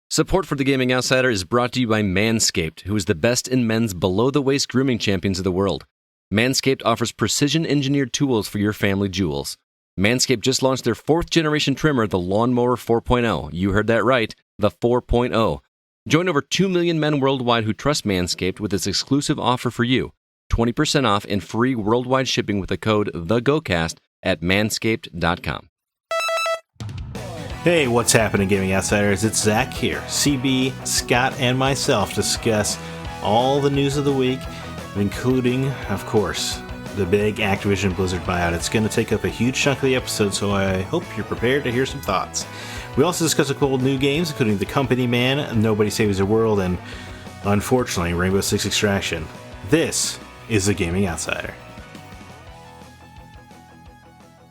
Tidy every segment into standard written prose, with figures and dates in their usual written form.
Support for The Gaming Outsider is brought to you by Manscaped, who is the best in men's below-the-waist grooming champions of the world. Manscaped offers precision-engineered tools for your family jewels. Manscaped just launched their 4th-generation trimmer, the Lawnmower 4.0. You heard that right, the 4.0. Join over 2 million men worldwide who trust Manscaped with this exclusive offer for you. 20% off and free worldwide shipping with the code THEGOCAST at manscaped.com. Hey, what's happening, Gaming Outsiders? It's Zack here. CB, Scott, and myself discuss all the news of the week, including, of course, the big Activision Blizzard buyout. It's going to take up a huge chunk of the episode, so I hope you're prepared to hear some thoughts. We also discuss a couple new games, including The Company Man, Nobody Saves the World, and, unfortunately, Rainbow Six Extraction. This is The Gaming Outsider.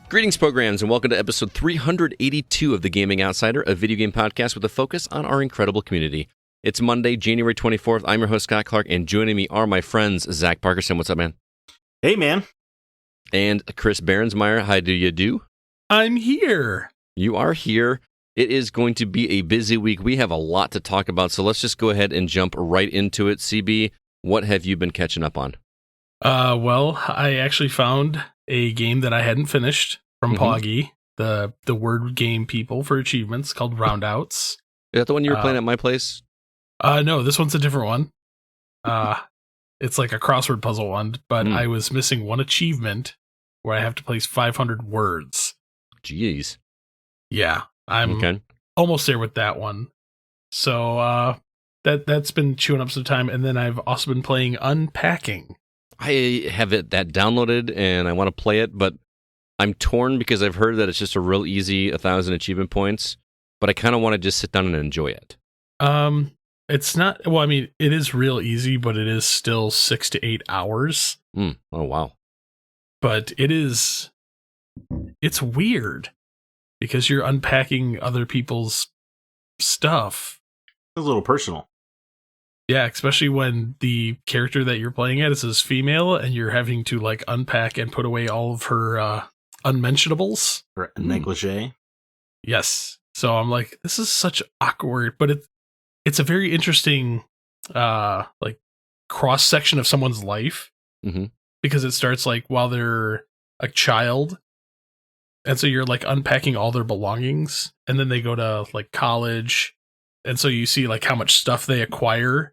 Greetings, programs, and welcome to episode 382 of The Gaming Outsider, a video game podcast with a focus on our incredible community. It's Monday, January 24th. I'm your host, Scott Clark, and joining me are my friends, Zack Parkerson. What's up, man? Hey, man. And Chris Behrensmeyer. How do you do? I'm here. You are here. It is going to be a busy week. We have a lot to talk about, so let's just go ahead and jump right into it. CB, what have you been catching up on? Well, I actually found a game that I hadn't finished from Poggy, the word game people for achievements, called Roundouts. Is that the one you were playing at my place? No, this one's a different one. It's like a crossword puzzle one, but I was missing one achievement where I have to place 500 words. Jeez. Yeah, I'm almost there with that one. So that's been chewing up some time, and then I've also been playing Unpacking. I have that downloaded, and I want to play it, but I'm torn because I've heard that it's just a real easy 1,000 achievement points, but I kind of want to just sit down and enjoy it. It's not, well, I mean, it is real easy, but it is still 6 to 8 hours. Oh, wow. But it's weird because you're unpacking other people's stuff. It's a little personal. Yeah, especially when the character that you're playing at is female and you're having to like unpack and put away all of her unmentionables. Or negligee. Yes. So I'm like, this is such awkward, but it's a very interesting like cross section of someone's life because it starts like while they're a child. And so you're like unpacking all their belongings, and then they go to like college. And so you see like how much stuff they acquire.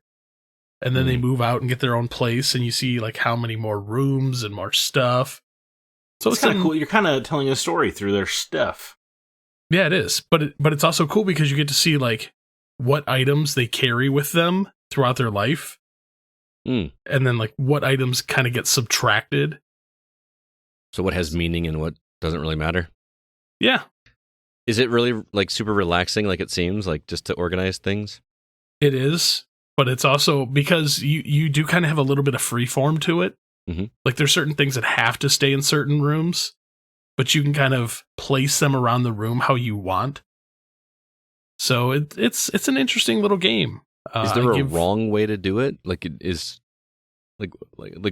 And then they move out and get their own place, and you see like how many more rooms and more stuff. So it's kind of cool. You're kind of telling a story through their stuff. Yeah, it is. But it's also cool because you get to see like what items they carry with them throughout their life. And then like what items kind of get subtracted. So what has meaning and what doesn't really matter? Yeah. Is it really like super relaxing like it seems, like just to organize things? It is. But it's also because you do kind of have a little bit of free form to it. Like there's certain things that have to stay in certain rooms, but you can kind of place them around the room how you want. So it's an interesting little game. Is there a wrong way to do it? Like it is like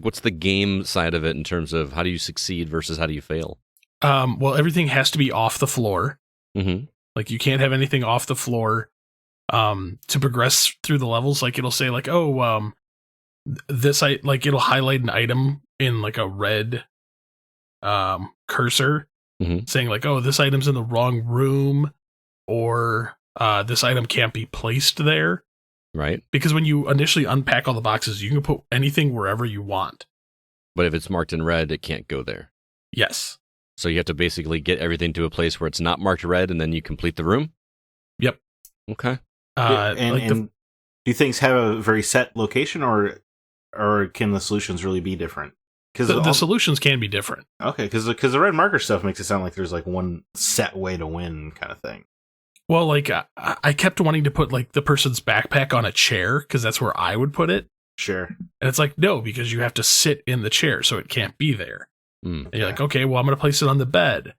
what's the game side of it in terms of how do you succeed versus how do you fail? Well, everything has to be off the floor. Like you can't have anything off the floor. To progress through the levels, like it'll say like, it'll highlight an item in like a red cursor saying like, oh, this item's in the wrong room, or this item can't be placed there. Right. Because when you initially unpack all the boxes, you can put anything wherever you want. But if it's marked in red, it can't go there. Yes. So you have to basically get everything to a place where it's not marked red, and then you complete the room? Yep. Okay. Do things have a very set location, or can the solutions really be different? Because the solutions can be different. Okay, because the red marker stuff makes it sound like there's like one set way to win kind of thing. Well, like I kept wanting to put like the person's backpack on a chair because that's where I would put it. Sure. And it's like, no, because you have to sit in the chair, so it can't be there. And you're like, okay, well, I'm going to place it on the bed.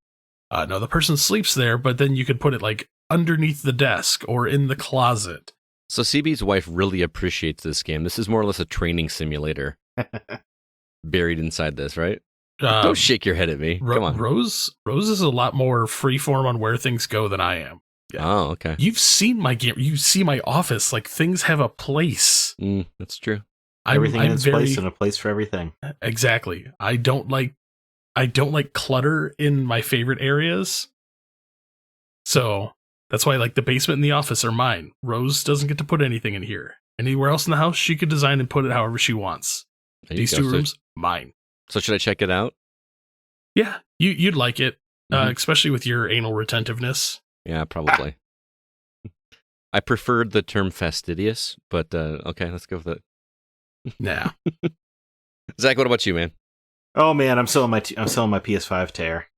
No, the person sleeps there, but then you could put it like underneath the desk or in the closet. So CB's wife really appreciates this game. This is more or less a training simulator buried inside this, right? Don't shake your head at me. Come on. Rose is a lot more freeform on where things go than I am. Yeah. Oh, okay. You've seen my game. You see my office. Like, things have a place. That's true. Everything in its place and a place for everything. Exactly. I don't like clutter in my favorite areas. So that's why, like, the basement and the office are mine. Rose doesn't get to put anything in here. Anywhere else in the house, she could design and put it however she wants. These two rooms, mine. So should I check it out? Yeah, you'd like it, especially with your anal retentiveness. Yeah, probably. I preferred the term fastidious, but okay, let's go with it. Nah. Zach, what about you, man? Oh man, I'm selling my PS5 tear.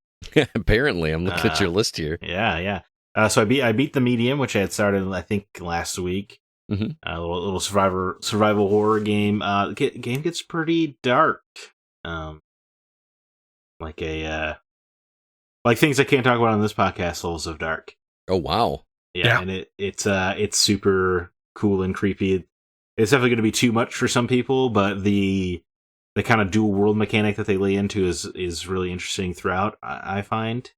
Apparently, I'm looking at your list here. Yeah. So I beat the medium, which I had started I think last week. A little survival horror game. The game gets pretty dark. Like things I can't talk about on this podcast. Levels of dark. Oh wow. Yeah. And it's super cool and creepy. It's definitely going to be too much for some people, but the kind of dual world mechanic that they lay into is really interesting throughout, I find.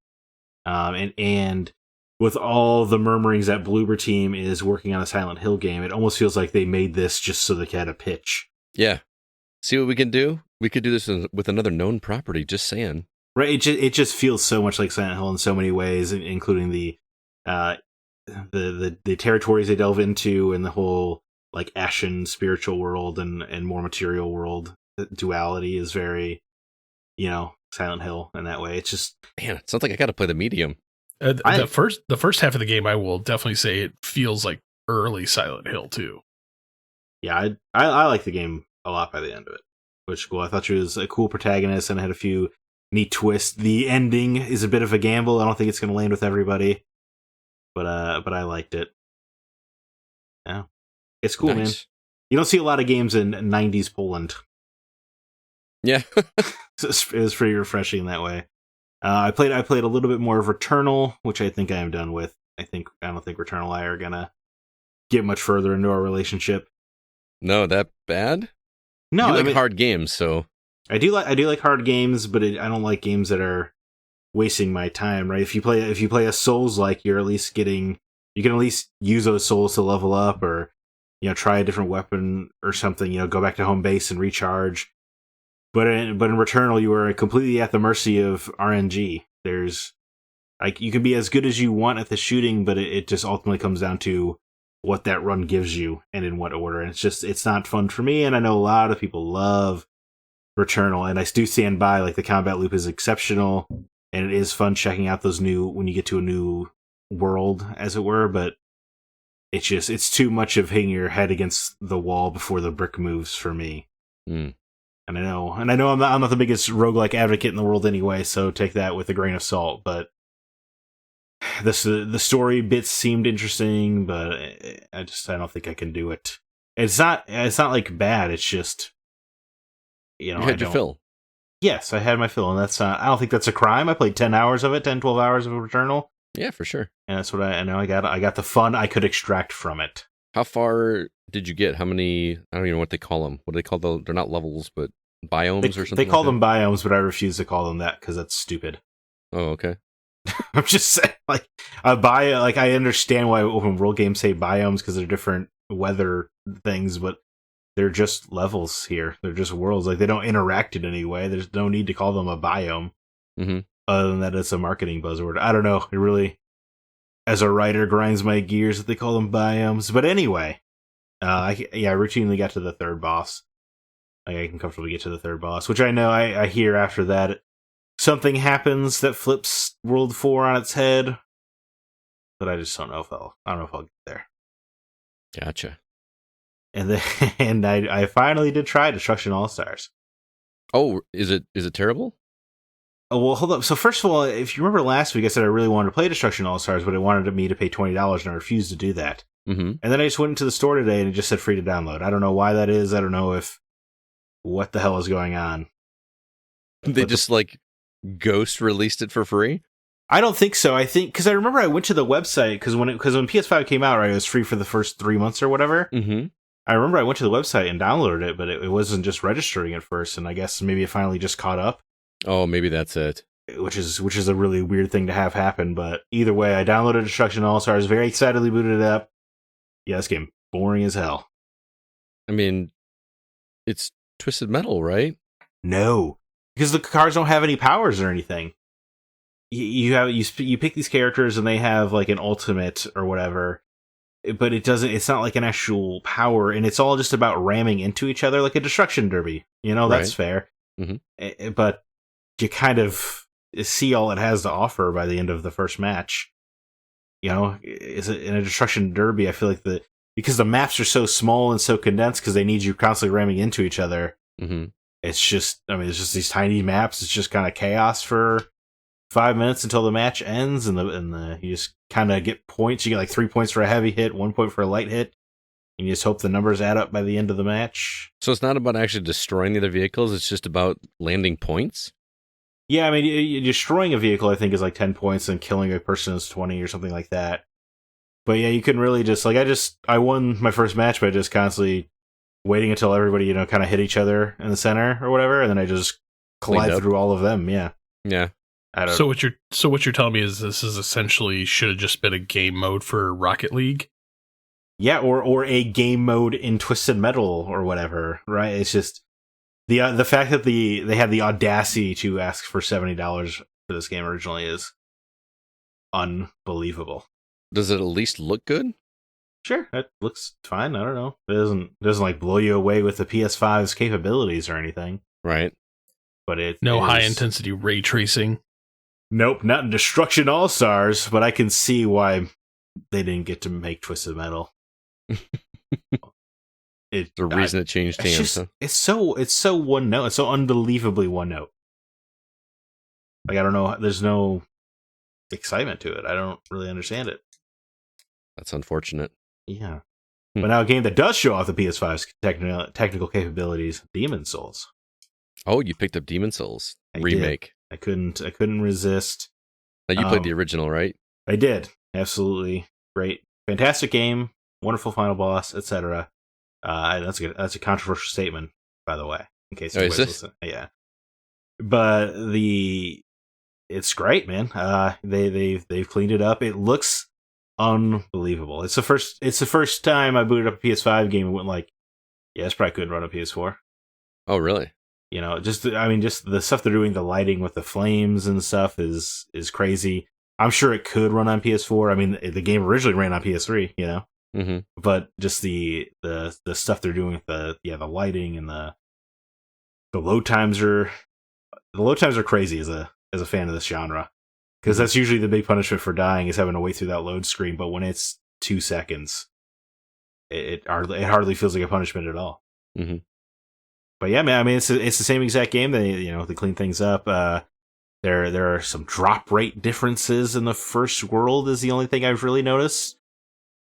And with all the murmurings that Bloober Team is working on a Silent Hill game, it almost feels like they made this just so they could have a pitch. Yeah. See what we can do? We could do this with another known property, just saying. Right, it just feels so much like Silent Hill in so many ways, including the territories they delve into and the whole like ashen spiritual world and more material world. The duality is very, Silent Hill in that way. It's just, man, it sounds like I got to play the medium. The first half of the game, I will definitely say it feels like early Silent Hill too. Yeah, I like the game a lot by the end of it, which is cool. I thought she was a cool protagonist and had a few neat twists. The ending is a bit of a gamble. I don't think it's going to land with everybody, but I liked it. Yeah, it's cool, man. You don't see a lot of games in 90s Poland. Yeah, So it was pretty refreshing that way. I played a little bit more of Returnal, which I think I am done with. I don't think Returnal and I are gonna get much further into our relationship. No, that bad? No, I like hard games, so I do like hard games, but I don't like games that are wasting my time. Right? If you play a Souls-like, you can at least use those souls to level up, or try a different weapon or something. Go back to home base and recharge. But in Returnal, you are completely at the mercy of RNG. There's you can be as good as you want at the shooting, but it just ultimately comes down to what that run gives you and in what order. And it's not fun for me. And I know a lot of people love Returnal, and I do stand by. Like, the combat loop is exceptional, and it is fun checking out when you get to a new world, as it were. But it's too much of hitting your head against the wall before the brick moves for me. And I know I'm not the biggest roguelike advocate in the world anyway, so take that with a grain of salt. But the story bits seemed interesting, but I don't think I can do it. It's not like bad. It's just you had your fill. Yes, I had my fill, and that's I don't think that's a crime. I played 10 hours of it, 10, 12 hours of Returnal. Yeah, for sure. And that's what I know. I got the fun I could extract from it. How far did you get? How many? I don't even know what they call them. What do they call those? They're not levels, but biomes or something. They call them biomes, but I refuse to call them that because that's stupid. Oh, okay. I'm just saying, I understand why open world games say biomes because they're different weather things, but they're just levels here. They're just worlds. Like, they don't interact in any way. There's no need to call them a biome. Other than that, it's a marketing buzzword. I don't know. It really, as a writer, grinds my gears that they call them biomes. But anyway, I routinely got to the third boss. I can comfortably get to the third boss, which I know I hear after that something happens that flips World 4 on its head. But I just don't know if I'll get there. Gotcha. And I finally did try Destruction All-Stars. Oh, is it terrible? Oh, well, hold up. So first of all, if you remember last week, I said I really wanted to play Destruction All-Stars, but I wanted me to pay $20, and I refused to do that. And then I just went into the store today, and it just said free to download. I don't know why that is. I don't know what the hell is going on. They just ghost released it for free? I don't think so. I think because I remember I went to the website because when PS5 came out, right, it was free for the first 3 months or whatever. I remember I went to the website and downloaded it, but it wasn't just registering at first, and I guess maybe it finally just caught up. Oh, maybe that's it. which is a really weird thing to have happen. But either way, I downloaded Destruction All-Stars, very excitedly booted it up. Yeah, this game, boring as hell. I mean, it's Twisted Metal, right? No, because the cards don't have any powers or anything. You pick these characters and they have like an ultimate or whatever, but it's not like an actual power, and it's all just about ramming into each other like a destruction derby. That's fair. Mm-hmm. But you kind of see all it has to offer by the end of the first match. Is it in a destruction derby? I feel like because the maps are so small and so condensed because they need you constantly ramming into each other. Mm-hmm. It's just these tiny maps. It's just kind of chaos for 5 minutes until the match ends, and you just kind of get points. You get like 3 points for a heavy hit, 1 point for a light hit, and you just hope the numbers add up by the end of the match. So it's not about actually destroying the other vehicles, it's just about landing points? Yeah, I mean, destroying a vehicle, I think, is like 10 points, and killing a person is 20 or something like that. But yeah, you can really just, like, I won my first match by just constantly waiting until everybody, kind of hit each other in the center or whatever, and then I just collide through all of them, yeah. Yeah. So what you're telling me is this is essentially should have just been a game mode for Rocket League? Yeah, or a game mode in Twisted Metal or whatever, right? It's just the fact that they had the audacity to ask for $70 for this game originally is unbelievable. Does it at least look good? Sure, it looks fine. I don't know. It doesn't like blow you away with the PS5's capabilities or anything, right? But no high intensity ray tracing. Nope, not in Destruction All-Stars, but I can see why they didn't get to make Twisted Metal. The reason it changed hands. Huh? It's so one note. It's so unbelievably one note. Like, I don't know. There's no excitement to it. I don't really understand it. That's unfortunate. Yeah. But now a game that does show off the PS5's technical capabilities, Demon's Souls. Oh, you picked up Demon's Souls remake. Did. I couldn't resist. Now you played the original, right? I did. Absolutely great, fantastic game, wonderful final boss, etc. That's a controversial statement, by the way. In case anybody's listening. Yeah, but it's great, man. They've cleaned it up. It looks unbelievable. It's the first time I booted up a PS5 game and went like, yeah, it's probably couldn't run a PS4. Oh, really? Just the stuff they're doing, the lighting with the flames and stuff is crazy. I'm sure it could run on PS4. I mean, the game originally ran on PS3, Mm-hmm. But just the stuff they're doing with the lighting and the load times are crazy as a fan of this genre, because that's usually the big punishment for dying is having to wait through that load screen. But when it's 2 seconds, it hardly feels like a punishment at all. Mm-hmm. But yeah, man, I mean, it's the same exact game. They clean things up. There are some drop rate differences in the first world is the only thing I've really noticed,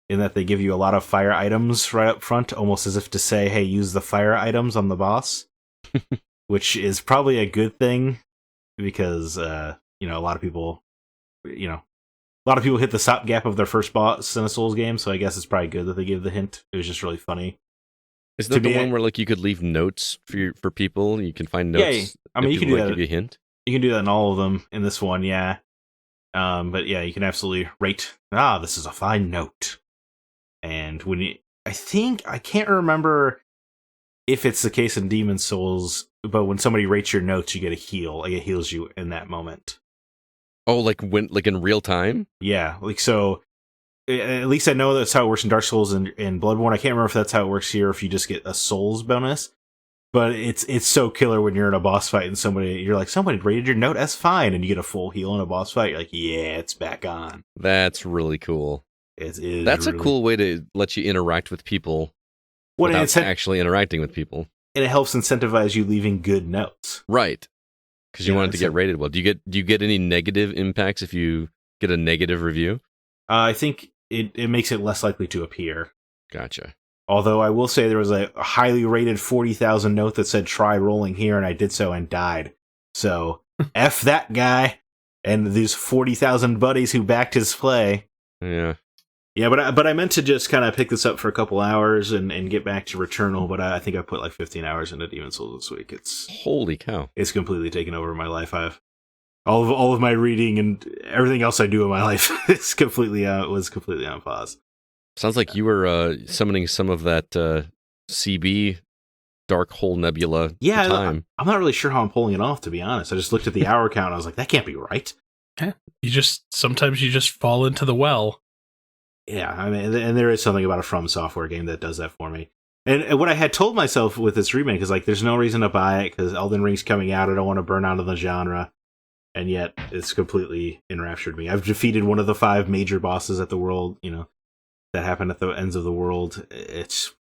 in that they give you a lot of fire items right up front, almost as if to say, hey, use the fire items on the boss, which is probably a good thing, because a lot of people hit the stopgap of their first boss in a Souls game, so I guess it's probably good that they give the hint. It was just really funny. Is that the one where like you could leave notes for people? You can find notes. Yeah, I mean, you can do that. Give you a hint. You can do that in all of them. In this one, yeah. But yeah, you can absolutely rate. This is a fine note. And I can't remember if it's the case in Demon's Souls, but when somebody rates your notes, you get a heal. Like, it heals you in that moment. Oh, like in real time? Yeah, like so. At least I know that's how it works in Dark Souls and Bloodborne. I can't remember if that's how it works here, or if you just get a Souls bonus. But it's so killer when you're in a boss fight and somebody rated your note as fine, and you get a full heal in a boss fight. You're like, yeah, it's back on. That's really cool. That's a cool way to let you interact with people without actually interacting with people. And it helps incentivize you leaving good notes. Right. Because you want it to get rated well. Do you get any negative impacts if you get a negative review? I think it makes it less likely to appear. Gotcha. Although I will say there was a highly rated 40,000 note that said try rolling here, and I did so and died. So, F that guy and these 40,000 buddies who backed his play. Yeah. Yeah, but I meant to just kind of pick this up for a couple hours and get back to Returnal, but I think I put like 15 hours into Demon's Souls this week. Holy cow. It's completely taken over my life. all of my reading and everything else I do in my life is completely on pause. Sounds like you were summoning some of that CB Dark Hole Nebula. Yeah, time. I'm not really sure how I'm pulling it off, to be honest. I just looked at the hour count and I was like, that can't be right. Sometimes you just fall into the well. Yeah, I mean, and there is something about a From Software game that does that for me. And what I had told myself with this remake is like, there's no reason to buy it because Elden Ring's coming out. I don't want to burn out of the genre. And yet, it's completely enraptured me. I've defeated one of the 5 major bosses at the world, that happen at the ends of the world. It's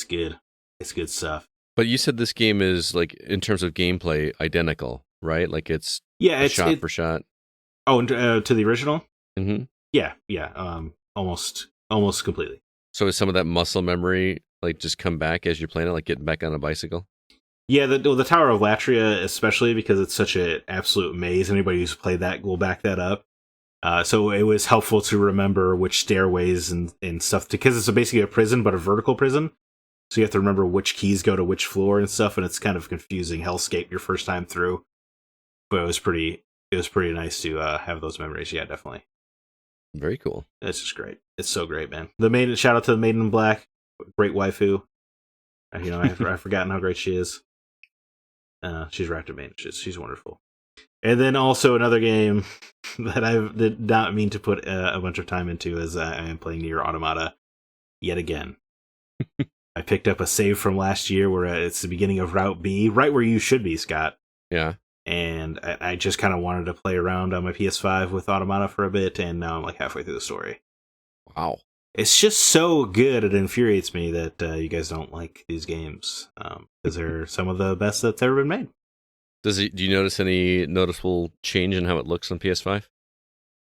good. It's good stuff. But you said this game is, like, in terms of gameplay, identical, right? Like, it's shot for shot. Oh, and, to the original? Mm-hmm. Yeah. Almost completely. So is some of that muscle memory, like, just come back as you're playing it, like getting back on a bicycle? Yeah, the Tower of Latria, especially because it's such an absolute maze. Anybody who's played that will back that up. So it was helpful to remember which stairways and stuff, because it's basically a prison, but a vertical prison. So you have to remember which keys go to which floor and stuff, and it's kind of confusing hellscape your first time through. But it was pretty nice to have those memories. Yeah, definitely. Very cool. It's just great. It's so great, man. Shout out to the Maiden in Black, great waifu. I've forgotten how great she is. She's Raptor Maiden. She's wonderful. And then also another game that I did not mean to put a bunch of time into is I am playing Nier Automata yet again. I picked up a save from last year where it's the beginning of Route B, right where you should be, Scott. Yeah. And I just kind of wanted to play around on my PS5 with Automata for a bit, and now I'm like halfway through the story. Wow. It's just so good, it infuriates me that you guys don't like these games, because they're some of the best that's ever been made. Do you notice any noticeable change in how it looks on PS5?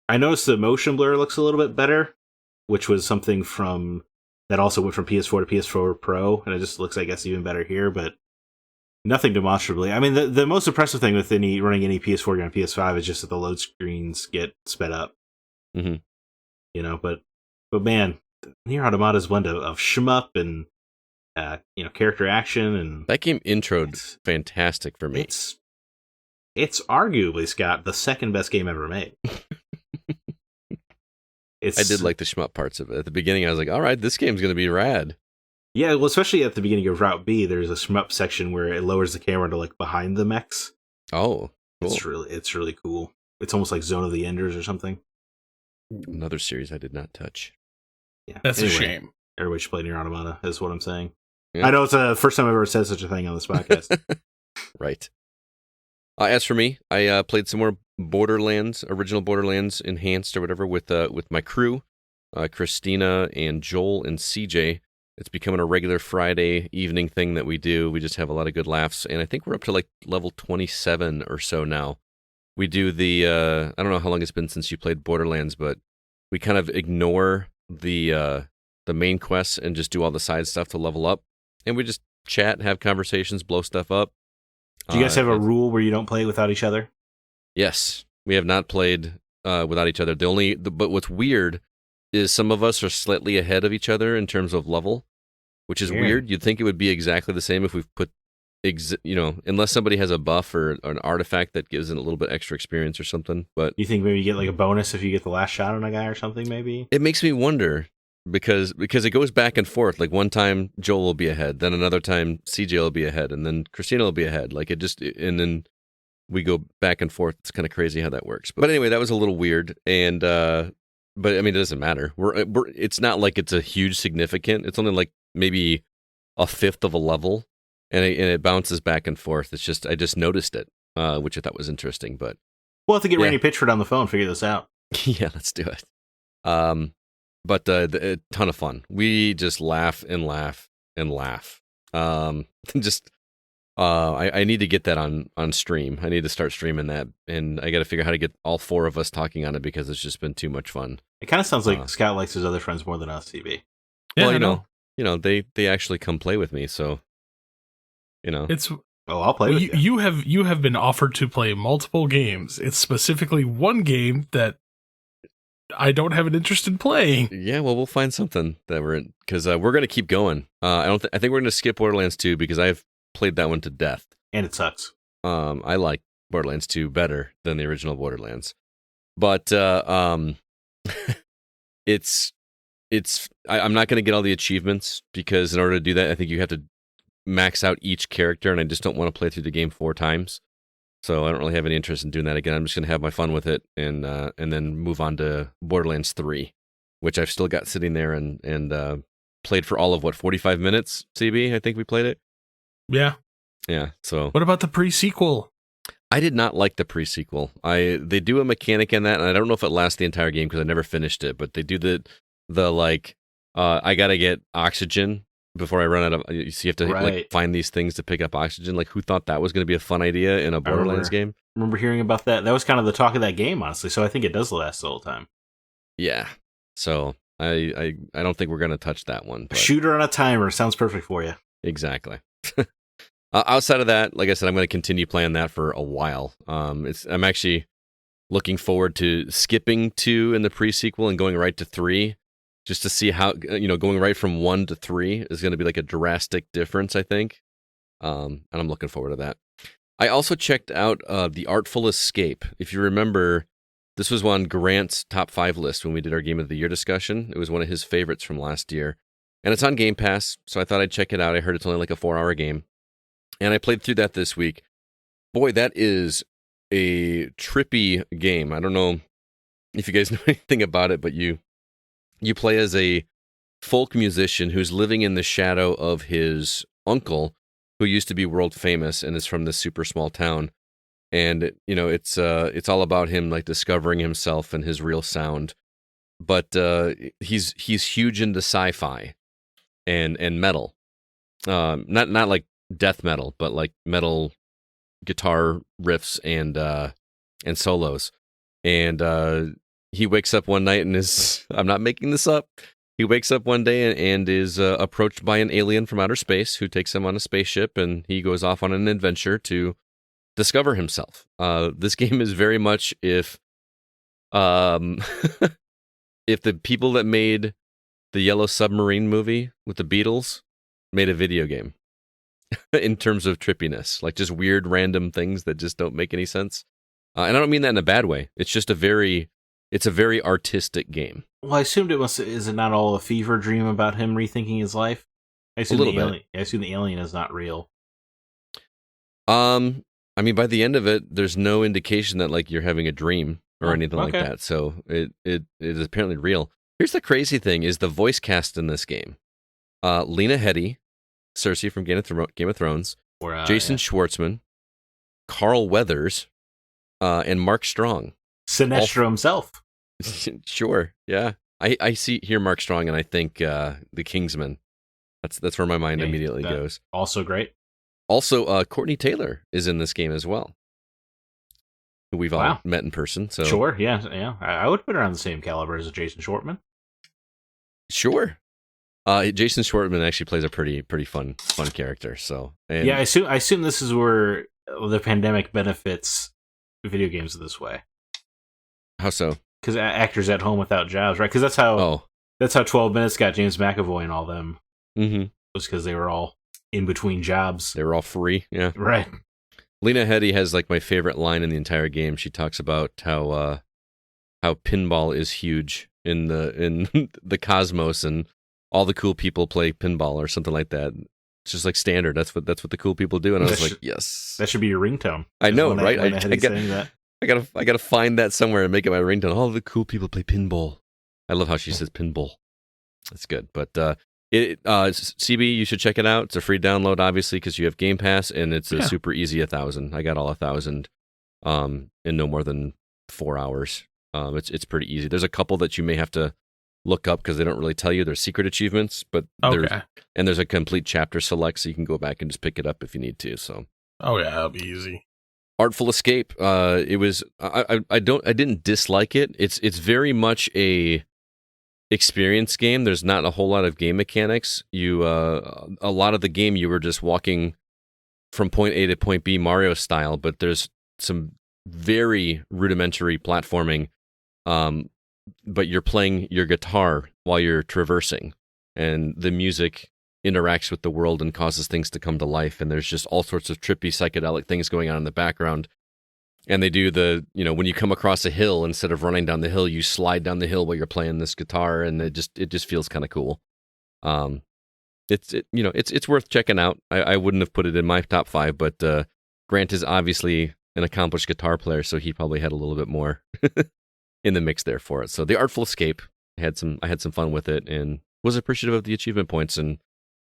I noticed the motion blur looks a little bit better, which was something that also went from PS4 to PS4 Pro, and it just looks, I guess, even better here, but nothing demonstrably. I mean, the most impressive thing with running any PS4 game on PS5 is just that the load screens get sped up. Mm-hmm. But man, Nier Automata's blend of shmup and character action, and that game introed fantastic for me. It's arguably, Scott, the second best game ever made. I did like the shmup parts of it. At the beginning, I was like, all right, this game's going to be rad. Yeah, well, especially at the beginning of Route B, there's a shmup section where it lowers the camera to like behind the mechs. Oh, cool. It's really cool. It's almost like Zone of the Enders or something. Another series I did not touch. Yeah, that's a shame. Everybody should play Nier Automata, is what I'm saying. Yeah. I know it's the first time I've ever said such a thing on this podcast. Right. As for me, I played some more Borderlands, original Borderlands Enhanced or whatever with my crew, Christina and Joel and CJ. It's becoming a regular Friday evening thing that we do. We just have a lot of good laughs, and I think we're up to like level 27 or so now. We do the I don't know how long it's been since you played Borderlands, but we kind of ignore the main quests and just do all the side stuff to level up, and we just chat, have conversations, blow stuff up. Do you guys have a rule where you don't play without each other? Yes, we have not played without each other. But what's weird is some of us are slightly ahead of each other in terms of level, which is weird. You'd think it would be exactly the same if we've put, unless somebody has a buff or an artifact that gives it a little bit extra experience or something. But you think maybe you get like a bonus if you get the last shot on a guy or something? Maybe it makes me wonder. Because it goes back and forth. Like one time Joel will be ahead, then another time CJ will be ahead, and then Christina will be ahead. Like and then we go back and forth. It's kind of crazy how that works. But anyway, that was a little weird. And but I mean, it doesn't matter. It's not like it's a huge significant. It's only like maybe a fifth of a level, and it bounces back and forth. It's just I just noticed it, which I thought was interesting. But we'll have to get Randy Pitchford on the phone, figure this out. Yeah, let's do it. But a ton of fun. We just laugh and laugh and laugh. I need to get that on stream. I need to start streaming that, and I got to figure out how to get all 4 of us talking on it because it's just been too much fun. It kind of sounds like Scott likes his other friends more than us, CB. Yeah, well, they actually come play with me, so it's. I'll play with you. You have been offered to play multiple games. It's specifically one game that I don't have an interest in playing. Yeah, well, we'll find something that we're in, because we're going to keep going. I think we're going to skip Borderlands 2 because I've played that one to death, and it sucks. I like Borderlands 2 better than the original Borderlands. But I'm not going to get all the achievements, because in order to do that, I think you have to max out each character, and I just don't want to play through the game 4 times. So I don't really have any interest in doing that again. I'm just going to have my fun with it, and then move on to Borderlands 3, which I've still got sitting there and played for all of 45 minutes. CB, I think we played it. Yeah. So what about the pre-sequel? I did not like the pre-sequel. They do a mechanic in that, and I don't know if it lasts the entire game because I never finished it. But they do the like, I gotta get oxygen before I run out of. So you have to like find these things to pick up oxygen. Like, who thought that was going to be a fun idea in a Borderlands game? I remember hearing about that. That was kind of the talk of that game, honestly. So I think it does last the whole time. Yeah. So I don't think we're going to touch that one. But... A shooter on a timer sounds perfect for you. Exactly. Outside of that, like I said, I'm going to continue playing that for a while. I'm actually looking forward to skipping 2 in the pre-sequel and going right to 3, just to see how, going right from 1 to 3 is going to be like a drastic difference, I think. And I'm looking forward to that. I also checked out The Artful Escape. If you remember, this was on Grant's top 5 list when we did our Game of the Year discussion. It was one of his favorites from last year. And it's on Game Pass, so I thought I'd check it out. I heard it's only like a 4-hour game. And I played through that this week. Boy, that is a trippy game. I don't know if you guys know anything about it, but you play as a folk musician who's living in the shadow of his uncle, who used to be world famous and is from this super small town. And it's all about him like discovering himself and his real sound. But he's huge into sci-fi and metal. Not like death metal, but like metal guitar riffs and solos. And he wakes up one night and is, I'm not making this up, he wakes up one day and is approached by an alien from outer space who takes him on a spaceship, and he goes off on an adventure to discover himself. This game is very much if the people that made the Yellow Submarine movie with the Beatles made a video game. In terms of trippiness, like just weird random things that just don't make any sense. And I don't mean that in a bad way. It's just a very artistic game. Well, I assumed is it not all a fever dream about him rethinking his life? I assume the alien is not real. I mean, by the end of it, there's no indication that like you're having a dream or anything like that. So it is apparently real. Here's the crazy thing: is the voice cast in this game. Lena Headey, Cersei from Game of Thrones, Jason Schwartzman, Carl Weathers, and Mark Strong. Sinestro himself. Sure, yeah. I hear Mark Strong and I think the Kingsman. That's where my mind immediately goes. Also great. Also, Courtney Taylor is in this game as well, who we've all met in person. So sure, yeah. I would put her on the same caliber as Jason Schwartzman. Sure. Jason Schwartzman actually plays a pretty fun character. So yeah, I assume this is where the pandemic benefits video games this way. How so? Because actors at home without jobs, right? Because that's how 12 Minutes got James McAvoy and all them. Mm-hmm. It was because they were all in between jobs. They were all free. Yeah, right. Lena Headey has like my favorite line in the entire game. She talks about how pinball is huge in the cosmos and all the cool people play pinball or something like that. It's just like standard. That's what the cool people do. And I was like, yes, that should be your ringtone. I know, right? I gotta find that somewhere and make it my ringtone. All the cool people play pinball. I love how she says pinball. That's good. But CB, you should check it out. It's a free download, obviously, because you have Game Pass, and it's a super easy 1,000. I got all 1,000 in no more than 4 hours. It's pretty easy. There's a couple that you may have to look up because they don't really tell you. They're secret achievements, but there's a complete chapter select, so you can go back and just pick it up if you need to. So that'll be easy. Artful Escape. It was I didn't dislike it. It's very much a experience game. There's not a whole lot of game mechanics. You a lot of the game you were just walking from point A to point B Mario style, but there's some very rudimentary platforming. But you're playing your guitar while you're traversing, and the music interacts with the world and causes things to come to life, and there's just all sorts of trippy psychedelic things going on in the background. And they do when you come across a hill, instead of running down the hill, you slide down the hill while you're playing this guitar, and it just feels kind of cool. It's worth checking out. I wouldn't have put it in my top 5, but Grant is obviously an accomplished guitar player, so he probably had a little bit more in the mix there for it. So the Artful Escape, I had some fun with it, and was appreciative of the achievement points. And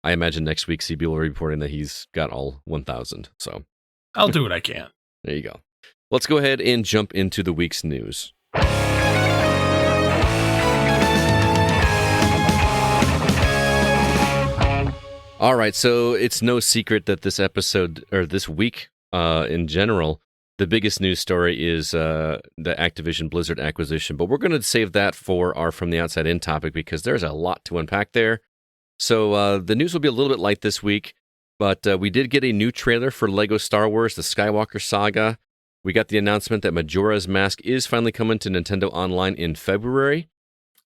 I imagine next week CB will be reporting that he's got all 1,000. So I'll do what I can. There you go. Let's go ahead and jump into the week's news. All right, so it's no secret that this episode, or this week in general, the biggest news story is the Activision Blizzard acquisition. But we're going to save that for our From the Outside In topic, because there's a lot to unpack there. So the news will be a little bit light this week, but we did get a new trailer for LEGO Star Wars, The Skywalker Saga. We got the announcement that Majora's Mask is finally coming to Nintendo Online in February.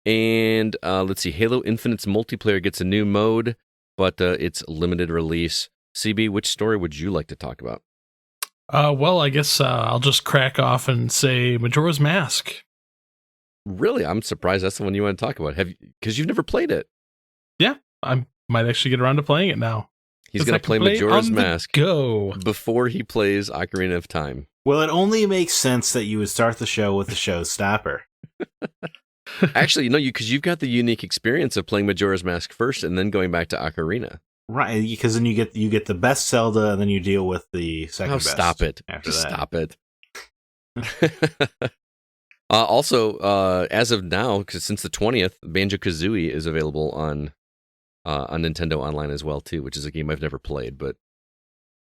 And let's see, Halo Infinite's multiplayer gets a new mode, but it's limited release. CB, which story would you like to talk about? Well, I guess I'll just crack off and say Majora's Mask. Really? I'm surprised that's the one you want to talk about. Because you've never played it. Yeah, I might actually get around to playing it now. He's going to play Majora's Mask go before he plays Ocarina of Time. Well, it only makes sense that you would start the show with the showstopper. Actually, no, because you've got the unique experience of playing Majora's Mask first and then going back to Ocarina. Right, because then you get the best Zelda, and then you deal with the second best. Stop it! After Just that. stop it. Also, as of now, because since the 20th, Banjo-Kazooie is available on Nintendo Online as well too, which is a game I've never played, but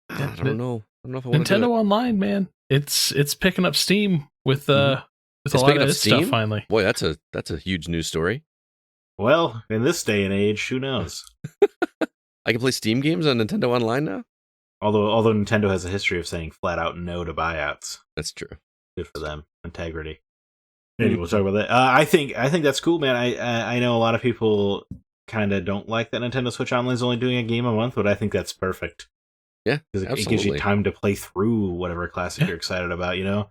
I don't know. I don't know if I want to do it. Nintendo Online, man, it's picking up steam with a lot of this stuff finally. Boy, that's a huge news story. Well, in this day and age, who knows? I can play Steam games on Nintendo Online now? Although Nintendo has a history of saying flat out no to buyouts. That's true. Good for them. Integrity. Anyway, we'll talk about that. I think that's cool, man. I know a lot of people kind of don't like that Nintendo Switch Online is only doing a game a month, but I think that's perfect. Yeah, because it gives you time to play through whatever classic you're excited about. You know,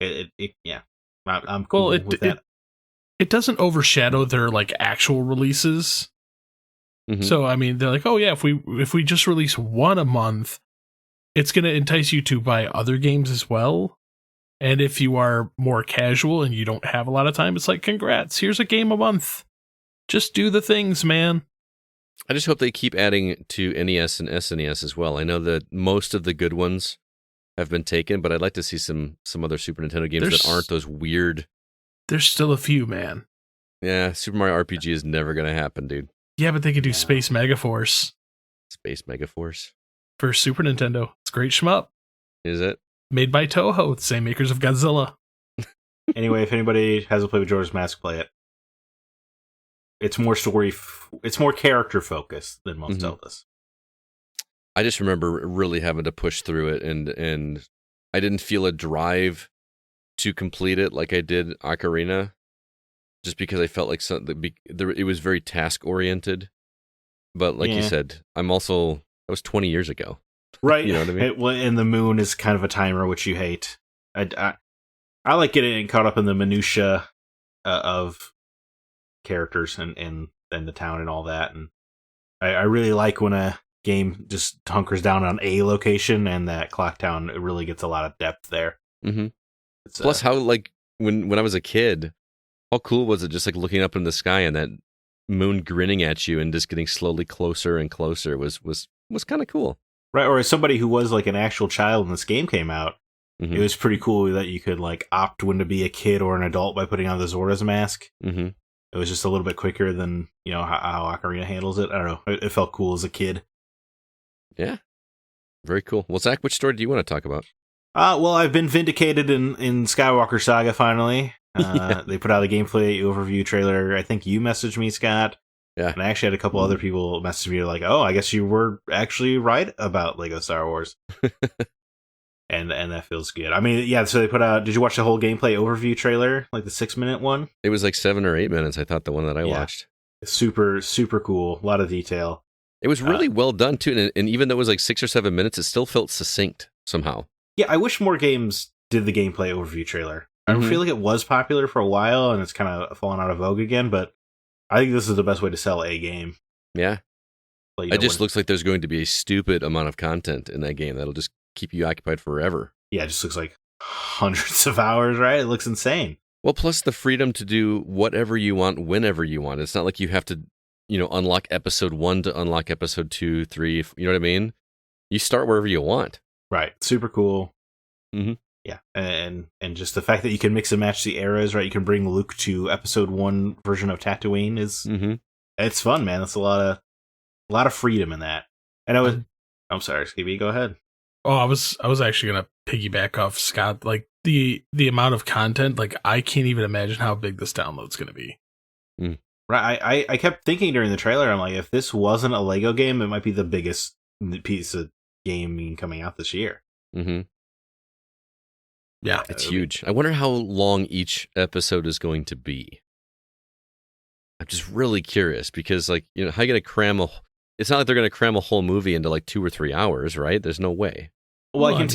yeah. I'm cool with that. It doesn't overshadow their like actual releases. Mm-hmm. So I mean, they're like, oh yeah, if we just release one a month, it's going to entice you to buy other games as well. And if you are more casual and you don't have a lot of time, it's like, congrats, here's a game a month. Just do the things, man. I just hope they keep adding to NES and SNES as well. I know that most of the good ones have been taken, but I'd like to see some other Super Nintendo games that aren't those weird. There's still a few, man. Yeah, Super Mario RPG is never going to happen, dude. Yeah, but they could do Space Megaforce. Space Megaforce? For Super Nintendo. It's great shmup. Is it? Made by Toho, the same makers of Godzilla. Anyway, if anybody hasn't played Majora's Mask, play it. It's more it's more character focused than most Zeldas. I just remember really having to push through it, and I didn't feel a drive to complete it like I did Ocarina, just because I felt like it was very task oriented. But like you said, that was 20 years ago. Right. You know what I mean? And the moon is kind of a timer, which you hate. I like getting caught up in the minutia of characters and the town and all that. And I really like when a game just hunkers down on a location, and that Clock Town, it really gets a lot of depth there. Mm-hmm. Plus, how like when I was a kid, how cool was it just like looking up in the sky and that moon grinning at you and just getting slowly closer and closer was kind of cool. Right, or as somebody who was like an actual child when this game came out, it was pretty cool that you could like opt when to be a kid or an adult by putting on the Zora's mask. Mm-hmm. It was just a little bit quicker than how Ocarina handles it. I don't know. It felt cool as a kid. Yeah, very cool. Well, Zach, which story do you want to talk about? Well, I've been vindicated in Skywalker Saga finally. They put out a gameplay overview trailer. I think you messaged me, Scott. Yeah. And I actually had a couple other people message me like, oh, I guess you were actually right about LEGO Star Wars. and that feels good. I mean, yeah, so they put out, did you watch the whole gameplay overview trailer? Like the 6-minute one? It was like 7 or 8 minutes, I thought, the one that I watched. Super, super cool. A lot of detail. It was really well done, too. And even though it was like 6 or 7 minutes, it still felt succinct somehow. Yeah, I wish more games did the gameplay overview trailer. I feel like it was popular for a while, and it's kind of fallen out of vogue again, but I think this is the best way to sell a game. Yeah. Like, it just looks like there's going to be a stupid amount of content in that game that'll just keep you occupied forever. Yeah, it just looks like hundreds of hours, right? It looks insane. Well, plus the freedom to do whatever you want, whenever you want. It's not like you have to, unlock episode 1 to unlock episode 2, 3. You know what I mean? You start wherever you want. Right. Super cool. Mm-hmm. Yeah, and just the fact that you can mix and match the eras, right? You can bring Luke to episode 1 version of Tatooine it's fun, man. It's a lot of freedom in that. And I'm sorry, Skippy, go ahead. Oh, I was actually gonna piggyback off Scott. Like the amount of content, like I can't even imagine how big this download's gonna be. Right. I kept thinking during the trailer, I'm like, if this wasn't a Lego game, it might be the biggest piece of gaming coming out this year. Mm-hmm. Yeah, it's huge. I wonder how long each episode is going to be. I'm just really curious because, like, how are you going to cram it's not like they're going to cram a whole movie into like 2 or 3 hours, right? There's no way. Well,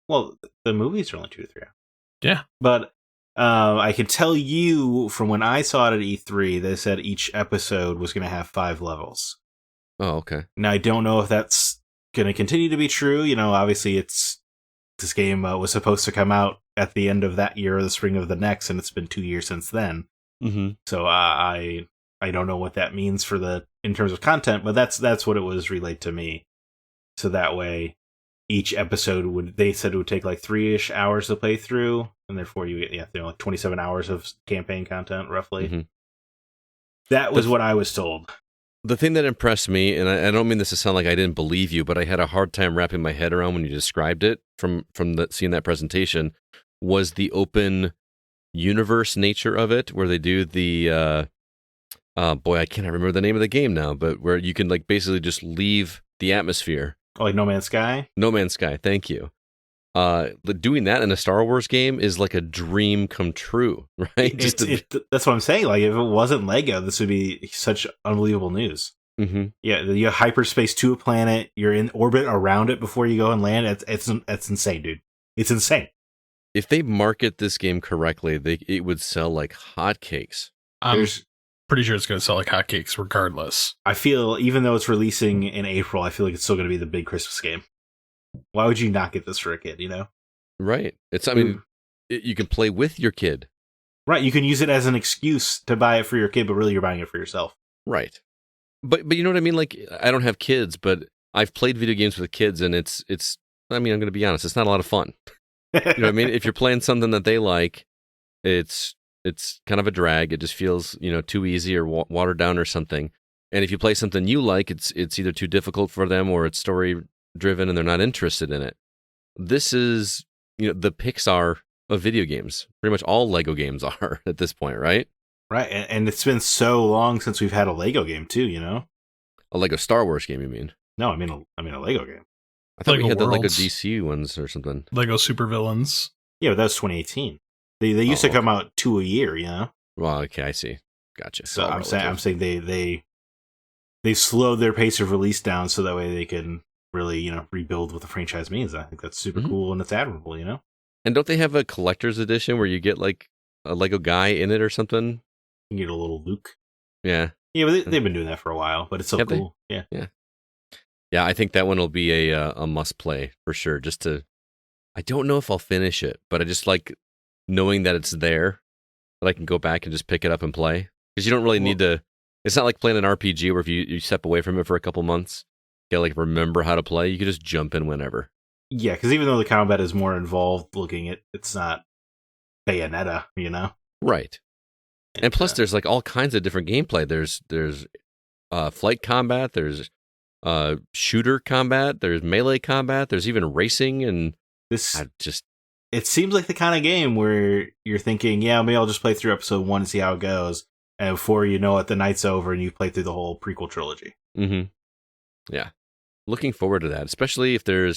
well, the movies are only 2 to 3 hours. Yeah. But I can tell you from when I saw it at E3, they said each episode was going to have 5 levels. Oh, okay. Now, I don't know if that's going to continue to be true. Obviously this game was supposed to come out at the end of that year or the spring of the next, and it's been 2 years since then. Mm-hmm. So I don't know what that means in terms of content, but that's what it was relayed to me. So that way, each episode they said it would take like 3-ish hours to play through, and therefore you get like 27 hours of campaign content roughly. Mm-hmm. That was what I was told. The thing that impressed me, and I don't mean this to sound like I didn't believe you, but I had a hard time wrapping my head around when you described it from seeing that presentation, was the open universe nature of it, where they do the I can't remember the name of the game now, but where you can like basically just leave the atmosphere. Oh, like No Man's Sky? No Man's Sky, thank you. Doing that in a Star Wars game is like a dream come true, right? That's what I'm saying. Like, if it wasn't Lego, this would be such unbelievable news. Mm-hmm. Yeah, you have hyperspace to a planet. You're in orbit around it before you go and land. It's insane, dude. It's insane. If they market this game correctly, it would sell like hotcakes. I'm pretty sure it's going to sell like hotcakes regardless. I feel, even though it's releasing in April, I feel like it's still going to be the big Christmas game. Why would you not get this for a kid, Right. You can play with your kid. Right, you can use it as an excuse to buy it for your kid, but really you're buying it for yourself. Right. But you know what I mean? Like, I don't have kids, but I've played video games with kids, and it's I'm going to be honest, it's not a lot of fun. You know what I mean? If you're playing something that they like, it's kind of a drag. It just feels, too easy or watered down or something. And if you play something you like, it's either too difficult for them or it's story driven and they're not interested in it. This is, the Pixar of video games. Pretty much all Lego games are at this point, right? Right, and it's been so long since we've had a Lego game too, A Lego Star Wars game, you mean? No, I mean a Lego game. I thought Lego we had the Lego Worlds. DC ones or something. Lego Supervillains. Yeah, but that was 2018. They used to come out 2 a year, Well, okay, I see. Gotcha. So I'm saying they slowed their pace of release down so that way they can really, rebuild what the franchise means. I think that's super cool and it's admirable, And don't they have a collector's edition where you get like a Lego guy in it or something? You get a little Luke. Yeah. Yeah, but they've been doing that for a while, but it's so cool. Yeah. Yeah, I think that one will be a must play for sure. I don't know if I'll finish it, but I just like knowing that it's there, that I can go back and just pick it up and play. Because you don't really need to. It's not like playing an RPG where if you step away from it for a couple months, you gotta like remember how to play. You can just jump in whenever. Yeah, because even though the combat is more involved looking, it's not Bayonetta, Right. And plus, there's like all kinds of different gameplay. There's flight combat. There's shooter combat. There's melee combat. There's even racing. And it seems like the kind of game where you're thinking, yeah, maybe I'll just play through episode 1 and see how it goes. And before you know it, the night's over and you play through the whole prequel trilogy. Mm-hmm. Yeah. Looking forward to that, especially if you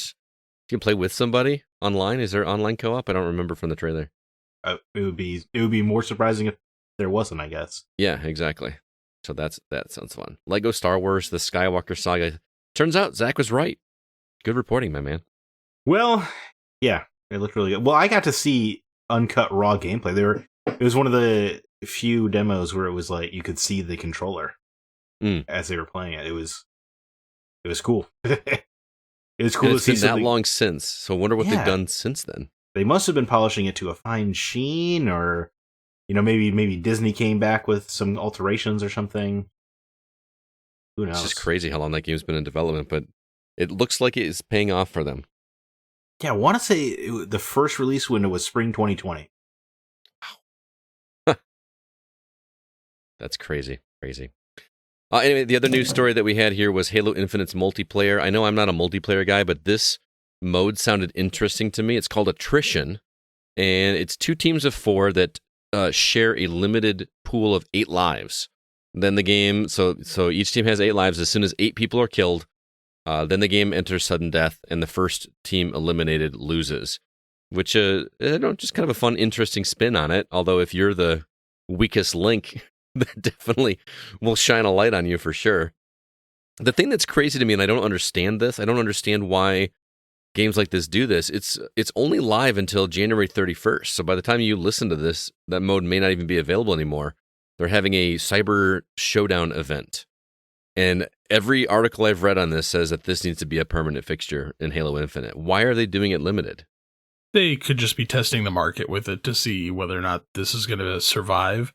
can play with somebody online. Is there online co-op? I don't remember from the trailer. It would be more surprising if there wasn't, I guess. Yeah, exactly. So that sounds fun. Lego Star Wars, the Skywalker Saga. Turns out Zack was right. Good reporting, my man. Well, yeah. It looked really good. Well, I got to see uncut raw gameplay. It was one of the few demos where it was like you could see the controller as they were playing it. It was cool. It was cool to see something. It's been that long since, so I wonder what they've done since then. They must have been polishing it to a fine sheen, or maybe Disney came back with some alterations or something. Who knows? It's just crazy how long that game's been in development, but it looks like it is paying off for them. Yeah, I want to say the first release window was spring 2020. That's crazy. Anyway, the other news story that we had here was Halo Infinite's multiplayer. I know I'm not a multiplayer guy, but this mode sounded interesting to me. It's called Attrition, and it's 2 teams of 4 that share a limited pool of 8 lives. Then the game, so each team has 8 lives. As soon as 8 people are killed, then the game enters sudden death, and the first team eliminated loses. Which, just kind of a fun, interesting spin on it. Although if you're the weakest link, that definitely will shine a light on you for sure. The thing that's crazy to me, and I don't understand this, I don't understand why games like this do this. It's only live until January 31st. So by the time you listen to this, that mode may not even be available anymore. They're having a Cyber Showdown event. And every article I've read on this says that this needs to be a permanent fixture in Halo Infinite. Why are they doing it limited? They could just be testing the market with it to see whether or not this is going to survive.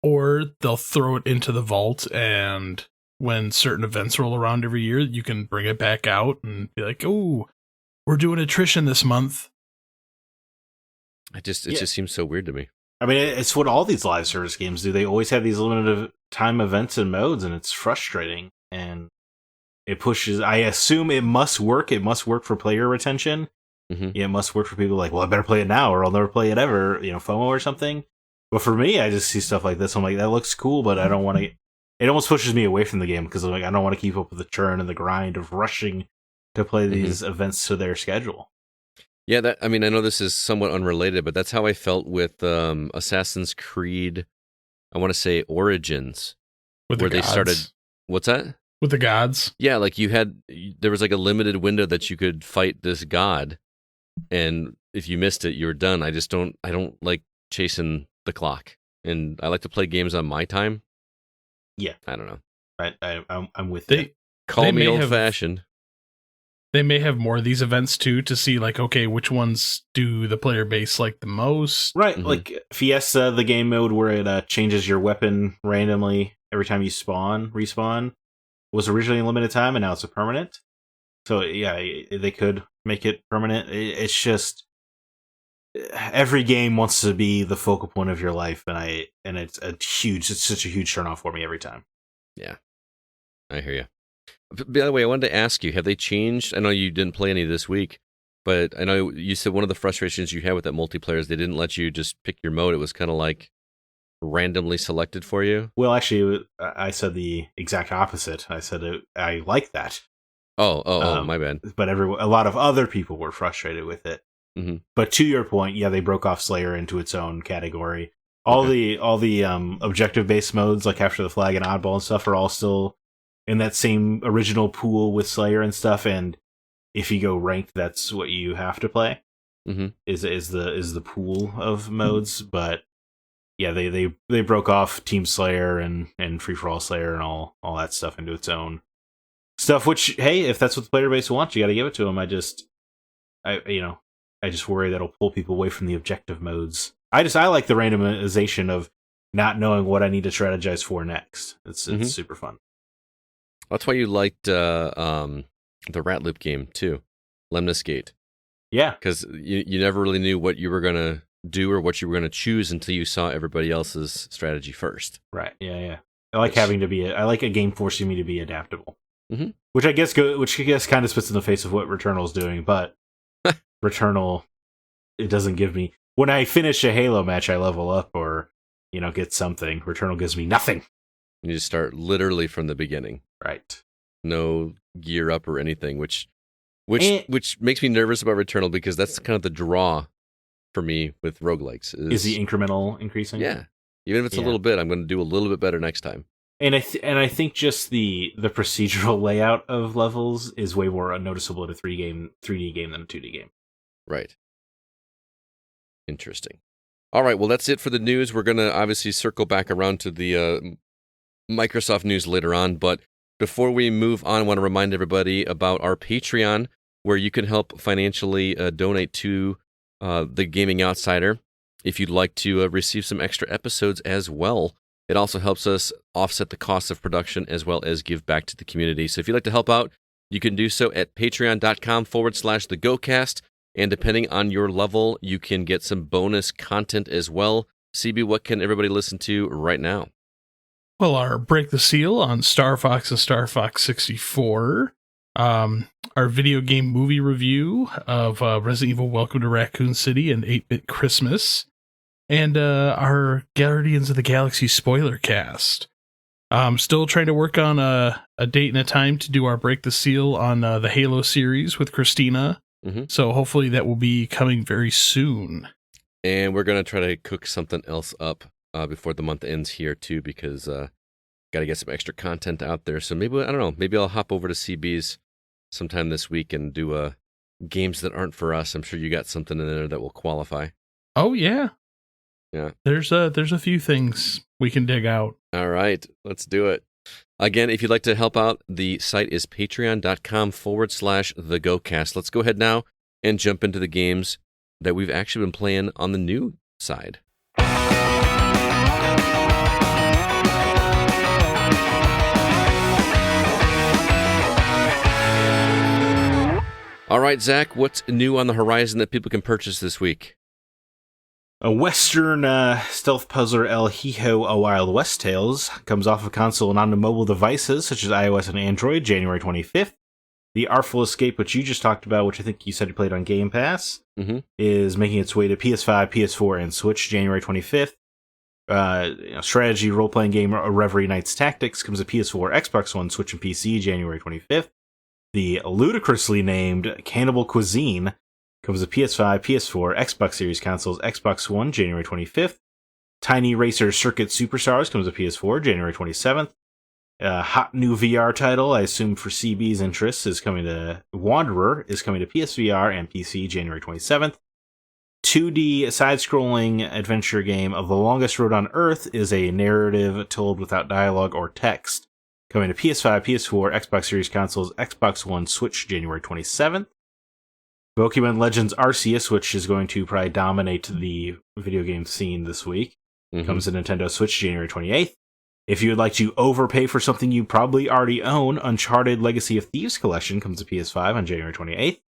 Or they'll throw it into the vault, and when certain events roll around every year, you can bring it back out and be like, oh, we're doing attrition this month. It just seems so weird to me. I mean, it's what all these live service games do. They always have these limited time events and modes, and it's frustrating. And it pushes, I assume it must work. It must work for player retention. Mm-hmm. Yeah, it must work for people like, well, I better play it now or I'll never play it ever, FOMO or something. But for me, I just see stuff like this. I'm like, that looks cool, but I don't want to. It almost pushes me away from the game because I don't want to keep up with the churn and the grind of rushing to play these events to their schedule. Yeah, I know this is somewhat unrelated, but that's how I felt with Assassin's Creed. I want to say Origins, where they started. What's that? With the gods. Yeah, like there was like a limited window that you could fight this god, and if you missed it, you were done. I don't like chasing the clock, and I like to play games on my time. Yeah, I don't know. I'm with you. Call me old-fashioned. They may have more of these events too to see like, okay, which ones do the player base like the most? Right, like Fiesta, the game mode where it changes your weapon randomly every time you respawn, was originally a limited time, and now it's a permanent. So yeah, they could make it permanent. It's just every game wants to be the focal point of your life, and it's such a huge turnoff for me every time. Yeah, I hear you. By the way, I wanted to ask you, have they changed? I know you didn't play any this week, but I know you said one of the frustrations you had with that multiplayer is they didn't let you just pick your mode. It was kind of like randomly selected for you. Well, actually, I said the exact opposite. I said I like that. Oh, my bad. But a lot of other people were frustrated with it. Mm-hmm. But to your point, yeah, they broke off Slayer into its own category. All the objective based modes, like After the Flag and Oddball and stuff, are all still in that same original pool with Slayer and stuff. And if you go ranked, that's what you have to play. Mm-hmm. Is the pool of modes. But yeah, they broke off Team Slayer and Free for All Slayer and all that stuff into its own stuff. Which, hey, if that's what the player base wants, you got to give it to them. I just worry that'll pull people away from the objective modes. I like the randomization of not knowing what I need to strategize for next. It's super fun. That's why you liked the Rat Loop game too, Lemniscate. Yeah, because you never really knew what you were gonna do or what you were gonna choose until you saw everybody else's strategy first. Right. Yeah. I like I like a game forcing me to be adaptable. Mm-hmm. Which I guess kind of spits in the face of what Returnal's doing, but Returnal, it doesn't give me. When I finish a Halo match, I level up or get something. Returnal gives me nothing. You just start literally from the beginning. Right. No gear up or anything, which makes me nervous about Returnal because that's kind of the draw for me with roguelikes. Is the incremental increasing? Yeah. Even if it's a little bit, I'm going to do a little bit better next time. And I think just the procedural layout of levels is way more unnoticeable in a 3D game than a 2D game. Right. Interesting. All right, well, that's it for the news. We're going to obviously circle back around to the Microsoft news later on, but before we move on, I want to remind everybody about our Patreon, where you can help financially donate to the Gaming Outsider if you'd like to receive some extra episodes as well. It also helps us offset the cost of production as well as give back to the community. So if you'd like to help out, you can do so at patreon.com/thegocast. And depending on your level, you can get some bonus content as well. CB, what can everybody listen to right now? Well, our Break the Seal on Star Fox and Star Fox 64. Our video game movie review of Resident Evil Welcome to Raccoon City and 8-Bit Christmas. And our Guardians of the Galaxy spoiler cast. Still trying to work on a date and a time to do our Break the Seal on the Halo series with Christina. Mm-hmm. So hopefully that will be coming very soon. And we're going to try to cook something else up before the month ends here too, because got to get some extra content out there. So maybe, I don't know, maybe I'll hop over to CB's sometime this week and do games that aren't for us. I'm sure you got something in there that will qualify. Oh, yeah. Yeah. There's a few things we can dig out. All right, let's do it. Again, if you'd like to help out, the site is patreon.com/thegocast. Let's go ahead now and jump into the games that we've actually been playing on the new side. All right, Zach, what's new on the horizon that people can purchase this week? A Western stealth puzzler El Hijo A Wild West Tales comes off of console and onto mobile devices such as iOS and Android January 25th. The Artful Escape, which you just talked about, which I think you said you played on Game Pass, is making its way to PS5, PS4, and Switch January 25th. Strategy role-playing game Reverie Knights Tactics comes to PS4, Xbox One, Switch, and PC January 25th. The ludicrously named Cannibal Cuisine comes to PS5, PS4, Xbox Series consoles, Xbox One, January 25th. Tiny Racer Circuit Superstars comes to PS4, January 27th. Hot new VR title, I assume for CB's interests, is coming to Wanderer, is coming to PSVR and PC, January 27th. 2D side-scrolling adventure game of The Longest Road on Earth is a narrative told without dialogue or text. Coming to PS5, PS4, Xbox Series consoles, Xbox One, Switch, January 27th. Pokemon Legends Arceus, which is going to probably dominate the video game scene this week, comes to Nintendo Switch January 28th. If you would like to overpay for something you probably already own, Uncharted Legacy of Thieves Collection comes to PS5 on January 28th.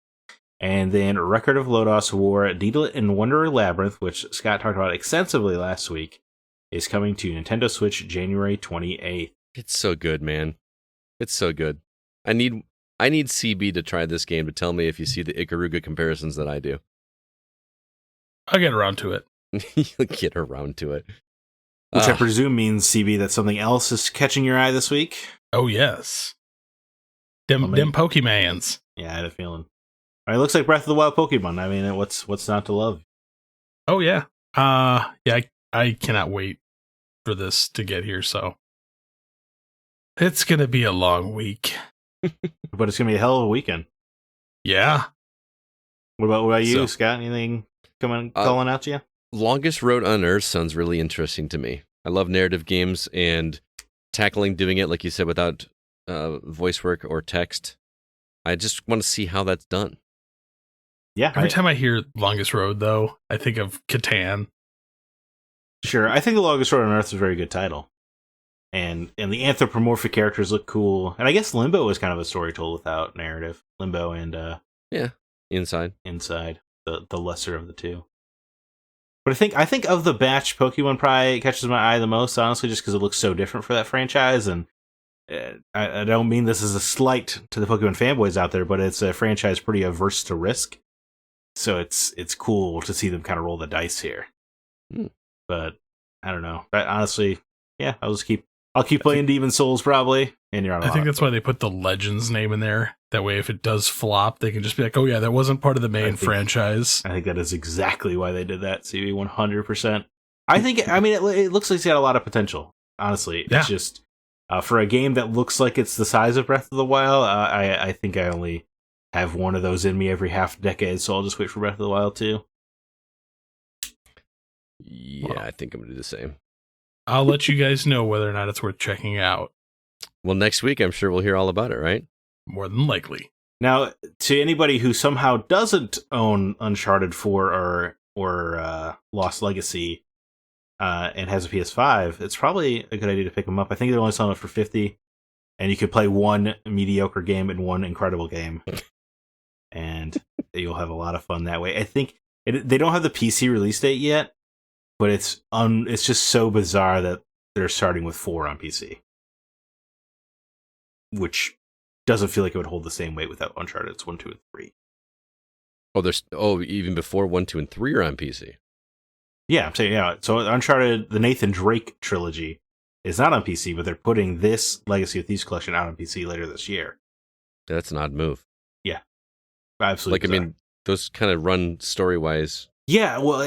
And then Record of Lodoss War, Deedlit and Wanderer Labyrinth, which Scott talked about extensively last week, is coming to Nintendo Switch January 28th. It's so good, man. It's so good. I need CB to try this game to tell me if you see the Ikaruga comparisons that I do. I'll get around to it. You'll get around to it. Which I presume means, CB, that something else is catching your eye this week? Oh, yes. Them Pokemans. Yeah, I had a feeling. All right, looks like Breath of the Wild Pokemon. I mean, what's not to love? Oh, yeah. I cannot wait for this to get here, so. It's going to be a long week. But it's going to be a hell of a weekend. Yeah. What about you, Scott? Anything calling out to you? Longest Road on Earth sounds really interesting to me. I love narrative games and doing it, like you said, without voice work or text. I just want to see how that's done. Yeah. Every time I hear Longest Road, though, I think of Catan. Sure. I think The Longest Road on Earth is a very good title. And the anthropomorphic characters look cool. And I guess Limbo is kind of a story told without narrative. Limbo and Inside, the lesser of the two. But I think of the batch, Pokemon probably catches my eye the most, honestly, just because it looks so different for that franchise. And I don't mean this as a slight to the Pokemon fanboys out there, but it's a franchise pretty averse to risk. So it's cool to see them kind of roll the dice here. But I don't know. But honestly, yeah, I'll keep playing Demon's Souls probably. And you're on. I think that's why they put the Legends name in there. That way, if it does flop, they can just be like, "Oh yeah, that wasn't part of the main franchise." I think that is exactly why they did that. CB 100%. I mean, it looks like it's got a lot of potential. Honestly, it's just for a game that looks like it's the size of Breath of the Wild. I think I only have one of those in me every half decade, so I'll just wait for Breath of the Wild 2. Yeah, Well, I think I'm going to do the same. I'll let you guys know whether or not it's worth checking out. Well, next week, I'm sure we'll hear all about it, right? More than likely. Now, to anybody who somehow doesn't own Uncharted 4 or Lost Legacy and has a PS5, it's probably a good idea to pick them up. I think they're only selling it for $50, and you could play one mediocre game and one incredible game, and you'll have a lot of fun that way. I think they don't have the PC release date yet, but it's just so bizarre that they're starting with 4 on PC, which doesn't feel like it would hold the same weight without Uncharted. It's 1, 2, and 3. Even before 1, 2, and 3 are on PC. Yeah, I'm saying, yeah. So Uncharted, the Nathan Drake trilogy, is not on PC, but they're putting this Legacy of Thieves collection out on PC later this year. That's an odd move. Yeah, absolutely. Like, I mean, those kind of run story-wise. Yeah, well,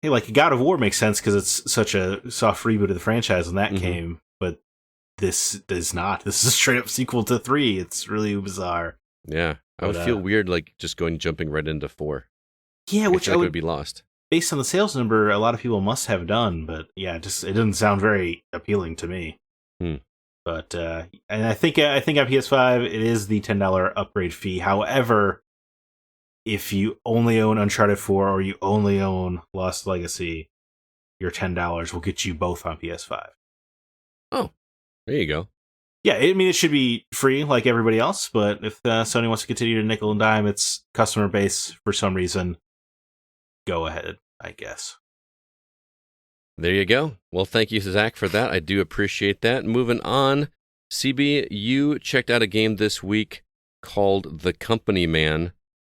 like God of War makes sense because it's such a soft reboot of the franchise when that came, but this is not. This is a straight-up sequel to 3. It's really bizarre. Yeah, I would feel weird, like, just jumping right into 4. Yeah, which I would be lost. Based on the sales number, a lot of people must have done, but yeah, it doesn't sound very appealing to me. But and I think on PS5 it is the $10 upgrade fee. However, if you only own Uncharted 4 or you only own Lost Legacy, your $10 will get you both on PS5. Oh, there you go. Yeah, I mean, it should be free like everybody else, but if Sony wants to continue to nickel and dime its customer base for some reason, go ahead, I guess. There you go. Well, thank you, Zack, for that. I do appreciate that. Moving on, CB, you checked out a game this week called The Company Man.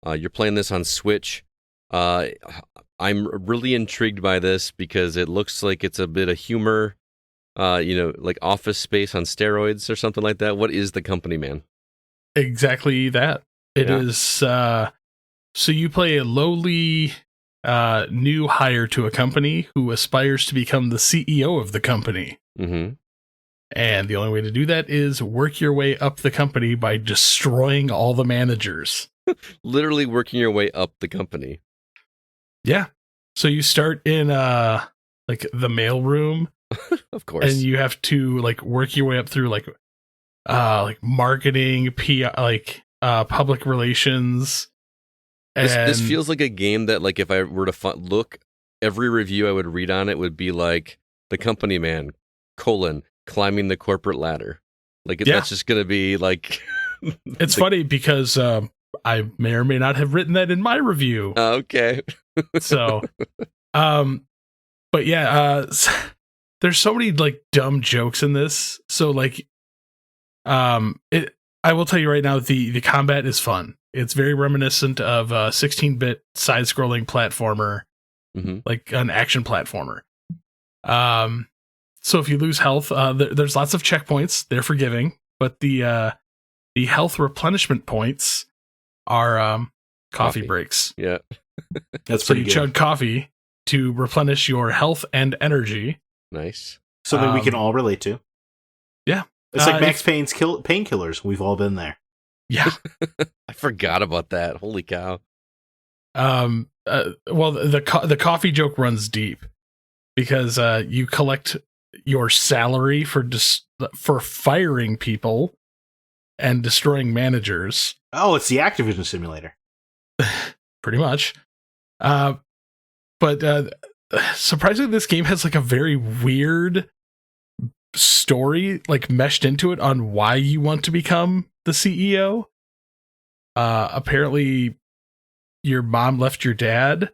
You're playing this on Switch. I'm really intrigued by this because it looks like it's a bit of humor, like Office Space on steroids or something like that. What is The Company Man? Exactly that. It is. So you play a lowly new hire to a company who aspires to become the CEO of the company. Mm-hmm. And the only way to do that is work your way up the company by destroying all the managers. Literally working your way up the company. Yeah. So you start in like the mail room. Of course. And you have to like work your way up through like marketing, PR, public relations. This feels like a game that, like, if I were to look, every review I would read on it would be like The Company Man, climbing the corporate ladder. Like, that's just going to be like... It's funny because I may or may not have written that in my review. Okay. So, but yeah, there's so many like dumb jokes in this. So like, I will tell you right now, the combat is fun. It's very reminiscent of a 16-bit side-scrolling platformer, like an action platformer. So if you lose health, there's lots of checkpoints. They're forgiving, but the health replenishment points are coffee breaks. Yeah, that's so pretty good. Chug coffee to replenish your health and energy. Nice. Something we can all relate to. Yeah, it's like Max Payne's painkillers. We've all been there. Yeah. I forgot about that. Holy cow. Well, the coffee joke runs deep because you collect your salary for firing people and destroying managers. Oh, it's the Activision simulator. Pretty much. But surprisingly, this game has like a very weird story like meshed into it on why you want to become the CEO. Apparently your mom left your dad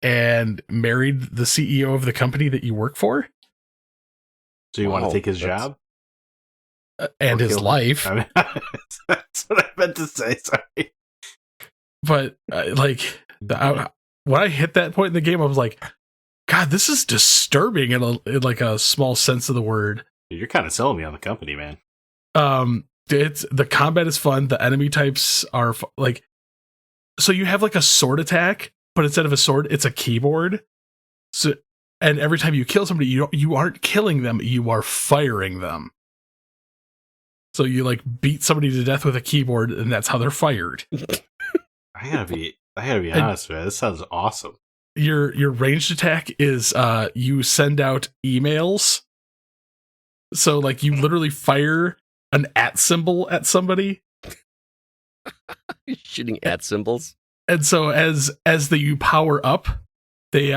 and married the CEO of the company that you work for. So you want to take his job? And his life. I mean, that's what I meant to say, sorry. But when I hit that point in the game, I was like, God, this is disturbing in like a small sense of the word. You're kind of selling me on the company, man. The combat is fun. The enemy types are so you have like a sword attack, but instead of a sword, it's a keyboard. So, and every time you kill somebody, you aren't killing them, you are firing them. So you like beat somebody to death with a keyboard, and that's how they're fired. I gotta be honest, man. This sounds awesome. your ranged attack is you send out emails. So like you literally fire an @ symbol at somebody. Shooting @ symbols. And so as you power up, they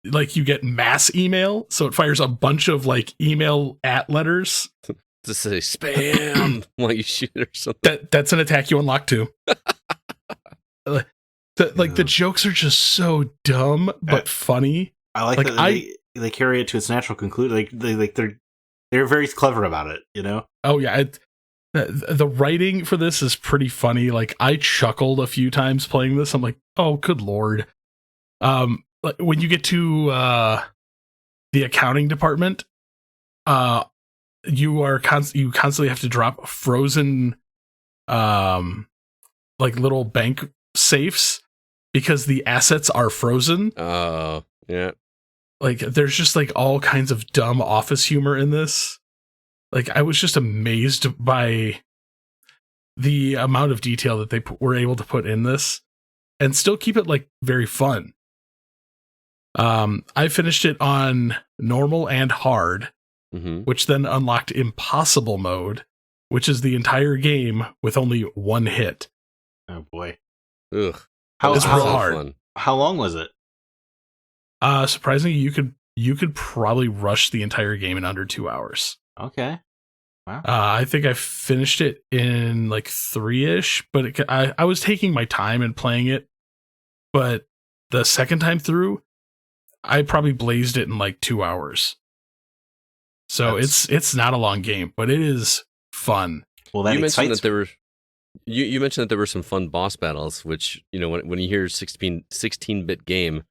like you get mass email, so it fires a bunch of like email @ letters To say spam while you shoot or something. That's an attack you unlock too. The jokes are just so dumb but funny. I like that they carry it to its natural conclusion. They're very clever about it, you know? Oh yeah, the writing for this is pretty funny. Like I chuckled a few times playing this. I'm like, oh, good lord. When you get to the accounting department, you constantly have to drop frozen, like little bank safes because the assets are frozen. Oh, yeah. Like there's just like all kinds of dumb office humor in this. Like I was just amazed by the amount of detail that they were able to put in this and still keep it like very fun. I finished it on normal and hard, which then unlocked impossible mode, which is the entire game with only one hit. Oh boy. Ugh. It's real hard. Fun. How long was it? Surprisingly, you could probably rush the entire game in under 2 hours. Okay. Wow. I think I finished it in like 3-ish, but I was taking my time and playing it. But the second time through, I probably blazed it in like 2 hours. So it's not a long game, but it is fun. Well, that you mentioned that there were you mentioned that there were some fun boss battles, which, you know, when you hear 16-bit game,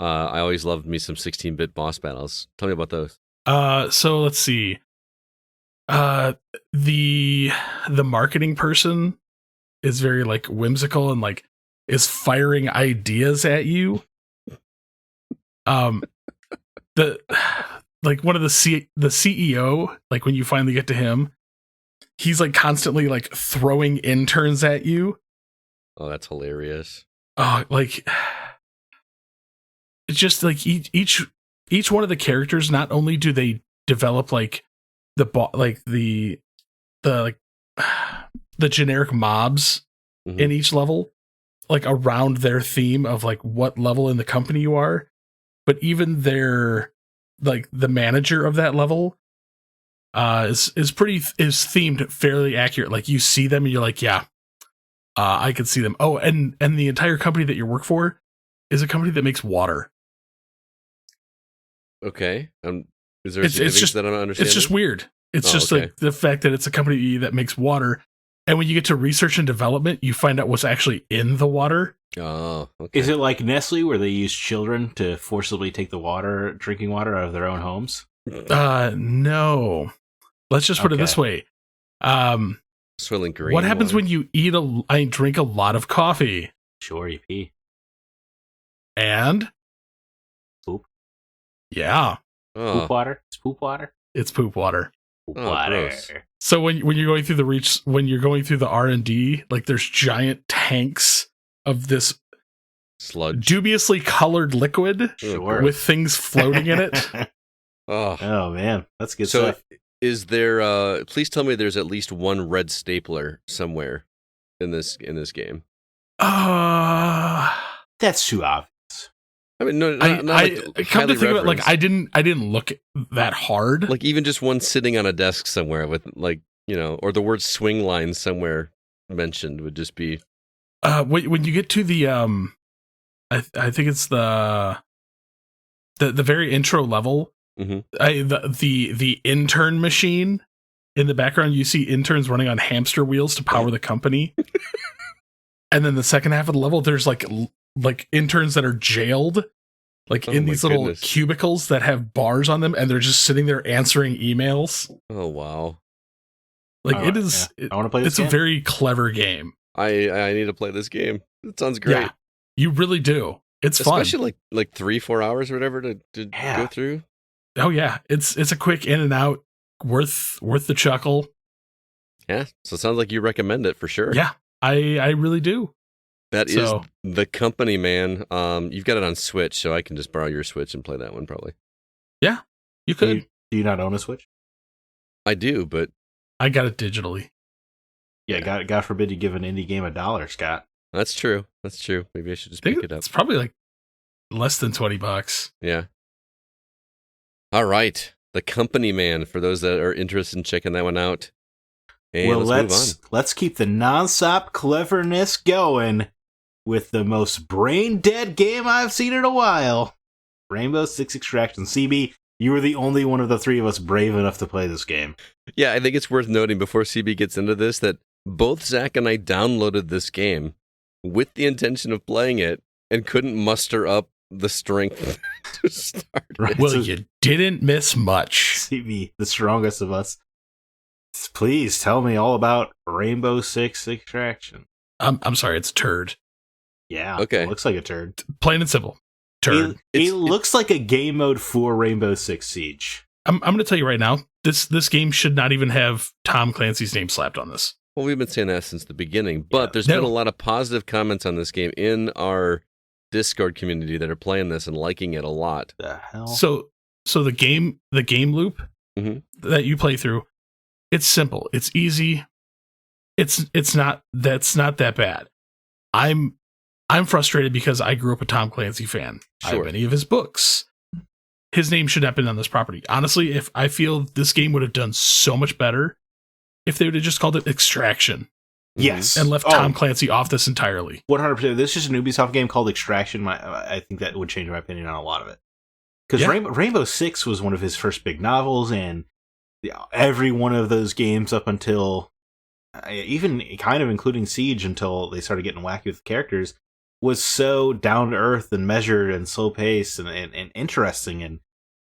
I always loved me some 16-bit boss battles. Tell me about those. So let's see. The marketing person is very like whimsical and like is firing ideas at you. The like one of the CEO, like when you finally get to him, he's like constantly like throwing interns at you. Oh, that's hilarious. Like it's just like each one of the characters, not only do they develop like the generic mobs in each level, like around their theme of like what level in the company you are, but even their like the manager of that level is themed fairly accurate. Like you see them and you're like, yeah, I could see them. Oh, and the entire company that you work for is a company that makes water. Okay. Is there a significance that I don't understand? It's just weird. It's just okay. Like the fact that it's a company that makes water. And when you get to research and development, you find out what's actually in the water. Oh, okay. Is it like Nestle where they use children to forcibly take the drinking water out of their own homes? No. Let's just put it this way. Swirling green. What happens when you drink a lot of coffee? Sure, you pee. And? Poop. Yeah. Oh. Poop water? It's poop water? It's poop water. Poop water. Gross. So when you're going through the R&D, like there's giant tanks of this sludge, dubiously colored liquid with things floating in it. Oh man, that's good stuff. So is there please tell me there's at least one red stapler somewhere in this game. That's too obvious. I mean, no, not like come to think of it, like I didn't look that hard. Like even just one sitting on a desk somewhere with like, you know, or the word swing line somewhere mentioned would just be. When you get to the I think it's the very intro level. The intern machine in the background, you see interns running on hamster wheels to power the company. And then the second half of the level, there's like interns that are jailed, like in these little cubicles that have bars on them, and they're just sitting there answering emails. Oh wow! Like it is. Yeah. I want to play this. It's a very clever game. I need to play this game. It sounds great. Yeah, you really do. It's fun, especially like 3-4 hours or whatever to go through. Oh yeah, it's a quick in and out, worth the chuckle. Yeah, so it sounds like you recommend it for sure. Yeah, I really do. That is The Company Man. You've got it on Switch, so I can just borrow your Switch and play that one probably. Yeah, you could. Do you not own a Switch? I do, but I got it digitally. Yeah, God forbid you give an indie game $1, Scott. That's true. Maybe I should just pick it up. It's probably like less than $20. Yeah. All right. The Company Man, for those that are interested in checking that one out. And well, let's keep the nonstop cleverness going with the most brain-dead game I've seen in a while. Rainbow Six Extraction. CB, you were the only one of the three of us brave enough to play this game. Yeah, I think it's worth noting before CB gets into this that both Zack and I downloaded this game with the intention of playing it and couldn't muster up the strength to start. Right. Well, you didn't miss much. CB, the strongest of us. Please tell me all about Rainbow Six Extraction. I'm sorry, it's turd. Yeah, okay. It looks like a turd. Plain and simple. Turd. It looks like a game mode for Rainbow Six Siege. I'm going to tell you right now, this game should not even have Tom Clancy's name slapped on this. Well, we've been saying that since the beginning, but there's been a lot of positive comments on this game in our Discord community that are playing this and liking it a lot. The hell? So the game loop that you play through, it's simple. It's easy. That's not that bad. I'm frustrated because I grew up a Tom Clancy fan. Sure. I have many of his books. His name should not have been on this property. Honestly, if I feel this game would have done so much better if they would have just called it Extraction. Yes. And left Tom Clancy off this entirely. 100%. This is an Ubisoft game called Extraction. I think that would change my opinion on a lot of it. Because Rainbow Six was one of his first big novels, and every one of those games up until, even kind of including Siege until they started getting wacky with characters, was so down to earth and measured and slow paced and interesting and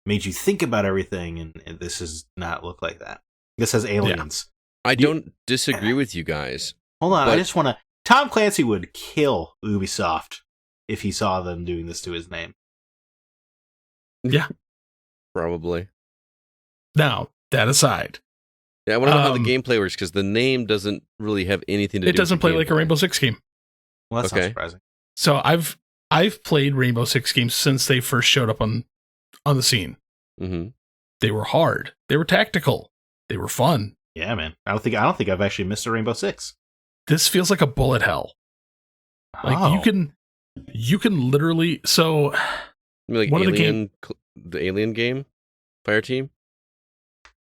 made you think about everything. And this does not look like that. This has aliens. Yeah. I don't disagree with you guys. Hold on, I just want to... Tom Clancy would kill Ubisoft if he saw them doing this to his name. Yeah. Probably. Now, that aside. Yeah, I want to know how the gameplay works, because the name doesn't really have anything to do with it. It doesn't play like a Rainbow Six game. Well, that's not surprising. So I've played Rainbow Six games since they first showed up on the scene. Mm-hmm. They were hard. They were tactical. They were fun. Yeah, man. I don't think I've actually missed a Rainbow Six. This feels like a bullet hell. Like you can literally. So, you mean like one the Alien game, Fireteam.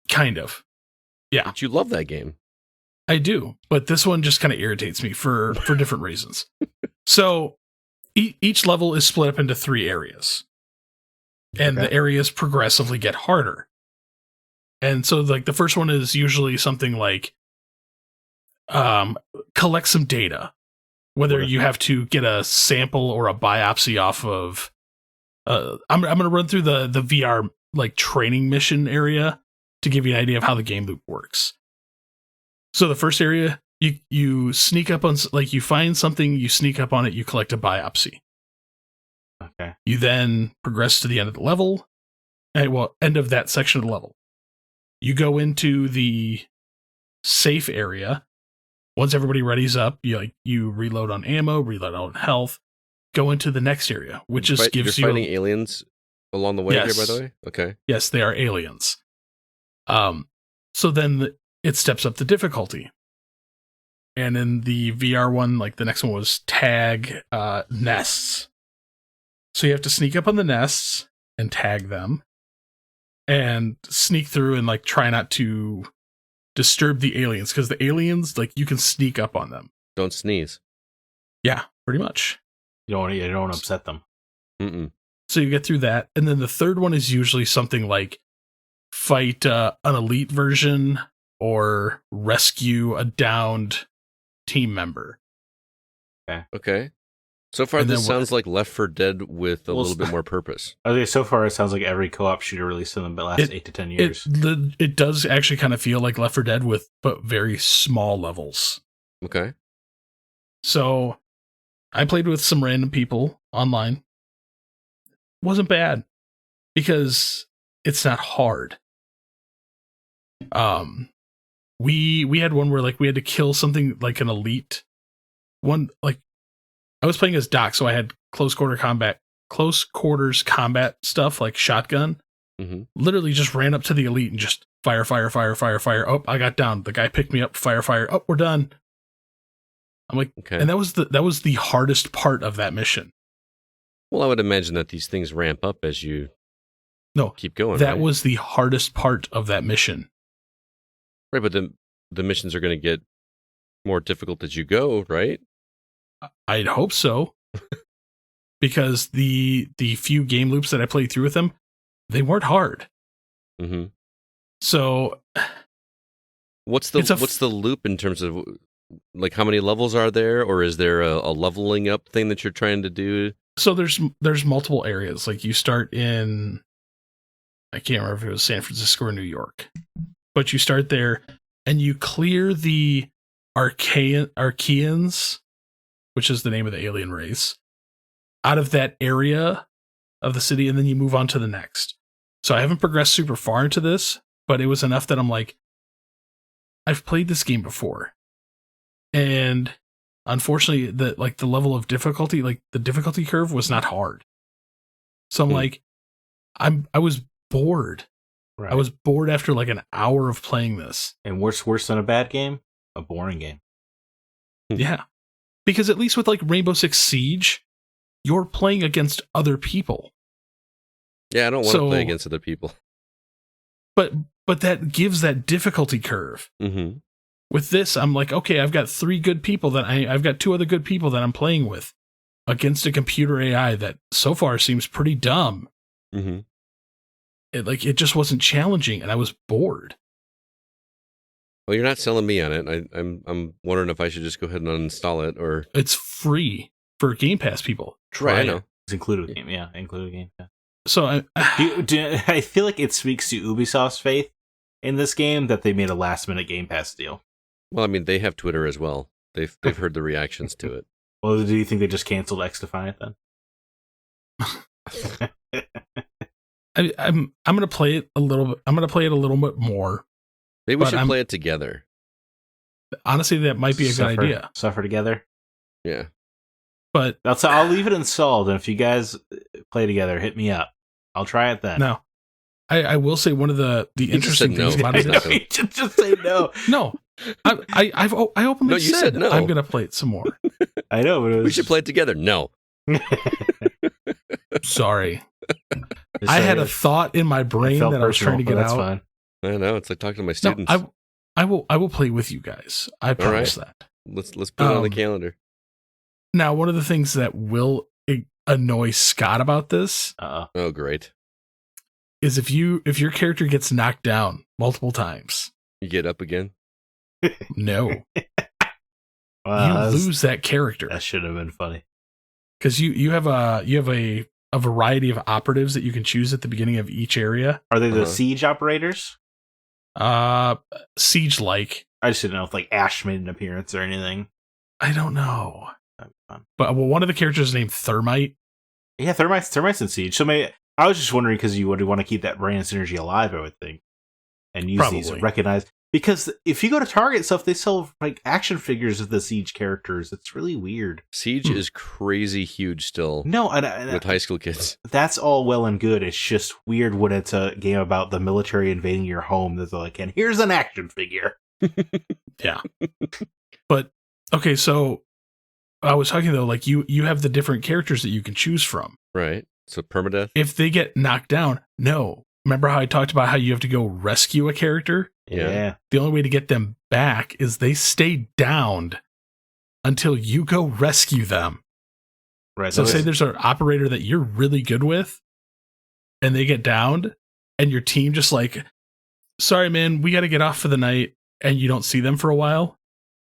Kind of, yeah. But you love that game. I do, but this one just kind of irritates me for different reasons. So, each level is split up into 3 areas, and the areas progressively get harder. And so, like, the first one is usually something like collect some data, whether you have to get a sample or a biopsy off of. I'm going to run through the VR like training mission area to give you an idea of how the game loop works. So the first area, you sneak up on, like, you find something, you sneak up on it, you collect a biopsy. Okay. You then progress to the end of the level, end of that section of the level. You go into the safe area. Once everybody readies up, you reload on ammo, reload on health, go into the next area, which just gives you... You're fighting aliens along the way here, by the way? Okay. Yes, they are aliens. So then it steps up the difficulty. And in the VR one, like the next one was tag nests. So you have to sneak up on the nests and tag them. And sneak through and like try not to disturb the aliens, because the aliens, like, you can sneak up on them. Don't sneeze. Yeah, pretty much. You don't upset them. Mm-mm. So you get through that, and then the third one is usually something like fight an elite version or rescue a downed team member. Okay. So far, this sounds like Left 4 Dead with a little bit more purpose. Okay, so far it sounds like every co-op shooter released in the last 8 to 10 years. It does actually kind of feel like Left 4 Dead but very small levels. Okay. So I played with some random people online. Wasn't bad because it's not hard. We had one where like we had to kill something like an elite one, like I was playing as Doc, so I had close quarters combat stuff like shotgun. Mm-hmm. Literally just ran up to the elite and just fire. Oh, I got down. The guy picked me up. Fire. Oh, we're done. I'm like, Okay. And that was the hardest part of that mission. Well, I would imagine that these things ramp up as you keep going. That right? was the hardest part of that mission. Right, but the missions are going to get more difficult as you go, right? I'd hope so. Because the few game loops that I played through with them, they weren't hard. Mm-hmm. So what's the loop in terms of like how many levels are there, or is there a leveling up thing that you're trying to do? So there's multiple areas. Like you start in, I can't remember if it was San Francisco or New York, but you start there and you clear the Archeans, which is the name of the alien race, out of that area of the city, and then you move on to the next. So I haven't progressed super far into this, but it was enough that I'm like, I've played this game before. And unfortunately, the level of difficulty, like the difficulty curve was not hard. So I'm like, I was bored. Right. I was bored after like an hour of playing this. And what's worse than a bad game? A boring game. Yeah. Because at least with like Rainbow Six Siege, you're playing against other people. Yeah, I don't want to play against other people. But that gives that difficulty curve. Mm-hmm. With this, I'm like, okay, I've got 3 good people I've got 2 other good people that I'm playing with against a computer AI that so far seems pretty dumb. Mm-hmm. It just wasn't challenging, and I was bored. Well, you're not selling me on it. I'm wondering if I should just go ahead and uninstall it, or it's free for Game Pass people. Try right, I it. know. It's included with game. Yeah, included game. Yeah. So I feel like it speaks to Ubisoft's faith in this game that they made a last minute Game Pass deal. Well, I mean, they have Twitter as well. They've heard the reactions to it. Well, do you think they just canceled X Defiant then? I'm gonna play it a little bit. I'm gonna play it a little bit more. Maybe we should play it together. Honestly, that might be a good idea. Suffer together. Yeah. But I'll leave it installed, and if you guys play together, hit me up. I'll try it then. No, I will say one of the interesting things about it is you just say no. No, I openly said no. I'm gonna play it some more. I know, but we should play it together. No. Sorry. I had a thought in my brain that I was trying to get out. Fine. I know, it's like talking to my students. No, I will play with you guys. I promise that. Let's put it on the calendar. Now, one of the things that will annoy Scott about this, oh great, is if your character gets knocked down multiple times, you get up again. No, wow, you lose that character. That should have been funny because you have a variety of operatives that you can choose at the beginning of each area. Are they the siege operators? Siege-like. I just didn't know if like Ash made an appearance or anything. I don't know. But one of the characters is named Thermite. Yeah, Thermite's in Siege. So I was just wondering because you would want to keep that brand synergy alive, I would think, and use these recognized. Because if you go to Target stuff, they sell like action figures of the Siege characters. It's really weird. Siege is crazy huge still. No, with high school kids. That's all well and good. It's just weird when it's a game about the military invading your home. That they're like, and here's an action figure. Yeah. But okay, so I was talking though, like you have the different characters that you can choose from. Right. So permadeath. If they get knocked down, no. Remember how I talked about how you have to go rescue a character? Yeah. The only way to get them back is they stay downed until you go rescue them. Right. So say there's an operator that you're really good with and they get downed and your team just like, sorry, man, we got to get off for the night, and you don't see them for a while.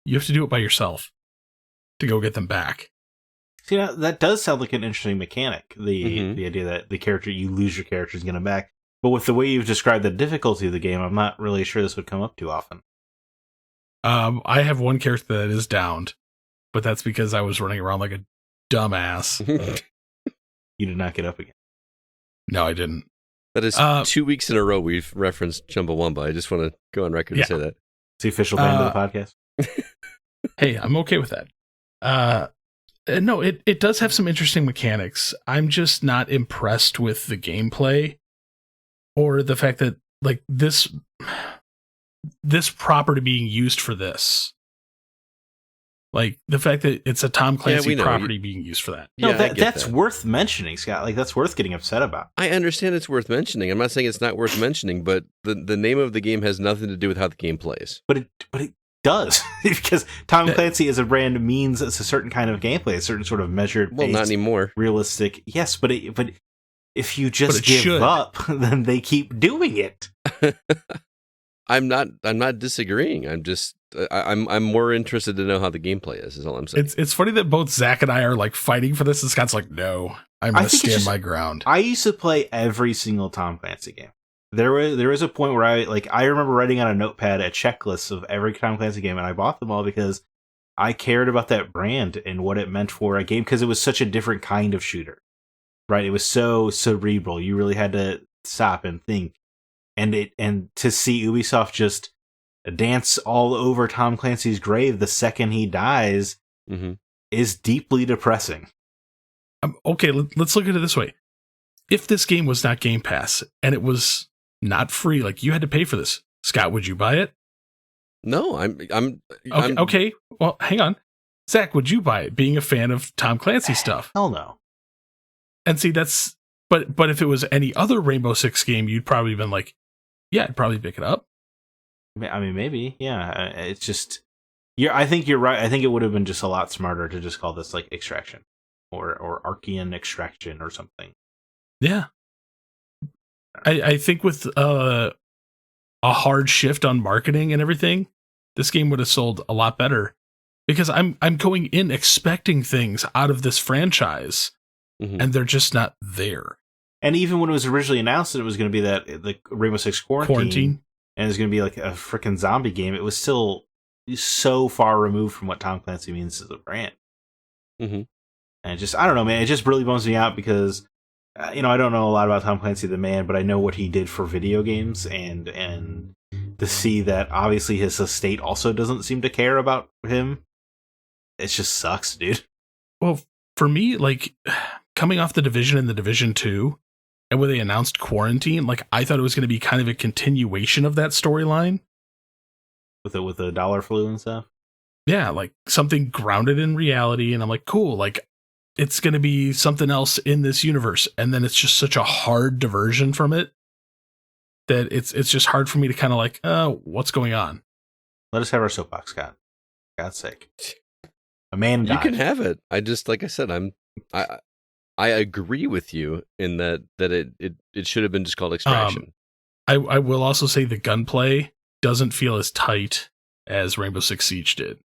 You have to do it by yourself to go get them back. See, that does sound like an interesting mechanic. The idea that you lose your character and get them back. But with the way you've described the difficulty of the game, I'm not really sure this would come up too often. I have one character that is downed, but that's because I was running around like a dumbass. You did not get up again. No, I didn't. That is 2 weeks in a row we've referenced Chumbawamba. I just want to go on record to say that. It's the official name of the podcast. Hey, I'm okay with that. No, it does have some interesting mechanics. I'm just not impressed with the gameplay or the fact that like this property being used for this. Like the fact that it's a Tom Clancy property being used for that. No, that's worth mentioning, Scott. Like that's worth getting upset about. I understand it's worth mentioning. I'm not saying it's not worth mentioning, but the name of the game has nothing to do with how the game plays. But it does because Tom Clancy as a brand means it's a certain kind of gameplay, a certain sort of measured, well, not anymore, realistic. Yes, but if you just give up, then they keep doing it. I'm not disagreeing. I'm more interested to know how the gameplay is all I'm saying. It's funny that both Zach and I are like fighting for this, and Scott's like, no, I'm going to stand my ground. I used to play every single Tom Clancy game. There was a point where I remember writing on a notepad a checklist of every Tom Clancy game, and I bought them all because I cared about that brand and what it meant for a game, because it was such a different kind of shooter, right? It was so cerebral. You really had to stop and think. And to see Ubisoft just dance all over Tom Clancy's grave the second he dies is deeply depressing. Okay, let's look at it this way. If this game was not Game Pass and it was not free, like you had to pay for this, Scott, would you buy it? No, I'm okay. Well, hang on. Zach, would you buy it, being a fan of Tom Clancy stuff? Hell no. And see, that's... But if it was any other Rainbow Six game, you'd probably been like, yeah, I'd probably pick it up. I mean, maybe, yeah. It's just, I think you're right. I think it would have been just a lot smarter to just call this like Extraction or Archean Extraction or something. Yeah, I think with a hard shift on marketing and everything, this game would have sold a lot better, because I'm going in expecting things out of this franchise, and they're just not there. And even when it was originally announced that it was going to be the Rainbow Six Quarantine, and it was going to be like a freaking zombie game, it was still so far removed from what Tom Clancy means as a brand. And I don't know, man. It just really bums me out because, I don't know a lot about Tom Clancy the man, but I know what he did for video games, and to see that obviously his estate also doesn't seem to care about him, it just sucks, dude. Well, for me, like coming off the Division and the Division 2, and when they announced Quarantine, like I thought it was going to be kind of a continuation of that storyline. With the dollar flu and stuff? Yeah, like something grounded in reality, and I'm like, cool, like it's going to be something else in this universe. And then it's just such a hard diversion from it that it's just hard for me to kind of like, what's going on? Let us have our soapbox, Scott. For God's sake. A man died. You can have it. I just, like I said, I agree with you in that it should have been just called Extraction. I will also say the gunplay doesn't feel as tight as Rainbow Six Siege did.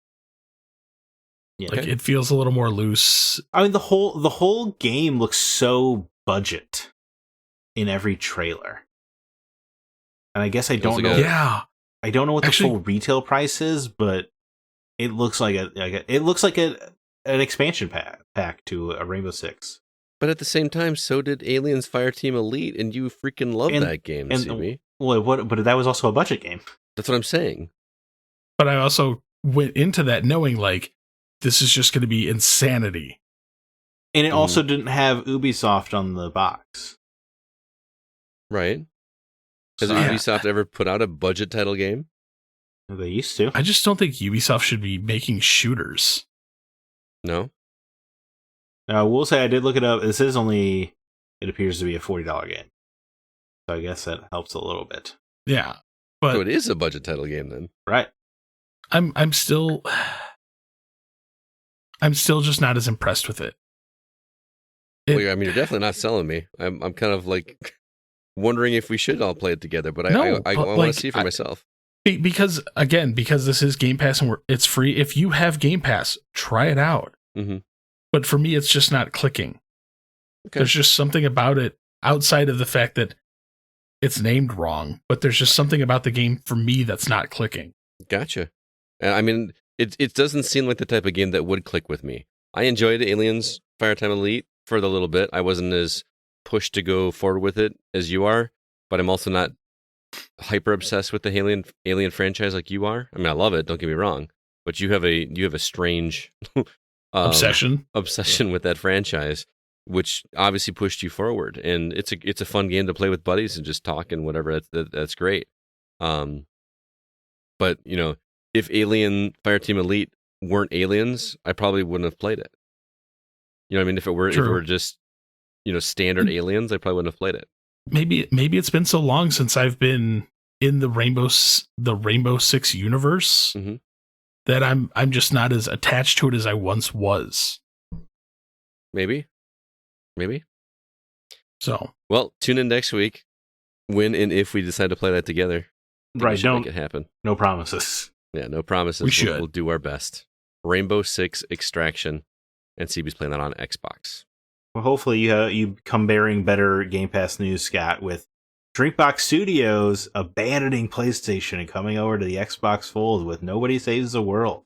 Yeah. Like it feels a little more loose. I mean, the whole game looks so budget in every trailer, and I guess I don't know. Yeah, I don't know what the full retail price is, but it looks like an expansion pack to a Rainbow Six. But at the same time, so did Aliens Fireteam Elite, and you freaking love that game, CB. But that was also a budget game. That's what I'm saying. But I also went into that knowing, like, this is just going to be insanity. And it also didn't have Ubisoft on the box. Right. Has Ubisoft ever put out a budget title game? They used to. I just don't think Ubisoft should be making shooters. No? Now, I will say I did look it up. This is only, it appears to be a $40 game. So I guess that helps a little bit. Yeah. But so it is a budget title game then. Right. I'm still just not as impressed with it. Well, I mean, you're definitely not selling me. I'm kind of like wondering if we should all play it together, but I want to see it for myself. Because this is Game Pass and it's free. If you have Game Pass, try it out. But for me, it's just not clicking. Okay. There's just something about it outside of the fact that it's named wrong, but there's just something about the game for me that's not clicking. Gotcha. I mean, it doesn't seem like the type of game that would click with me. I enjoyed Aliens Fireteam Elite for the little bit. I wasn't as pushed to go forward with it as you are, but I'm also not hyper obsessed with the Alien franchise like you are. I mean, I love it, don't get me wrong, but you have a strange obsession with that franchise, which obviously pushed you forward. And it's a fun game to play with buddies and just talk and whatever. That's great. But if Alien Fireteam Elite weren't aliens, I probably wouldn't have played it. You know what I mean? If it were just standard aliens, I probably wouldn't have played it. Maybe it's been so long since I've been in the Rainbow Six universe that I'm just not as attached to it as I once was. Maybe. So, well, tune in next week when and if we decide to play that together. Right, don't make it happen. No promises. Yeah, no promises. We'll do our best. Rainbow Six Extraction, and CB's playing that on Xbox. Well, hopefully you come bearing better Game Pass news, Scott, with Drinkbox Studios abandoning PlayStation and coming over to the Xbox fold with Nobody Saves the World.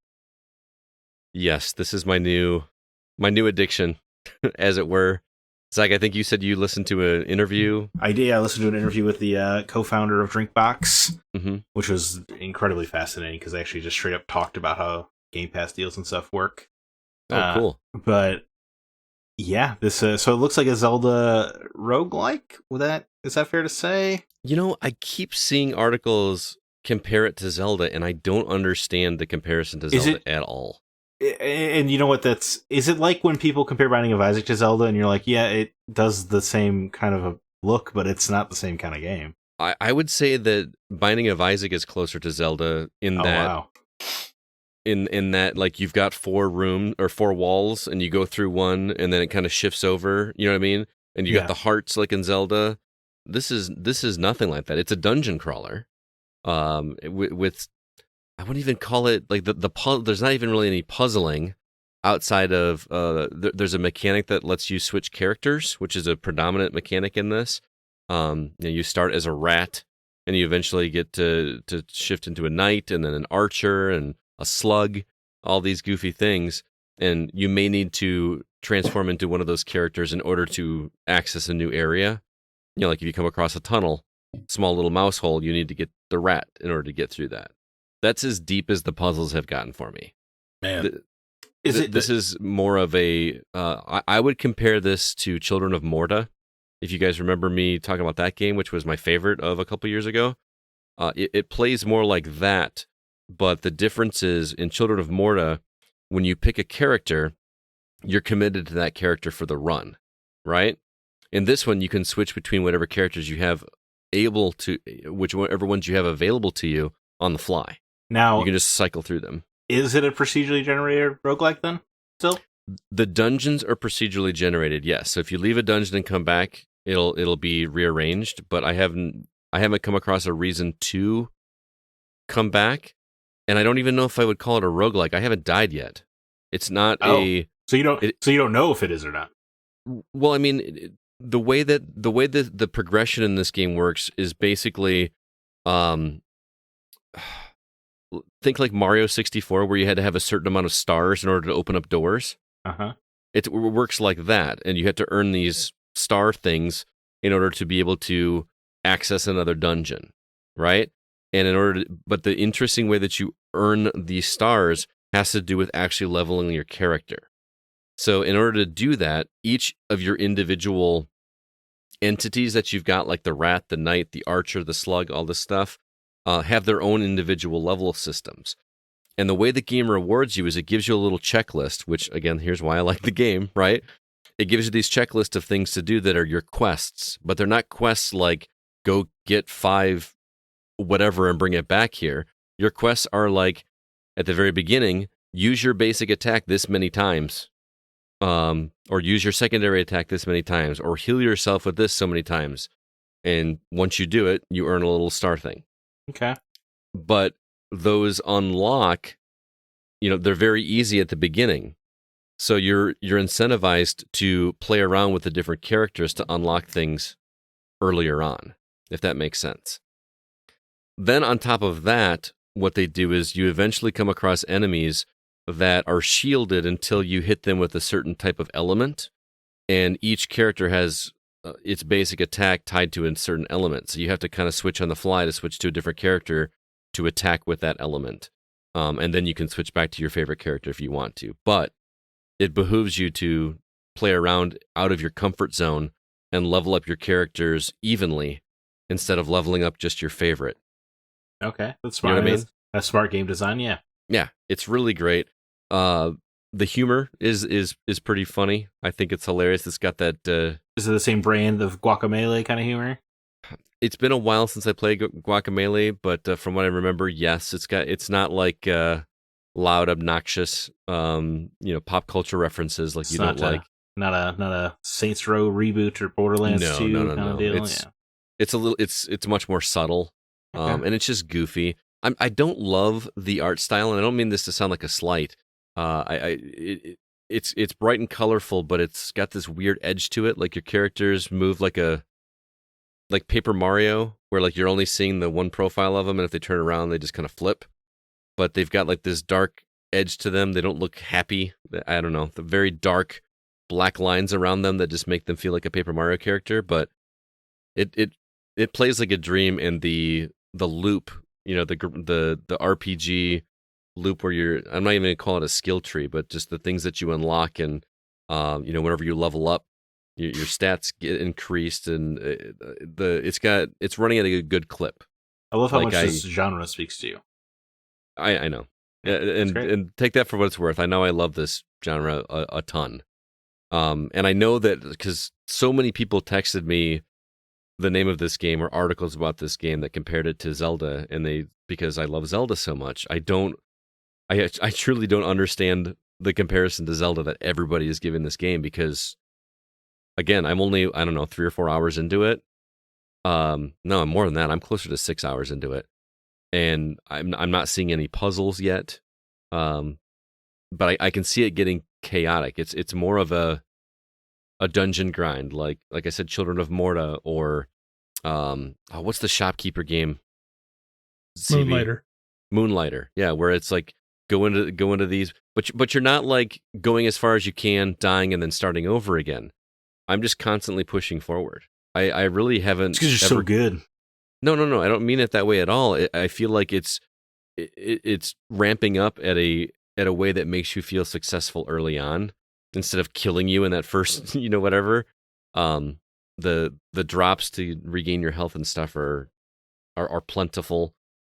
Yes, this is my new addiction, as it were. Zach, I think you said you listened to an interview. I did. I listened to an interview with the co-founder of Drinkbox, which was incredibly fascinating because they actually just straight up talked about how Game Pass deals and stuff work. Oh, cool. But yeah, this so it looks like a Zelda roguelike. Is that fair to say? I keep seeing articles compare it to Zelda, and I don't understand the comparison to Zelda at all. And you know what is it like when people compare Binding of Isaac to Zelda and you're like, yeah, it does the same kind of a look, but it's not the same kind of game? I would say that Binding of Isaac is closer to Zelda in that. Wow. In that, like, you've got 4 walls and you go through one and then it kind of shifts over, you know what I mean? And you got the hearts like in Zelda. This is nothing like that. It's a dungeon crawler. With I wouldn't even call it like the puzzle. There's not even really any puzzling outside of there's a mechanic that lets you switch characters, which is a predominant mechanic in this. You start as a rat and you eventually get to shift into a knight and then an archer and a slug, all these goofy things. And you may need to transform into one of those characters in order to access a new area. Like if you come across a tunnel, small little mouse hole, you need to get the rat in order to get through that. That's as deep as the puzzles have gotten for me. Man, this is more of a. I would compare this to Children of Morta. If you guys remember me talking about that game, which was my favorite of a couple years ago, it plays more like that. But the difference is in Children of Morta, when you pick a character, you're committed to that character for the run, right? In this one, you can switch between whatever characters you have whichever ones you have available to you on the fly. Now, you can just cycle through them. Is it a procedurally generated roguelike then? Still? The dungeons are procedurally generated, yes. So if you leave a dungeon and come back, it'll be rearranged, but I haven't come across a reason to come back. And I don't even know if I would call it a roguelike. I haven't died yet. It's not a So you don't know if it is or not. Well, I mean, the way that the progression in this game works is basically think like Mario 64, where you had to have a certain amount of stars in order to open up doors. It works like that, and you have to earn these star things in order to be able to access another dungeon, right? And but the interesting way that you earn these stars has to do with actually leveling your character. So in order to do that, each of your individual entities that you've got, like the rat, the knight, the archer, the slug, all this stuff, have their own individual level systems. And the way the game rewards you is it gives you a little checklist, which, again, here's why I like the game, right? It gives you these checklists of things to do that are your quests, but they're not quests like go get 5 whatever and bring it back here. Your quests are like, at the very beginning, use your basic attack this many times, or use your secondary attack this many times, or heal yourself with this so many times. And once you do it, you earn a little star thing. Okay. But those unlock, they're very easy at the beginning. So you're incentivized to play around with the different characters to unlock things earlier on, if that makes sense. Then on top of that, what they do is you eventually come across enemies that are shielded until you hit them with a certain type of element, and each character has its basic attack tied to a certain element. So you have to kind of switch on the fly to switch to a different character to attack with that element. And then you can switch back to your favorite character if you want to. But it behooves you to play around out of your comfort zone and level up your characters evenly instead of leveling up just your favorite. Okay, that's smart. You know what I mean? That's smart game design. Yeah. Yeah, it's really great. The humor is pretty funny. I think it's hilarious. It's got that. Is it the same brand of Guacamelee kind of humor? It's been a while since I played Guacamelee, but from what I remember, yes, it's not like loud, obnoxious, pop culture references like It's you don't like. Not a Saints Row reboot or Borderlands 2 kind of deal. It's much more subtle, Okay. and it's just goofy. I don't love the art style, and I don't mean this to sound like a slight. It's bright and colorful, but it's got this weird edge to it. Like your characters move like Paper Mario, where like you're only seeing the one profile of them, and if they turn around, they just kind of flip. But they've got like this dark edge to them. They don't look happy. I don't know, the very dark black lines around them that just make them feel like a Paper Mario character. But it plays like a dream, and the loop, the RPG loop where I'm not even gonna call it a skill tree, but just the things that you unlock, and whenever you level up, your stats get increased, and it's running at a good clip. I love how much this genre speaks to you. I know, and take that for what it's worth. I know I love this genre a ton, and I know that because so many people texted me the name of this game or articles about this game that compared it to Zelda, and because I love Zelda so much, I truly don't understand the comparison to Zelda that everybody is giving this game, because again, I'm only, I don't know, 3 or 4 hours into it. No, I'm more than that. I'm closer to 6 hours into it, and I'm not seeing any puzzles yet. But I can see it getting chaotic. It's more of a dungeon grind, like I said, Children of Morta, or what's the shopkeeper game? Moonlighter. Yeah, where it's like go into these, but you're not like going as far as you can, dying, and then starting over again. I'm just constantly pushing forward. I really haven't. It's because you're so good. No. I don't mean it that way at all. I feel like it's ramping up at a way that makes you feel successful early on, instead of killing you in that first, whatever. The drops to regain your health and stuff are plentiful.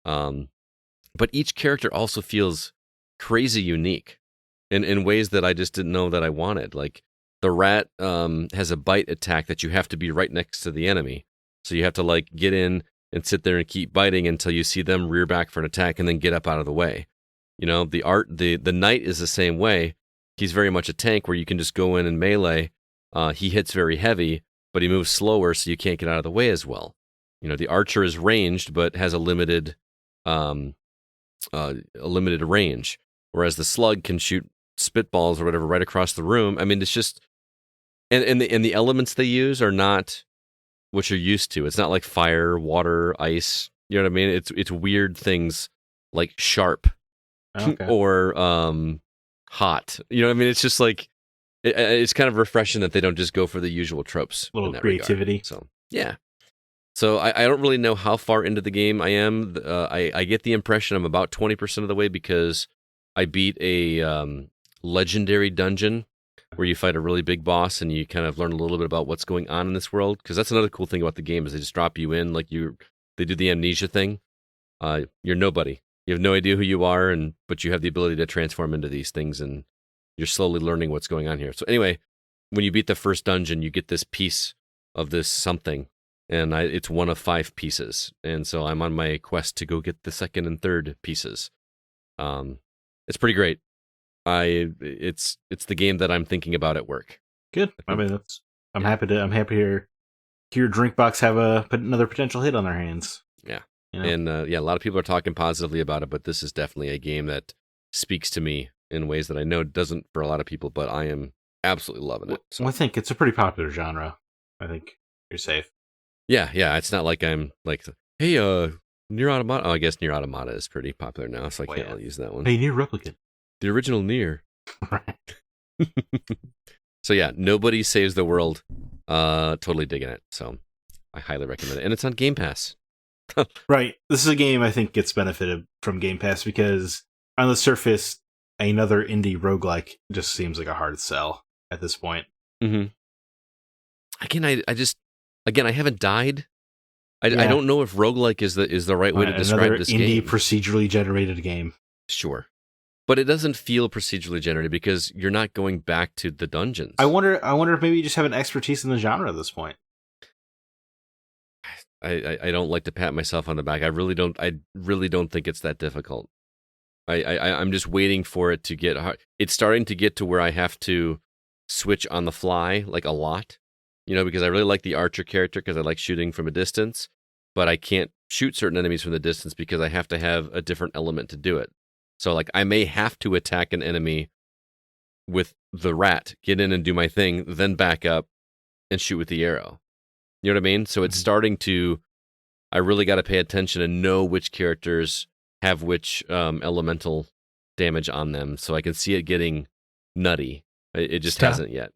But each character also feels crazy unique in ways that I just didn't know that I wanted. Like the rat has a bite attack that you have to be right next to the enemy. So you have to like get in and sit there and keep biting until you see them rear back for an attack and then get up out of the way. The knight is the same way. He's very much a tank where you can just go in and melee. He hits very heavy, but he moves slower, so you can't get out of the way as well. The archer is ranged, but has a limited range, whereas the slug can shoot spitballs or whatever right across the room. I mean, it's just, and the elements they use are not what you're used to. It's not like fire, water, ice. You know what I mean? It's weird things like sharp, Okay. or hot. You know what I mean? It's just like it's kind of refreshing that they don't just go for the usual tropes. A little creativity. Regard. So yeah. So I don't really know how far into the game I am. I get the impression I'm about 20% of the way, because I beat a legendary dungeon where you fight a really big boss and you kind of learn a little bit about what's going on in this world. Because that's another cool thing about the game is they just drop you in, like they do the amnesia thing. You're nobody. You have no idea who you are, but you have the ability to transform into these things, and you're slowly learning what's going on here. So anyway, when you beat the first dungeon, you get this piece of this something, and it's one of 5 pieces. And so I'm on my quest to go get the second and third pieces. It's pretty great. It's the game that I'm thinking about at work. Good. I mean, I'm happy to hear Drinkbox have another potential hit on their hands. Yeah. And a lot of people are talking positively about it, but this is definitely a game that speaks to me in ways that I know doesn't for a lot of people, but I am absolutely loving it. So. Well, I think it's a pretty popular genre. I think you're safe. Yeah. It's not like I'm like, hey, Nier Automata. Oh, I guess Nier Automata is pretty popular now, so I can't really use that one. Hey, Nier Replicant. The original Nier. Right. So yeah, Nobody Saves the World. Totally digging it. So I highly recommend it. And it's on Game Pass. Right. This is a game I think gets benefited from Game Pass because on the surface, another indie roguelike just seems like a hard sell at this point. Mm-hmm. Again, I haven't died. I don't know if roguelike is the right way to describe this game. Another indie procedurally generated game. Sure. But it doesn't feel procedurally generated because you're not going back to the dungeons. I wonder if maybe you just have an expertise in the genre at this point. I don't like to pat myself on the back. I really don't think it's that difficult. I'm just waiting for it to get hard. It's starting to get to where I have to switch on the fly, like a lot, because I really like the archer character because I like shooting from a distance, but I can't shoot certain enemies from the distance because I have to have a different element to do it. So like I may have to attack an enemy with the rat, get in and do my thing, then back up and shoot with the arrow. You know what I mean? So it's starting to, I really got to pay attention and know which characters have which elemental damage on them so I can see it getting nutty. It just hasn't yet.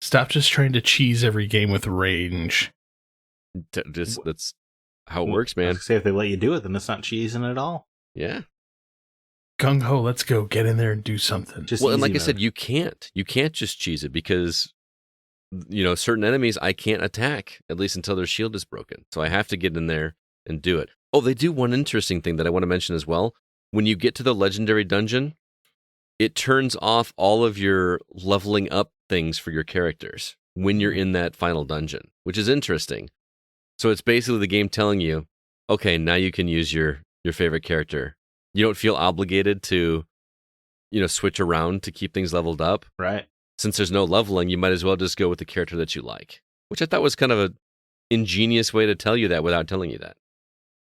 Stop just trying to cheese every game with range. That's how it works, man. I was gonna say, if they let you do it, then it's not cheesing at all. Yeah. Gung ho, let's go. Get in there and do something. And like I said, you can't just cheese it because certain enemies I can't attack, at least until their shield is broken. So I have to get in there and do it. Oh, they do one interesting thing that I want to mention as well. When you get to the legendary dungeon, it turns off all of your leveling up things for your characters when you're in that final dungeon, which is interesting. So it's basically the game telling you, okay, now you can use your favorite character. You don't feel obligated to, switch around to keep things leveled up. Right. Since there's no leveling, you might as well just go with the character that you like, which I thought was kind of an ingenious way to tell you that without telling you that.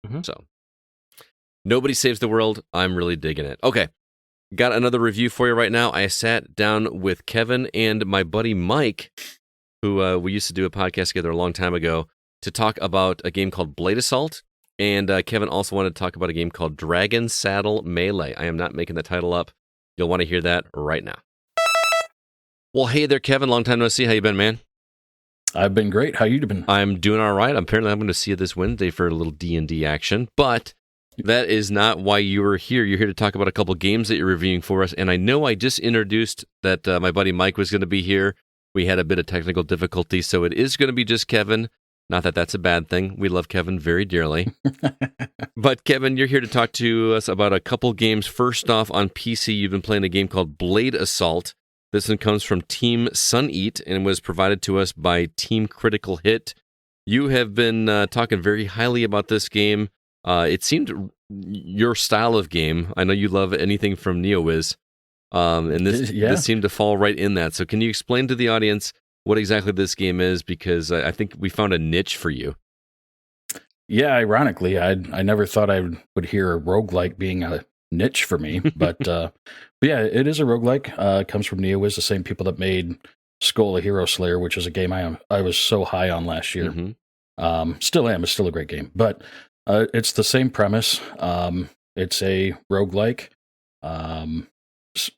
Mm-hmm. So, nobody saves the world. I'm really digging it. Okay, got another review for you right now. I sat down with Kevin and my buddy Mike, who we used to do a podcast together a long time ago, to talk about a game called Blade Assault. And Kevin also wanted to talk about a game called Dragon Saddle Melee. I am not making the title up. You'll want to hear that right now. Well, hey there, Kevin. Long time no see. How you been, man? I've been great. How you been? I'm doing all right. Apparently, I'm going to see you this Wednesday for a little D&D action. But that is not why you were here. You're here to talk about a couple games that you're reviewing for us. And I know I just introduced that my buddy Mike was going to be here. We had a bit of technical difficulty, so it is going to be just Kevin. Not that that's a bad thing. We love Kevin very dearly. But Kevin, you're here to talk to us about a couple games. First off, on PC, you've been playing a game called Blade Assault. This one comes from Team Suneat and was provided to us by Team Critical Hit. You have been talking very highly about this game. It seemed your style of game. I know you love anything from NeoWiz, and this seemed to fall right in that. So can you explain to the audience what exactly this game is? Because I think we found a niche for you. Yeah, ironically, I never thought I would hear a roguelike being a niche for me, but yeah, it is a roguelike. It comes from NeoWiz, the same people that made Skull the Hero Slayer, which is a game I was so high on last year. Mm-hmm. Still am. It's still a great game, but it's the same premise. It's a roguelike.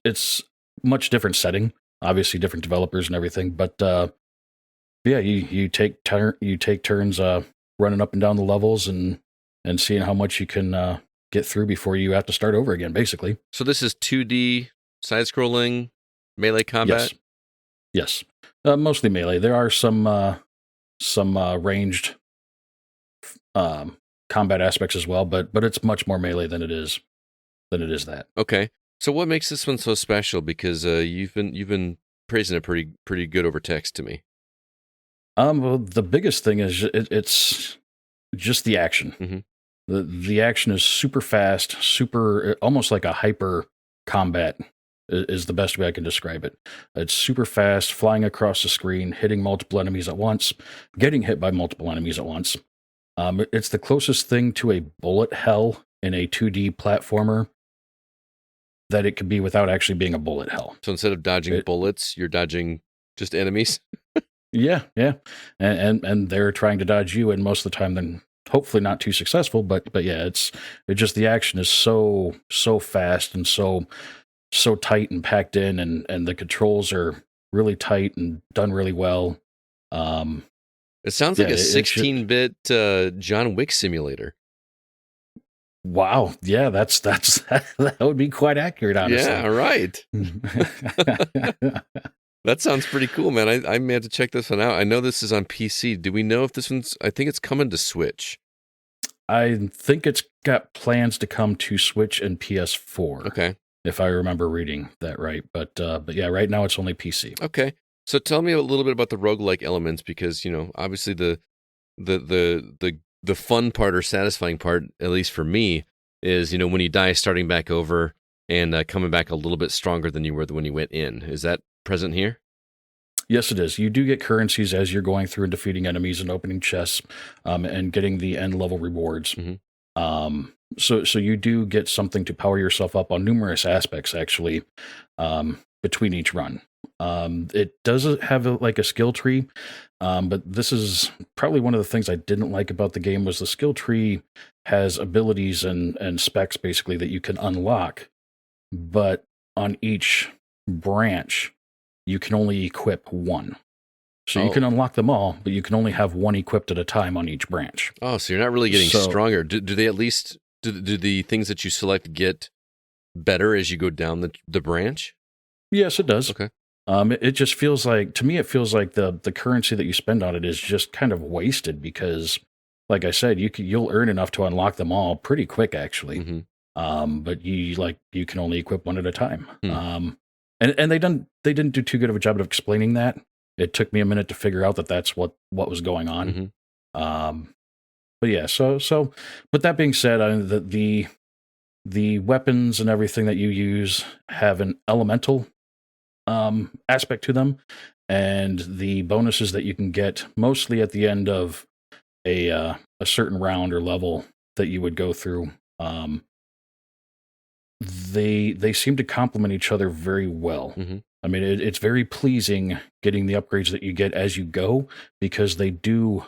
It's much different setting, obviously different developers and everything, but yeah, you take turns running up and down the levels and seeing how much you can get through before you have to start over again, basically. So this is 2D side-scrolling melee combat? Yes. Mostly melee. There are some ranged combat aspects as well, but it's much more melee than it is that. Okay. So what makes this one so special? Because you've been praising it pretty good over text to me. Well, the biggest thing is it's just the action. Mm-hmm. The action is super fast, super almost like a hyper combat is the best way I can describe it. It's super fast, flying across the screen, hitting multiple enemies at once, getting hit by multiple enemies at once. It's the closest thing to a bullet hell in a 2D platformer that it could be without actually being a bullet hell. So instead of dodging bullets, you're dodging just enemies? Yeah. And they're trying to dodge you, and most of the time then hopefully not too successful, but yeah, it's just the action is so fast and so tight and packed in, and the controls are really tight and done really well. It sounds like a 16-bit John Wick simulator. Wow. Yeah, that would be quite accurate, honestly. Yeah, right. That sounds pretty cool, man. I may have to check this one out. I know this is on PC. Do we know if this one's... I think it's coming to Switch. I think it's got plans to come to Switch and PS4. Okay. If I remember reading that right. But yeah, right now it's only PC. Okay. So tell me a little bit about the roguelike elements, because, obviously the fun part or satisfying part, at least for me, is, when you die, starting back over and coming back a little bit stronger than you were when you went in. Is that present here? Yes, it is. You do get currencies as you're going through and defeating enemies and opening chests, and getting the end level rewards. Mm-hmm. So you do get something to power yourself up on numerous aspects, actually, between each run. It does have a skill tree, but this is probably one of the things I didn't like about the game was the skill tree has abilities and specs basically that you can unlock, but on each branch, you can only equip one. So you can unlock them all, but you can only have one equipped at a time on each branch. Oh, so you're not really getting stronger. Do they at least, do the things that you select get better as you go down the branch? Yes, it does. Okay. It just feels like, to me, it feels like the currency that you spend on it is just kind of wasted because, like I said, you'll earn enough to unlock them all pretty quick, actually. Mm-hmm. But you can only equip one at a time. Hmm. And they didn't do too good of a job of explaining that. It took me a minute to figure out that that's what was going on. Mm-hmm. But yeah, so but that being said, the weapons and everything that you use have an elemental aspect to them, and the bonuses that you can get mostly at the end of a certain round or level that you would go through. They seem to complement each other very well. Mm-hmm. I mean, it's very pleasing getting the upgrades that you get as you go, because they do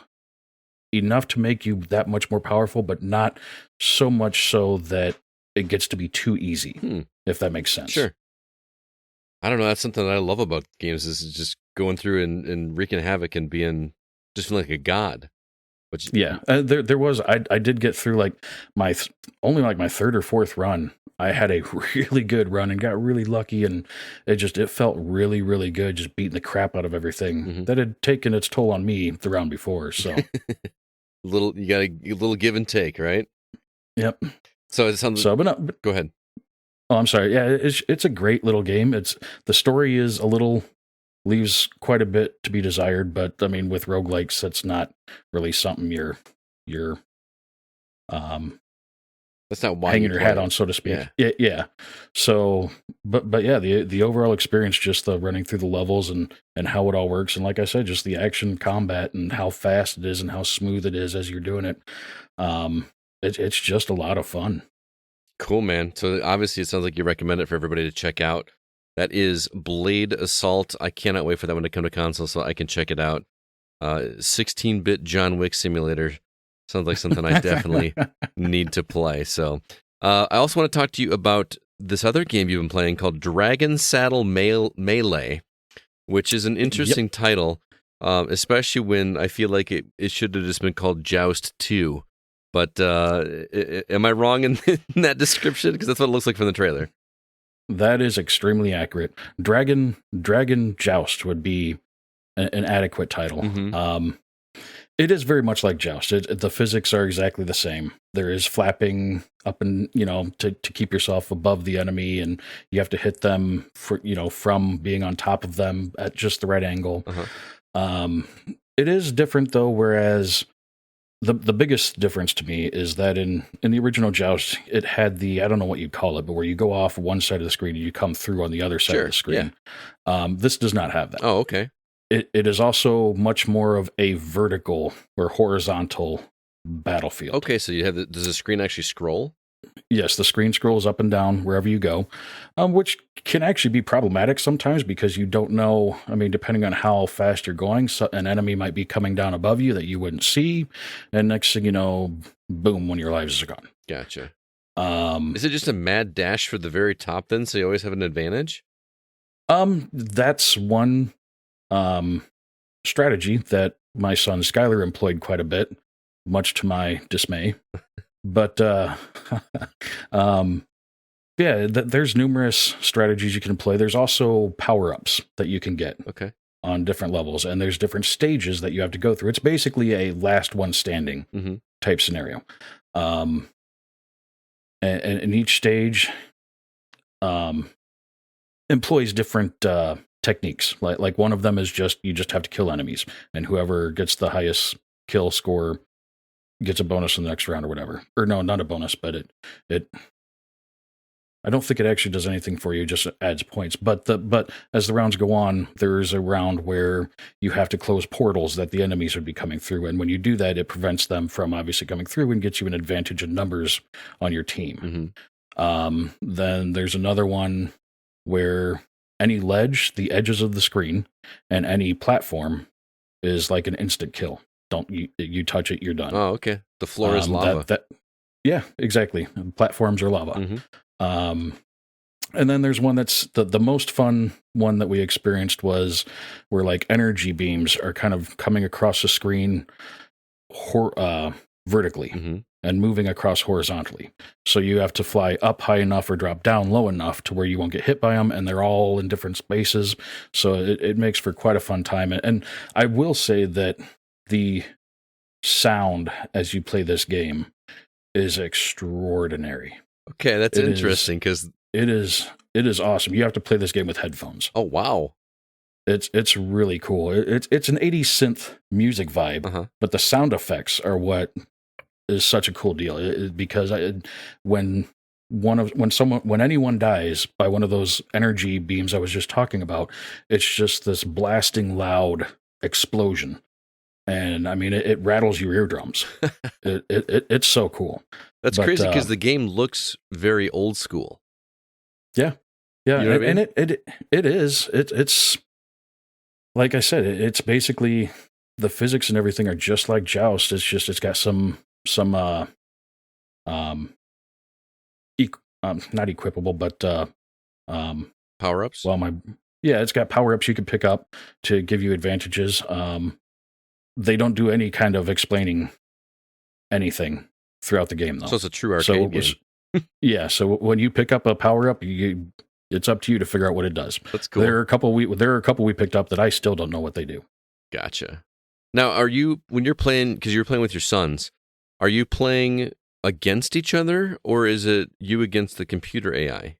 enough to make you that much more powerful, but not so much so that it gets to be too easy, if that makes sense. Sure. I don't know. That's something that I love about games, is just going through and wreaking havoc and just feeling like a god. Yeah, there was. I did get through my third or fourth run. I had a really good run and got really lucky, and it felt really, really good, just beating the crap out of everything that had taken its toll on me the round before. So, you got a little give and take, right? Yep. So it sounds. But go ahead. Oh, I'm sorry. Yeah, it's a great little game. The story is leaves quite a bit to be desired, but I mean, with roguelikes, that's not really something you're that's not why hanging your hat on, so to speak. Yeah. So, but yeah, the overall experience, just the running through the levels and how it all works, and like I said, just the action combat and how fast it is and how smooth it is as you're doing it. It's just a lot of fun. Cool, man. So obviously it sounds like you recommend it for everybody to check out. That is Blade Assault. I cannot wait for that one to come to console so I can check it out. 16-bit John Wick simulator. Sounds like something I definitely need to play. So I also want to talk to you about this other game you've been playing called Dragon Saddle Melee, which is an interesting title, especially when I feel like it should have just been called Joust 2. But am I wrong in that description? Because that's what it looks like from the trailer. That is extremely accurate. Dragon Joust would be an adequate title. Mm-hmm. It is very much like Joust. The physics are exactly the same. There is flapping up and, to keep yourself above the enemy, and you have to hit them from being on top of them at just the right angle. Uh-huh. It is different though, whereas the biggest difference to me is that in the original Joust, it had I don't know what you'd call it, but where you go off one side of the screen and you come through on the other side of the screen. Yeah. This does not have that. Oh, okay. It is also much more of a vertical or horizontal battlefield. Okay, so does the screen actually scroll? Yes, the screen scrolls up and down wherever you go, which can actually be problematic sometimes because you don't know. I mean, depending on how fast you're going, an enemy might be coming down above you that you wouldn't see, and next thing you know, boom, one of your lives is gone. Gotcha. Is it just a mad dash for the very top then, so you always have an advantage? That's one strategy that my son Skylar employed quite a bit, much to my dismay. But there's numerous strategies you can play. There's also power-ups that you can get on different levels, and there's different stages that you have to go through. It's basically a last one standing type scenario. And each stage employs different techniques. Like one of them is you just have to kill enemies, and whoever gets the highest kill score gets a bonus in the next round or whatever. Or no, not a bonus, but it I don't think it actually does anything for you, just adds points. But as the rounds go on, there's a round where you have to close portals that the enemies would be coming through. And when you do that, it prevents them from obviously coming through and gets you an advantage in numbers on your team. Then there's another one where any ledge, the edges of the screen, and any platform is like an instant kill. Don't you touch it, you're done. Oh, okay. The floor is lava. Yeah, exactly. Platforms are lava. And then there's one that's the most fun one that we experienced was where like energy beams are kind of coming across the screen vertically and moving across horizontally. So you have to fly up high enough or drop down low enough to where you won't get hit by them, and they're all in different spaces. So it makes for quite a fun time. And I will say that the sound as you play this game is extraordinary. Okay, that's interesting because it is awesome. You have to play this game with headphones. Oh wow, it's really cool. It's an 80s synth music vibe, but the sound effects are what is such a cool deal. Because when anyone dies by one of those energy beams I was just talking about, it's just this blasting loud explosion, and I mean it rattles your eardrums. It's so cool. That's crazy because the game looks very old school. Yeah. You know what I mean? And it is. It's like I said, it's basically the physics and everything are just like Joust. It's just it's got some not equipable, but power-ups. Well, it's got power-ups you can pick up to give you advantages. They don't do any kind of explaining anything throughout the game, though. So it's a true arcade game. Yeah, so when you pick up a power-up, it's up to you to figure out what it does. That's cool. There are a couple we picked up that I still don't know what they do. Gotcha. Now, when you're playing, because you're playing with your sons, are you playing against each other, or is it you against the computer AI?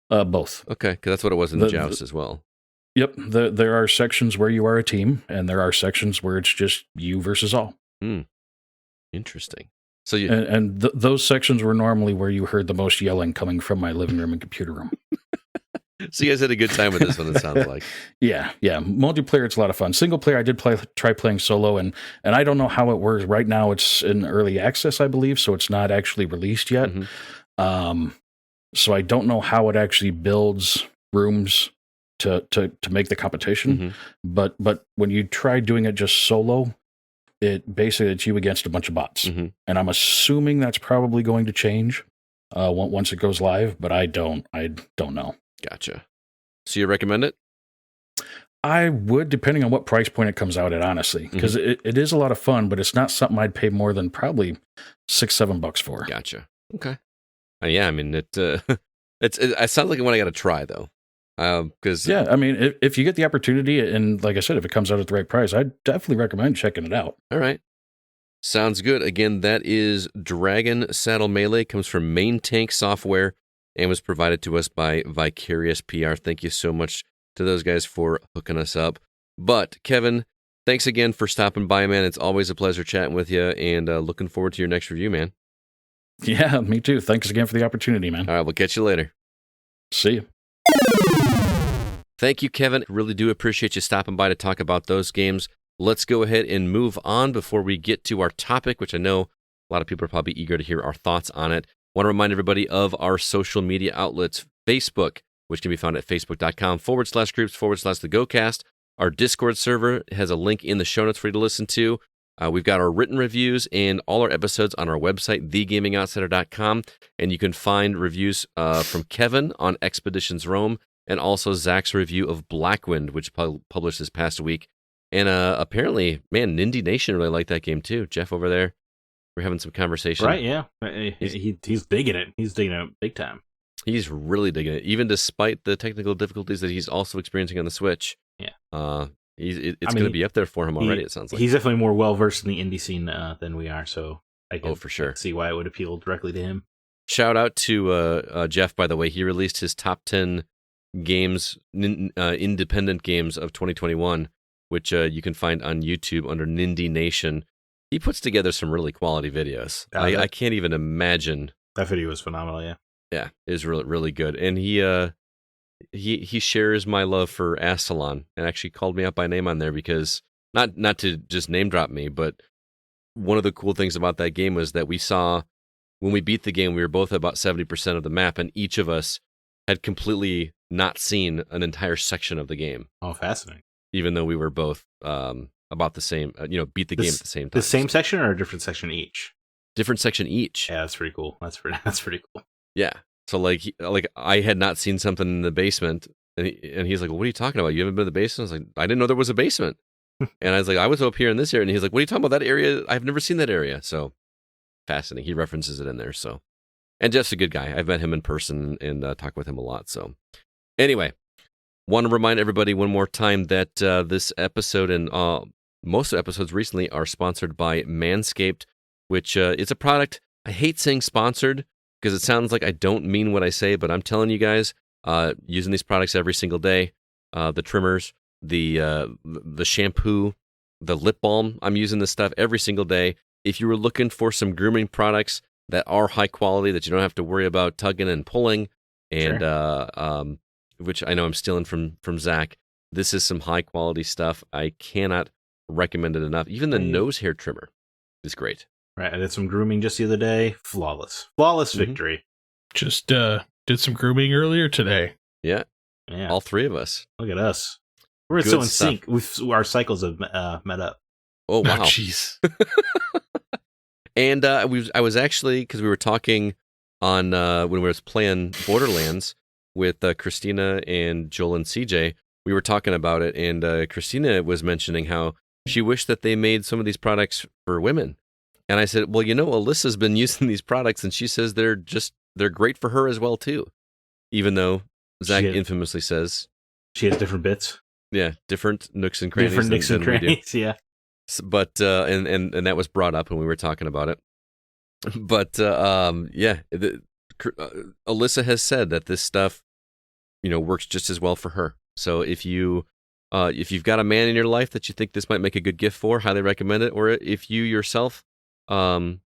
Both. Okay, because that's what it was in the Joust as well. Yep, there are sections where you are a team, and there are sections where it's just you versus all. Interesting. So those sections were normally where you heard the most yelling coming from my living room and computer room. So you guys had a good time with this one, it sounds like. Yeah. Multiplayer, it's a lot of fun. Single player, I did try playing solo, and I don't know how it works. Right now, it's in early access, I believe, so it's not actually released yet. So I don't know how it actually builds rooms to make the competition. But when you try doing it just solo, it's you against a bunch of bots. And I'm assuming that's probably going to change once it goes live, but I don't know. Gotcha. So you recommend it? I would, depending on what price point it comes out at, honestly, because it is a lot of fun, but it's not something I'd pay more than probably $6-7 for. Gotcha. Okay. Yeah, I mean, it sounds like one I got to try, though. Because I mean, if you get the opportunity, and like I said, if it comes out at the right price, I'd definitely recommend checking it out. All right. Sounds good. Again, that is Dragon Saddle Melee. Comes from Main Tank Software and was provided to us by Vicarious PR. Thank you so much to those guys for hooking us up. But, Kevin, thanks again for stopping by, man. It's always a pleasure chatting with you, and looking forward to your next review, man. Yeah, me too. Thanks again for the opportunity, man. All right, we'll catch you later. See you. Thank you, Kevin. Really do appreciate you stopping by to talk about those games. Let's go ahead and move on before we get to our topic, which I know a lot of people are probably eager to hear our thoughts on it. I want to remind everybody of our social media outlets. Facebook, which can be found at facebook.com/groups/thegocast. Our Discord server has a link in the show notes for you to listen to. We've got our written reviews and all our episodes on our website, thegamingoutsider.com. And you can find reviews from Kevin on Expeditions Rome, and also Zack's review of Blackwind, which published this past week. And apparently, man, Nindy Nation really liked that game too. Jeff over there We're having some conversation. Right, yeah. He's digging it. He's digging it big time. He's really digging it, even despite the technical difficulties that he's also experiencing on the Switch. Yeah. It's going to be up there for him already, it sounds like. He's definitely more well-versed in the indie scene than we are, so I can for sure. see why it would appeal directly to him. Shout out to Jeff, by the way. He released his top 10 games, independent games of 2021, which you can find on YouTube under Nindy Nation. He puts together some really quality videos. I can't even imagine. That video was phenomenal, yeah. Yeah, it was really, really good. And he shares my love for Astalon and actually called me out by name on there because, not to just name drop me, but one of the cool things about that game was that we saw, when we beat the game, we were both about 70% of the map, and each of us had completely not seen an entire section of the game. Oh, fascinating. Even though we were both about the same, beat the game at the same time. The same section or a different section each? Different section each. Yeah, that's pretty cool. That's pretty cool. Yeah. So like I had not seen something in the basement, and he's like, well, "What are you talking about? You haven't been to the basement?" I was like, "I didn't know there was a basement." And I was like, "I was up here in this area," and he's like, "What are you talking about? That area? I've never seen that area." So fascinating. He references it in there. So, and Jeff's a good guy. I've met him in person and talked with him a lot. So, anyway, want to remind everybody one more time that this episode and most episodes recently are sponsored by Manscaped, which is a product. I hate saying sponsored, because it sounds like I don't mean what I say, but I'm telling you guys, using these products every single day, the trimmers, the shampoo, the lip balm, I'm using this stuff every single day. If you were looking for some grooming products that are high quality, that you don't have to worry about tugging and pulling, and sure. Which I know I'm stealing from Zack, this is some high quality stuff. I cannot recommend it enough. Even the nose hair trimmer is great. Right, I did some grooming just the other day. Flawless victory. Just did some grooming earlier today. Yeah, all three of us. Look at us. We're so in sync. Our cycles have met up. Oh wow, jeez. And I was actually, because we were talking on when we were playing Borderlands with Christina and Joel and CJ. We were talking about it, and Christina was mentioning how she wished that they made some of these products for women. And I said, well, Alyssa's been using these products, and she says they're great for her as well, too. Even though Zack infamously says she has different bits. Yeah, different nooks and crannies. Different nooks and crannies, yeah. But, and that was brought up when we were talking about it. But, Alyssa has said that this stuff, works just as well for her. So if you've got a man in your life that you think this might make a good gift for, highly recommend it. Or if you yourself do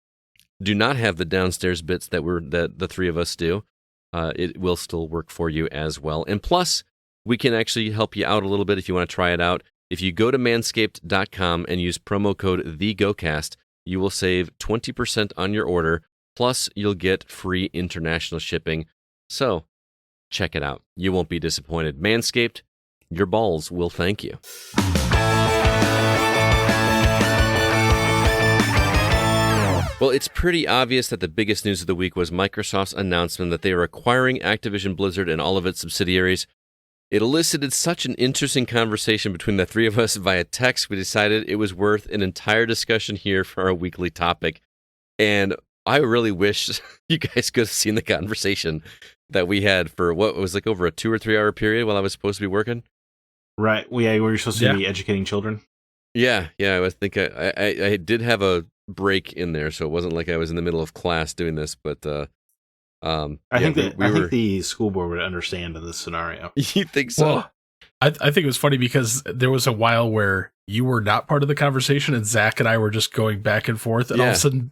not have the downstairs bits that the three of us do, it will still work for you as well. And plus, we can actually help you out a little bit if you want to try it out. If you go to manscaped.com and use promo code TheGoCast, you will save 20% on your order, plus you'll get free international shipping. So, check it out. You won't be disappointed. Manscaped, your balls will thank you. Well, it's pretty obvious that the biggest news of the week was Microsoft's announcement that they are acquiring Activision Blizzard and all of its subsidiaries. It elicited such an interesting conversation between the three of us via text, we decided it was worth an entire discussion here for our weekly topic. And I really wish you guys could have seen the conversation that we had for what was like over a 2 or 3 hour period while I was supposed to be working. Right. We were supposed to be educating children. Yeah. I think I did have a break in there, so it wasn't like I was in the middle of class doing this, but I think the school board would understand in this scenario. You think so? Well, I think it was funny because there was a while where you were not part of the conversation and Zach and I were just going back and forth, and all of a sudden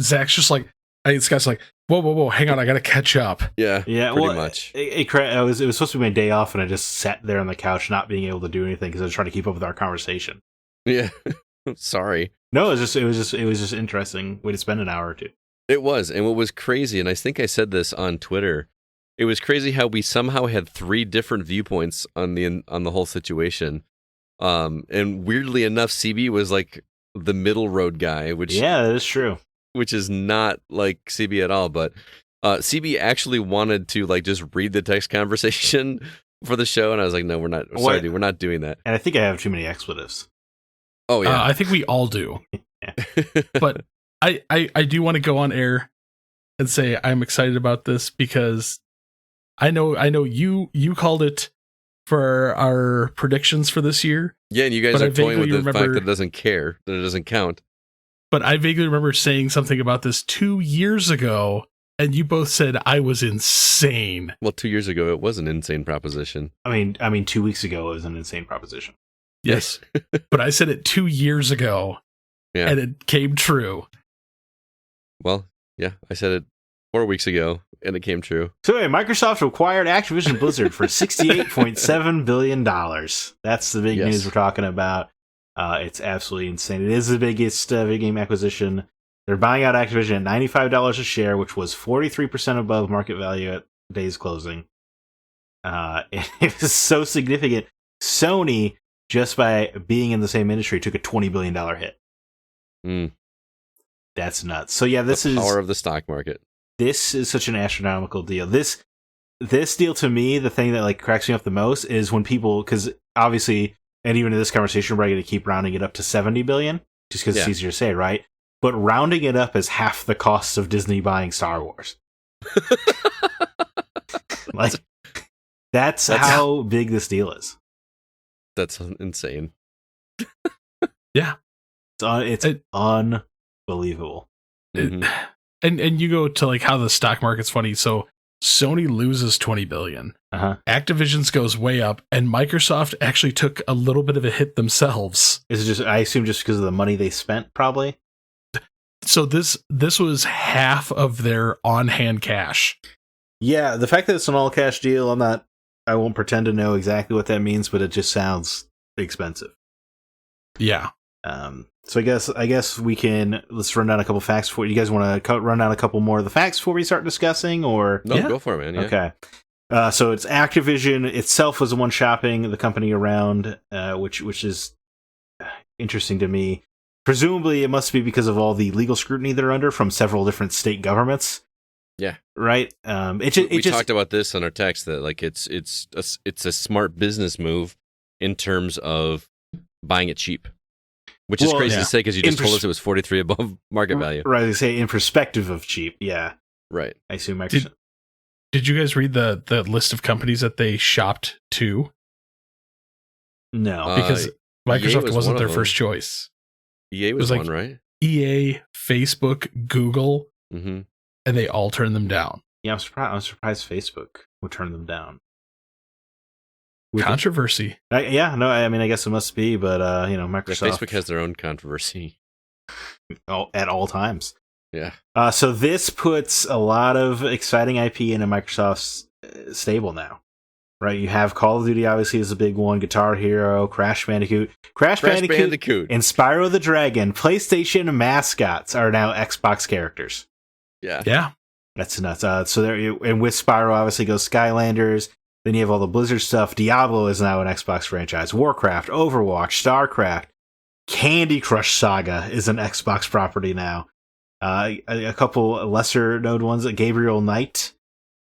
Zach's just like, this guy's like, whoa, hang on, I gotta catch up. Yeah, pretty much. It was supposed to be my day off, and I just sat there on the couch not being able to do anything because I was trying to keep up with our conversation. Yeah. Sorry. No, it was just interesting way to spend an hour or two. It was, and what was crazy, and I think I said this on Twitter, it was crazy how we somehow had 3 different viewpoints on the whole situation. And weirdly enough, CB was like the middle road guy, which that is true. Which is not like CB at all, but CB actually wanted to like just read the text conversation for the show, and I was like, no, we're not. Sorry, dude, we're not doing that. And I think I have too many expletives. Oh yeah, I think we all do. But I do want to go on air and say I'm excited about this because I know you called it for our predictions for this year. Yeah, and you guys are toying with the fact that it doesn't care, that it doesn't count. But I vaguely remember saying something about this 2 years ago, and you both said I was insane. Well, 2 years ago, it was an insane proposition. I mean, 2 weeks ago, it was an insane proposition. Yes. But I said it 2 years ago, and it came true. Well, yeah, I said it 4 weeks ago, and it came true. So anyway, Microsoft acquired Activision Blizzard for $68.7 billion. That's the big news we're talking about. It's absolutely insane. It is the biggest video game acquisition. They're buying out Activision at $95 a share, which was 43% above market value at day's closing. It was so significant. Sony, just by being in the same industry, took a $20 billion hit. That's nuts. So yeah, this is the power of the stock market. This is such an astronomical deal. This deal, to me, the thing that like cracks me up the most is when people, because obviously, and even in this conversation, we're going to keep rounding it up to 70 billion, just because it's easier to say, right? But rounding it up is half the cost of Disney buying Star Wars. Like, that's how big this deal is. That's insane. Yeah, it's unbelievable. And you go to like how the stock market's funny. So Sony loses 20 billion. Activision's goes way up, and Microsoft actually took a little bit of a hit themselves. Is it just, I assume, just because of the money they spent, probably? So this was half of their on-hand cash. Yeah, the fact that it's an all-cash deal, I won't pretend to know exactly what that means, but it just sounds expensive. Yeah. So I guess let's run down a couple facts for you. Guys want to run down a couple more of the facts before we start discussing, or no? Go for it, man. Yeah. Okay. So it's Activision itself was the one shopping the company around, which is interesting to me. Presumably, it must be because of all the legal scrutiny they're under from several different state governments. Yeah. Right. We talked about this on our text that like it's a smart business move in terms of buying it cheap. Which is crazy to say because you just told us it was 43 above market value. Right, they say in perspective of cheap. Yeah. Right. I assume Microsoft. Did you guys read the list of companies that they shopped to? No. Because Microsoft wasn't their first choice. EA was one, right? EA, Facebook, Google, and they all turned them down. Yeah, I'm surprised Facebook would turn them down. Controversy. I guess it must be, but Microsoft. Yeah, Facebook has their own controversy at all times. Yeah. So this puts a lot of exciting IP into Microsoft's stable now, right? You have Call of Duty, obviously, is a big one. Guitar Hero, Crash Bandicoot, and Spyro the Dragon. PlayStation mascots are now Xbox characters. Yeah. That's nuts. So there, and with Spyro, obviously goes Skylanders. Then you have all the Blizzard stuff. Diablo is now an Xbox franchise. Warcraft, Overwatch, StarCraft, Candy Crush Saga is an Xbox property now. A couple lesser known ones. Gabriel Knight,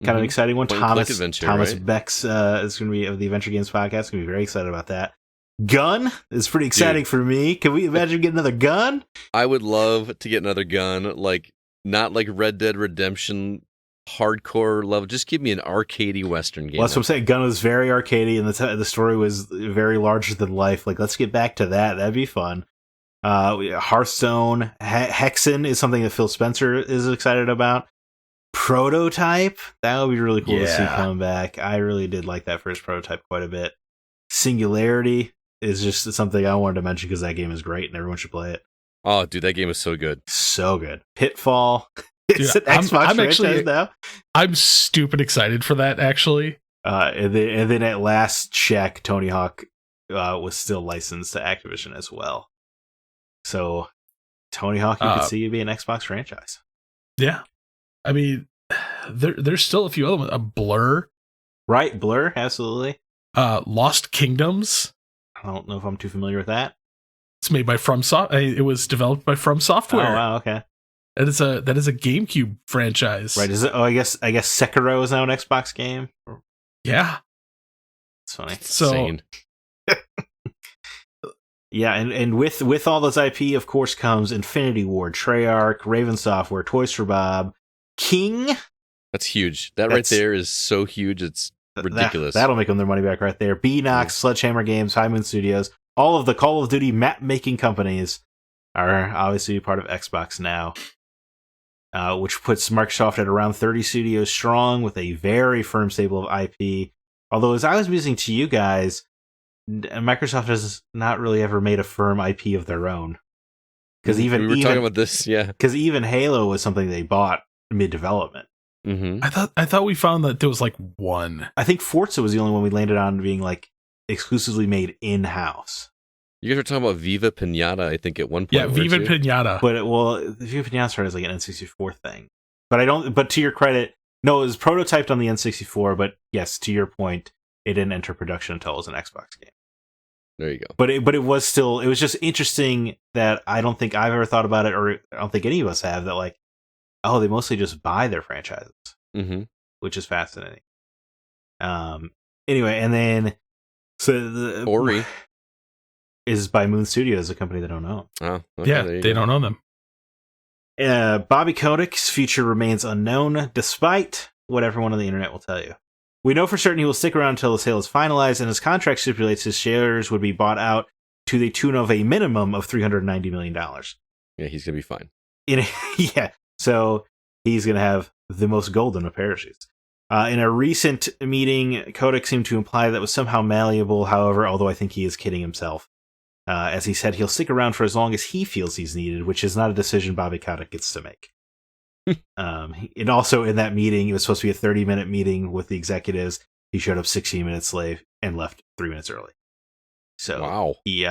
kind of an exciting one. Thomas Beck's is going to be of the Adventure Games podcast. Going to be very excited about that. Gun is pretty exciting for me. Can we imagine getting another gun? I would love to get another gun, like not like Red Dead Redemption. Hardcore level. Just give me an arcadey Western game. Well, that's what I'm saying. Gun was very arcadey, and the story was very larger than life. Like, let's get back to that. That'd be fun. Hearthstone, Hexen is something that Phil Spencer is excited about. Prototype, that would be really cool to see coming back. I really did like that first Prototype quite a bit. Singularity is just something I wanted to mention because that game is great and everyone should play it. Oh, dude, that game is so good. So good. Pitfall. It's an Xbox franchise now. I'm stupid excited for that, actually. And then at last check, Tony Hawk was still licensed to Activision as well. So Tony Hawk, you could see it be an Xbox franchise. Yeah. I mean, there's still a few other ones. A Blur. Right, Blur, absolutely. Lost Kingdoms. I don't know if I'm too familiar with that. It's made by It was developed by From Software. Oh, wow, okay. That is a GameCube franchise. Right, is it? Oh, I guess Sekiro is now an Xbox game. Yeah. It's funny. So insane. Yeah, and with all those IP, of course, comes Infinity Ward, Treyarch, Raven Software, Toys for Bob, King. That's huge. That right there is so huge. It's ridiculous. That'll make them their money back right there. Beanox, Sledgehammer Games, High Moon Studios, all of the Call of Duty map-making companies are obviously part of Xbox now, which puts Microsoft at around 30 studios strong with a very firm stable of IP. Although, as I was musing to you guys, Microsoft has not really ever made a firm IP of their own. Because we were talking about this, yeah. Because even Halo was something they bought mid-development. Mm-hmm. I thought we found that there was like one. I think Forza was the only one we landed on being like exclusively made in-house. You guys were talking about Viva Pinata, I think, at one point. Yeah, Viva Pinata. But the Viva Pinata started as like an N64 thing. But to your credit, no, it was prototyped on the N64, but yes, to your point, it didn't enter production until it was an Xbox game. There you go. But it was just interesting that I don't think I've ever thought about it, or I don't think any of us have, that like, oh, they mostly just buy their franchises, which is fascinating. Anyway, and then Ori is by Moon Studios, a company they don't own. Oh, okay, yeah, they don't own them. Bobby Kodak's future remains unknown, despite what everyone on the internet will tell you. We know for certain he will stick around until the sale is finalized, and his contract stipulates his shares would be bought out to the tune of a minimum of $390 million. Yeah, he's going to be fine. Yeah, so he's going to have the most golden of parachutes. In a recent meeting, Kodak seemed to imply that was somehow malleable, however, although I think he is kidding himself. As he said, he'll stick around for as long as he feels he's needed, which is not a decision Bobby Kotick gets to make. And also in that meeting, it was supposed to be a 30-minute meeting with the executives. He showed up 16 minutes late and left 3 minutes early. So wow. He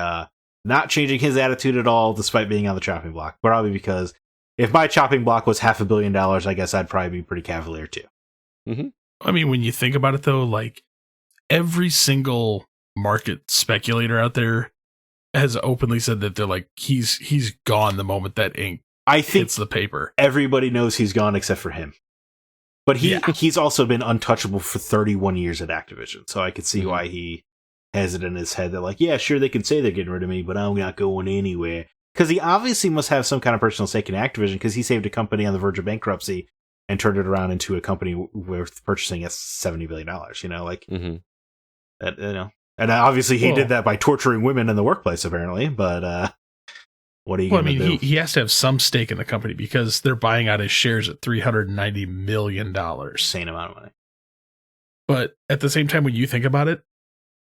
not changing his attitude at all, despite being on the chopping block. Probably because if my chopping block was $500 million, I guess I'd probably be pretty cavalier too. Mm-hmm. I mean, when you think about it, though, like every single market speculator out there has openly said that they're like, he's gone the moment that ink hits the paper. Everybody knows he's gone except for him. But he's also been untouchable for 31 years at Activision, so I could see why he has it in his head that like, yeah, sure, they can say they're getting rid of me, but I'm not going anywhere. Because he obviously must have some kind of personal stake in Activision, because he saved a company on the verge of bankruptcy and turned it around into a company worth purchasing at $70 billion. You know, like that. You know, and obviously he did that by torturing women in the workplace, apparently. But what are you going to do? He has to have some stake in the company because they're buying out his shares at $390 million. Insane amount of money. But at the same time, when you think about it,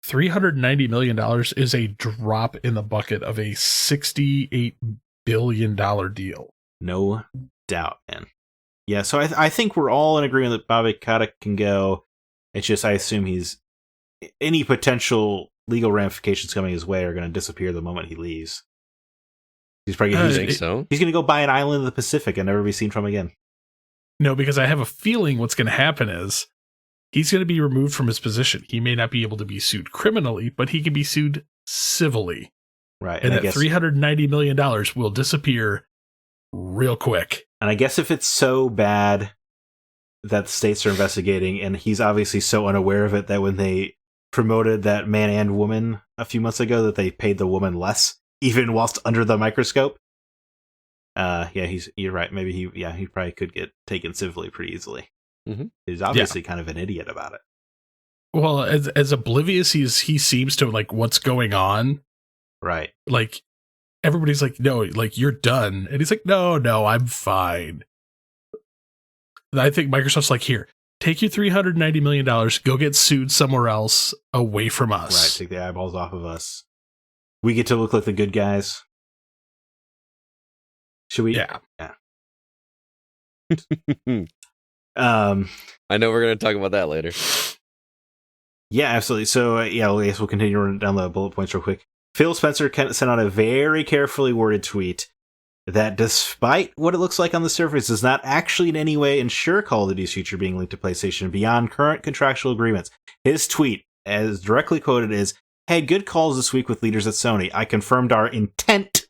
$390 million is a drop in the bucket of a $68 billion deal. No doubt, man. Yeah, so I think we're all in agreement that Bobby Kotick can go. It's just I assume any potential legal ramifications coming his way are going to disappear the moment he leaves. He's probably he's going to go buy an island in the Pacific and never be seen from again. No, because I have a feeling what's going to happen is he's going to be removed from his position. He may not be able to be sued criminally, but he can be sued civilly. Right. And that $390 million will disappear real quick. And I guess if it's so bad that the states are investigating, and he's obviously so unaware of it that when they promoted that man and woman a few months ago, that they paid the woman less, even whilst under the microscope. You're right. Maybe he probably could get taken civilly pretty easily. Mm-hmm. He's obviously kind of an idiot about it. Well, as oblivious he seems to like what's going on. Right. Like, everybody's like, no, like, you're done. And he's like, no, I'm fine. I think Microsoft's like, here, take your $390 million, go get sued somewhere else away from us. Right, take the eyeballs off of us. We get to look like the good guys. Should we? Yeah. I know we're going to talk about that later. Yeah, absolutely. So, I guess we'll continue running down the bullet points real quick. Phil Spencer sent out a very carefully worded tweet that, despite what it looks like on the surface, does not actually in any way ensure Call of Duty's future being linked to PlayStation beyond current contractual agreements. His tweet, as directly quoted, is, "Had good calls this week with leaders at Sony. I confirmed our intent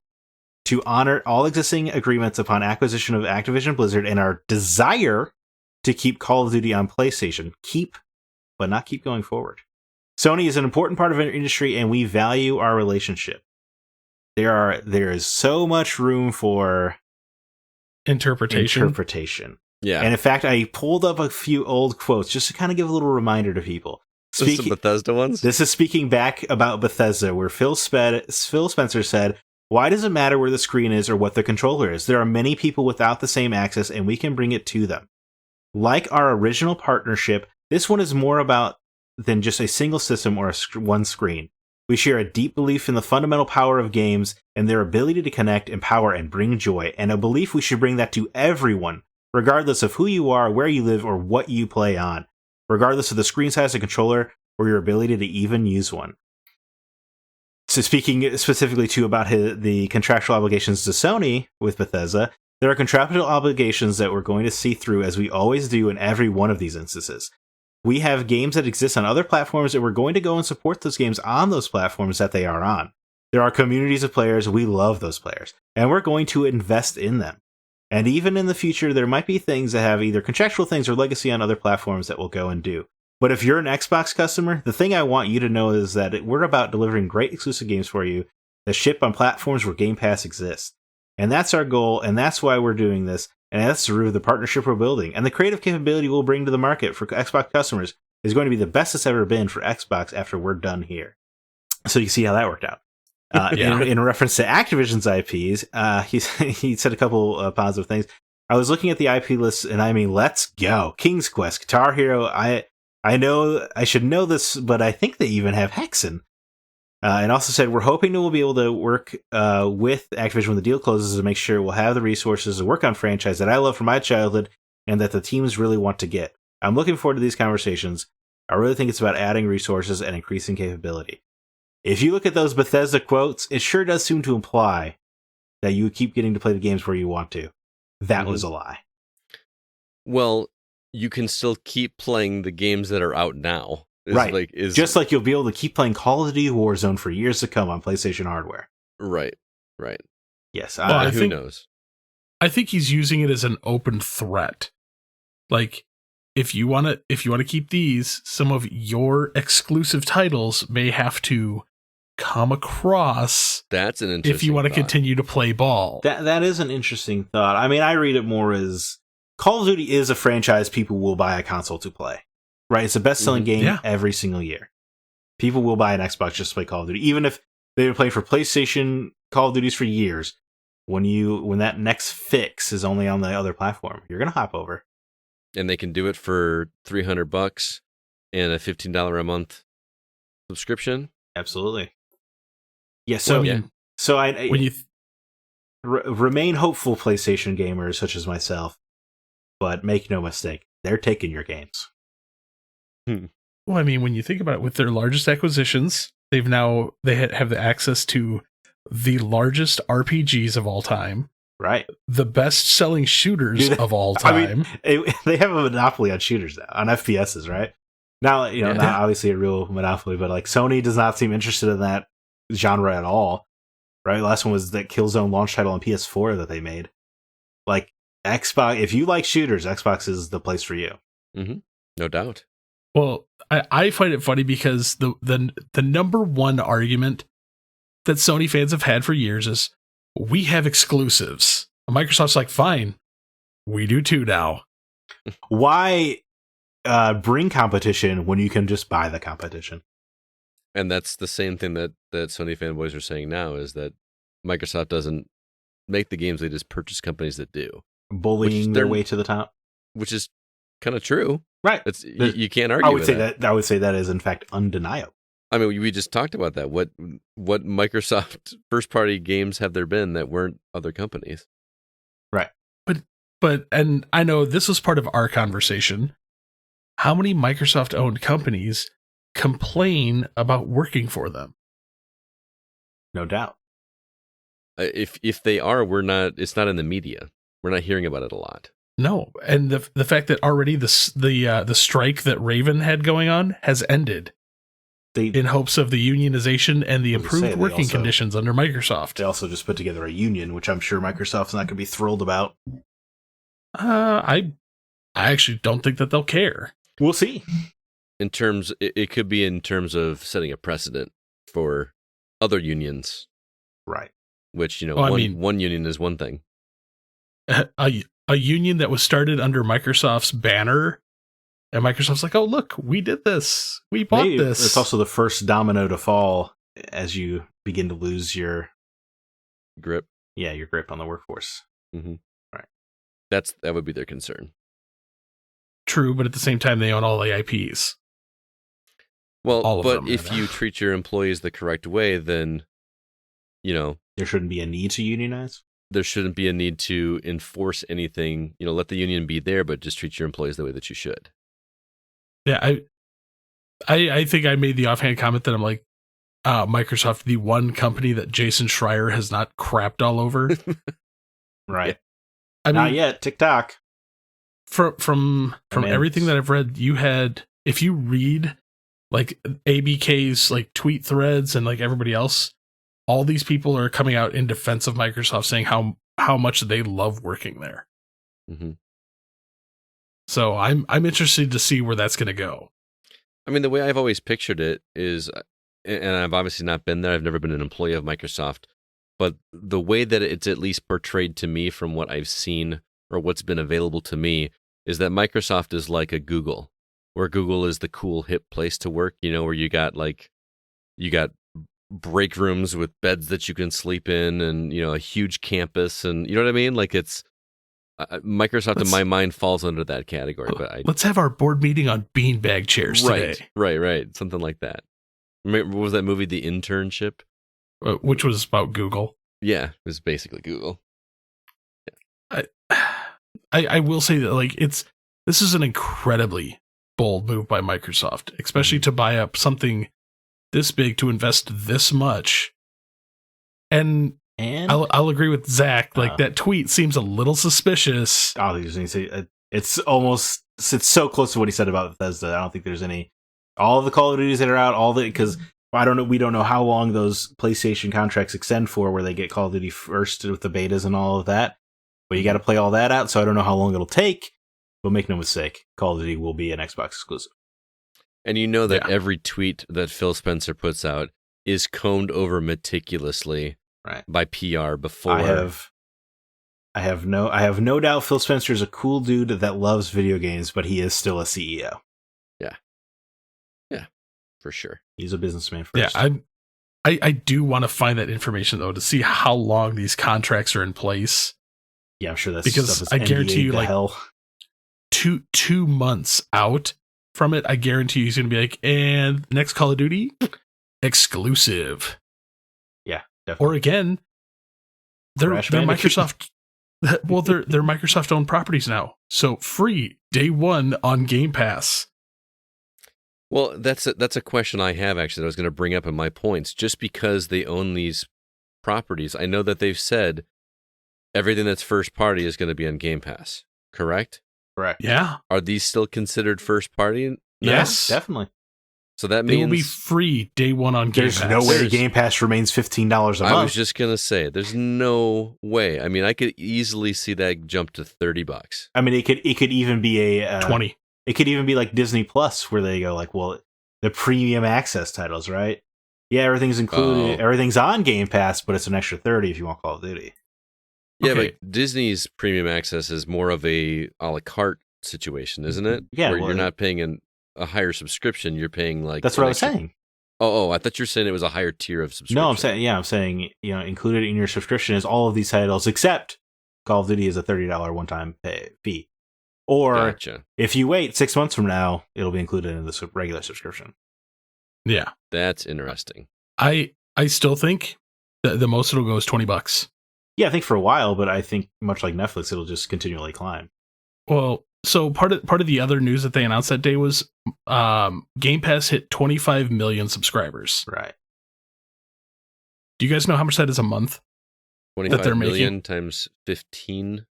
to honor all existing agreements upon acquisition of Activision Blizzard and our desire to keep Call of Duty on PlayStation. Keep, but not keep going forward. Sony is an important part of our industry, and we value our relationship. there is so much room for interpretation. Yeah. And in fact, I pulled up a few old quotes just to kind of give a little reminder to people. This is the Bethesda ones? This is speaking back about Bethesda, where Phil Spencer said, "Why does it matter where the screen is or what the controller is? There are many people without the same access, and we can bring it to them. Like our original partnership, this one is more about than just a single system or one screen. We share a deep belief in the fundamental power of games and their ability to connect, empower, and bring joy, and a belief we should bring that to everyone, regardless of who you are, where you live, or what you play on, regardless of the screen size of the controller or your ability to even use one." So speaking specifically too about the contractual obligations to Sony with Bethesda, there are contractual obligations that we're going to see through, as we always do in every one of these instances. We have games that exist on other platforms, and we're going to go and support those games on those platforms that they are on. There are communities of players, we love those players, and we're going to invest in them. And even in the future, there might be things that have either contractual things or legacy on other platforms that we'll go and do. But if you're an Xbox customer, the thing I want you to know is that we're about delivering great exclusive games for you that ship on platforms where Game Pass exists. And that's our goal, and that's why we're doing this, and that's the root of the partnership we're building. And the creative capability we'll bring to the market for Xbox customers is going to be the best it's ever been for Xbox after we're done here. So you see how that worked out. In reference to Activision's IPs, he said a couple positive things. I was looking at the IP list, and I mean, let's go. King's Quest, Guitar Hero, I know I should know this, but I think they even have Hexen. And also said, we're hoping that we'll be able to work with Activision when the deal closes to make sure we'll have the resources to work on franchise that I love from my childhood and that the teams really want to get. I'm looking forward to these conversations. I really think it's about adding resources and increasing capability. If you look at those Bethesda quotes, it sure does seem to imply that you keep getting to play the games where you want to. That was a lie. Well, you can still keep playing the games that are out now. Right. Just like you'll be able to keep playing Call of Duty Warzone for years to come on PlayStation hardware. Right. Yes. Who knows? I think he's using it as an open threat. Like, if you want to keep these, some of your exclusive titles may have to come across. That's an interesting if you want to continue to play ball. That is an interesting thought. I mean, I read it more as Call of Duty is a franchise people will buy a console to play. Right? It's the best-selling game every single year. People will buy an Xbox just to play Call of Duty. Even if they've been playing for PlayStation Call of Duties for years, when that next fix is only on the other platform, you're going to hop over. And they can do it for $300 and a $15 a month subscription. Absolutely. Yeah. So remain hopeful, PlayStation gamers such as myself, but make no mistake, they're taking your games. Well, I mean, when you think about it, with their largest acquisitions, they have the access to the largest RPGs of all time. Right. The best-selling shooters of all time. I mean, they have a monopoly on shooters now, on FPSs, right? Now, not obviously a real monopoly, but like Sony does not seem interested in that genre at all, right? The last one was that Killzone launch title on PS4 that they made. Like, Xbox, if you like shooters, Xbox is the place for you. Mm-hmm. No doubt. Well, I find it funny because the number one argument that Sony fans have had for years is, we have exclusives. And Microsoft's like, fine, we do too now. Why bring competition when you can just buy the competition? And that's the same thing that Sony fanboys are saying now, is that Microsoft doesn't make the games, they just purchase companies that do. Bullying their way to the top. Which is kind of true. Right. You can't argue with that. I would say that is, in fact, undeniable. I mean, we just talked about that. What Microsoft first-party games have there been that weren't other companies? Right. But and I know this was part of our conversation. How many Microsoft-owned companies complain about working for them? No doubt. If they are, it's not in the media. We're not hearing about it a lot. No, and the fact that already the strike that Raven had going on has ended. In hopes of the unionization and the improved working conditions under Microsoft. They also just put together a union, which I'm sure Microsoft's not going to be thrilled about. I actually don't think that they'll care. We'll see. It could be in terms of setting a precedent for other unions. Right. which, one union is one thing. A union that was started under Microsoft's banner, and Microsoft's like, oh, look, we did this. We bought this. It's also the first domino to fall as you begin to lose your grip. Yeah, your grip on the workforce. Mm-hmm. Right. That would be their concern. True, but at the same time, they own all the IPs. Well, but if you treat your employees the correct way, then, there shouldn't be a need to unionize. There shouldn't be a need to enforce anything. Let the union be there, but just treat your employees the way that you should. Yeah, I think I made the offhand comment that I'm like, Microsoft, the one company that Jason Schreier has not crapped all over. Right. I mean, not yet. TikTok. From everything that I've read, if you read like ABK's like tweet threads and like everybody else, all these people are coming out in defense of Microsoft, saying how much they love working there. Mm-hmm. So I'm interested to see where that's going to go. I mean, the way I've always pictured it is, and I've obviously not been there, I've never been an employee of Microsoft, but the way that it's at least portrayed to me from what I've seen or what's been available to me is that Microsoft is like a Google, where Google is the cool, hip place to work, where you got break rooms with beds that you can sleep in and, a huge campus and, you know what I mean? Like it's, Microsoft in my mind falls under that category. But let's have our board meeting on beanbag chairs today. Right. Something like that. What was that movie, The Internship? Which was about Google. Yeah, it was basically Google. Yeah. I will say that like this is an incredibly bold move by Microsoft, especially to buy up something this big, to invest this much. And I'll agree with Zack. Like that tweet seems a little suspicious. It's so close to what he said about Bethesda. I don't think there's all of the Call of Duties that are out, because we don't know how long those PlayStation contracts extend for, where they get Call of Duty first with the betas and all of that. But you got to play all that out, so I don't know how long it'll take. But make no mistake, Call of Duty will be an Xbox exclusive. And that every tweet that Phil Spencer puts out is combed over meticulously by PR before. I have no doubt Phil Spencer is a cool dude that loves video games, but he is still a CEO. Yeah, for sure. He's a businessman first. Yeah, I do want to find that information though, to see how long these contracts are in place. Yeah, I'm sure that's because I guarantee you, like hell. 2 months out from it, I guarantee he's going to be like, and next Call of Duty exclusive. Yeah, definitely. Or again, they're Microsoft. Well, they're Microsoft owned properties now, so free day one on Game Pass. Well, that's a question I have actually that I was going to bring up in my points. Just because they own these properties, I know that they've said everything that's first party is going to be on Game Pass. Correct? Correct. Yeah. Are these still considered first party? Yes, definitely. So that they means will be free day one on Game Pass. There's no way Game Pass remains $15 a month. I was just gonna say, there's no way. I mean, I could easily see that jump to $30. I mean, it could even be a 20. It could even be like Disney Plus, where they go like, well, the premium access titles, right? Yeah, everything's included. Everything's on Game Pass, but it's an extra $30 if you want Call of Duty. Yeah, but Disney's premium access is more of a la carte situation, isn't it? Yeah, where you're not paying a higher subscription, you're paying like that's what I was saying. Oh, I thought you were saying it was a higher tier of subscription. No, I'm saying included in your subscription is all of these titles except Call of Duty is a $30 one-time fee. Or if you wait 6 months from now, it'll be included in the regular subscription. Yeah, that's interesting. I still think the most it'll go is $20. Yeah, I think for a while, but I think much like Netflix, it'll just continually climb. Well, so part of the other news that they announced that day was Game Pass hit 25 million subscribers. Right. Do you guys know how much that is a month? 25 million times 15.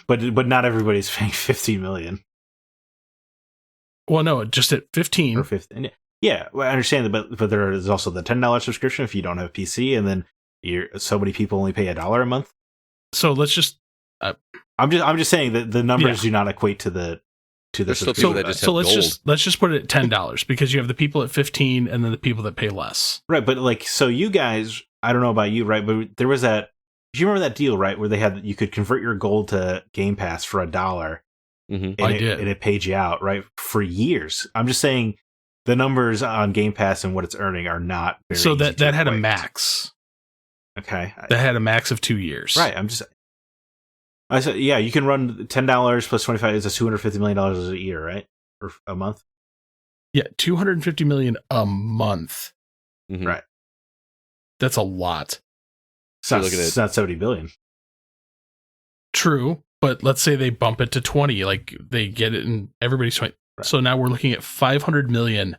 But not everybody's paying 15 million. Well, no, just at 15. Or 15. Yeah, well, I understand that, but there is also the $10 subscription if you don't have a PC, and then so many people only pay $1 a month. So let's just. I'm just saying that the numbers do not equate to the subscription. So let's just put it at $10 because you have the people at 15 and then the people that pay less. Right, but like so you guys, I don't know about you, right? But there was that you remember that deal, right? Where you could convert your gold to Game Pass for $1. Mm-hmm. And it paid you out, right? For years. I'm just saying the numbers on Game Pass and what it's earning are not very So easy that had a equate. max. Okay. That had a max of 2 years. Right. I said, yeah, you can run $10 plus 25 is $250 million a year, right? Or a month? Yeah, $250 million a month. Mm-hmm. Right. That's a lot. It's not 70 billion. True, but let's say they bump it to 20, like they get it and everybody's 20. Right. So now we're looking at 500 million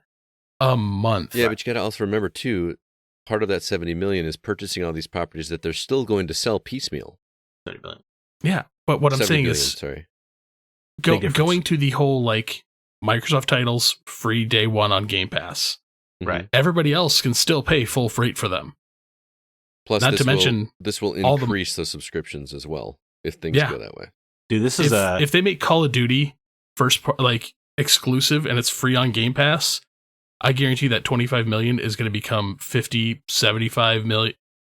a month. Yeah, but you got to also remember too, part of that 70 million is purchasing all these properties that they're still going to sell piecemeal. 30 billion. Yeah, but what I'm saying billion, is sorry. Going to the whole like Microsoft titles free day one on Game Pass. Right. Everybody else can still pay full freight for them. Plus, Not to mention this will increase the subscriptions as well if things go that way. Dude, this is if they make Call of Duty exclusive and it's free on Game Pass, I guarantee that 25 million is going to become 50, 75 million.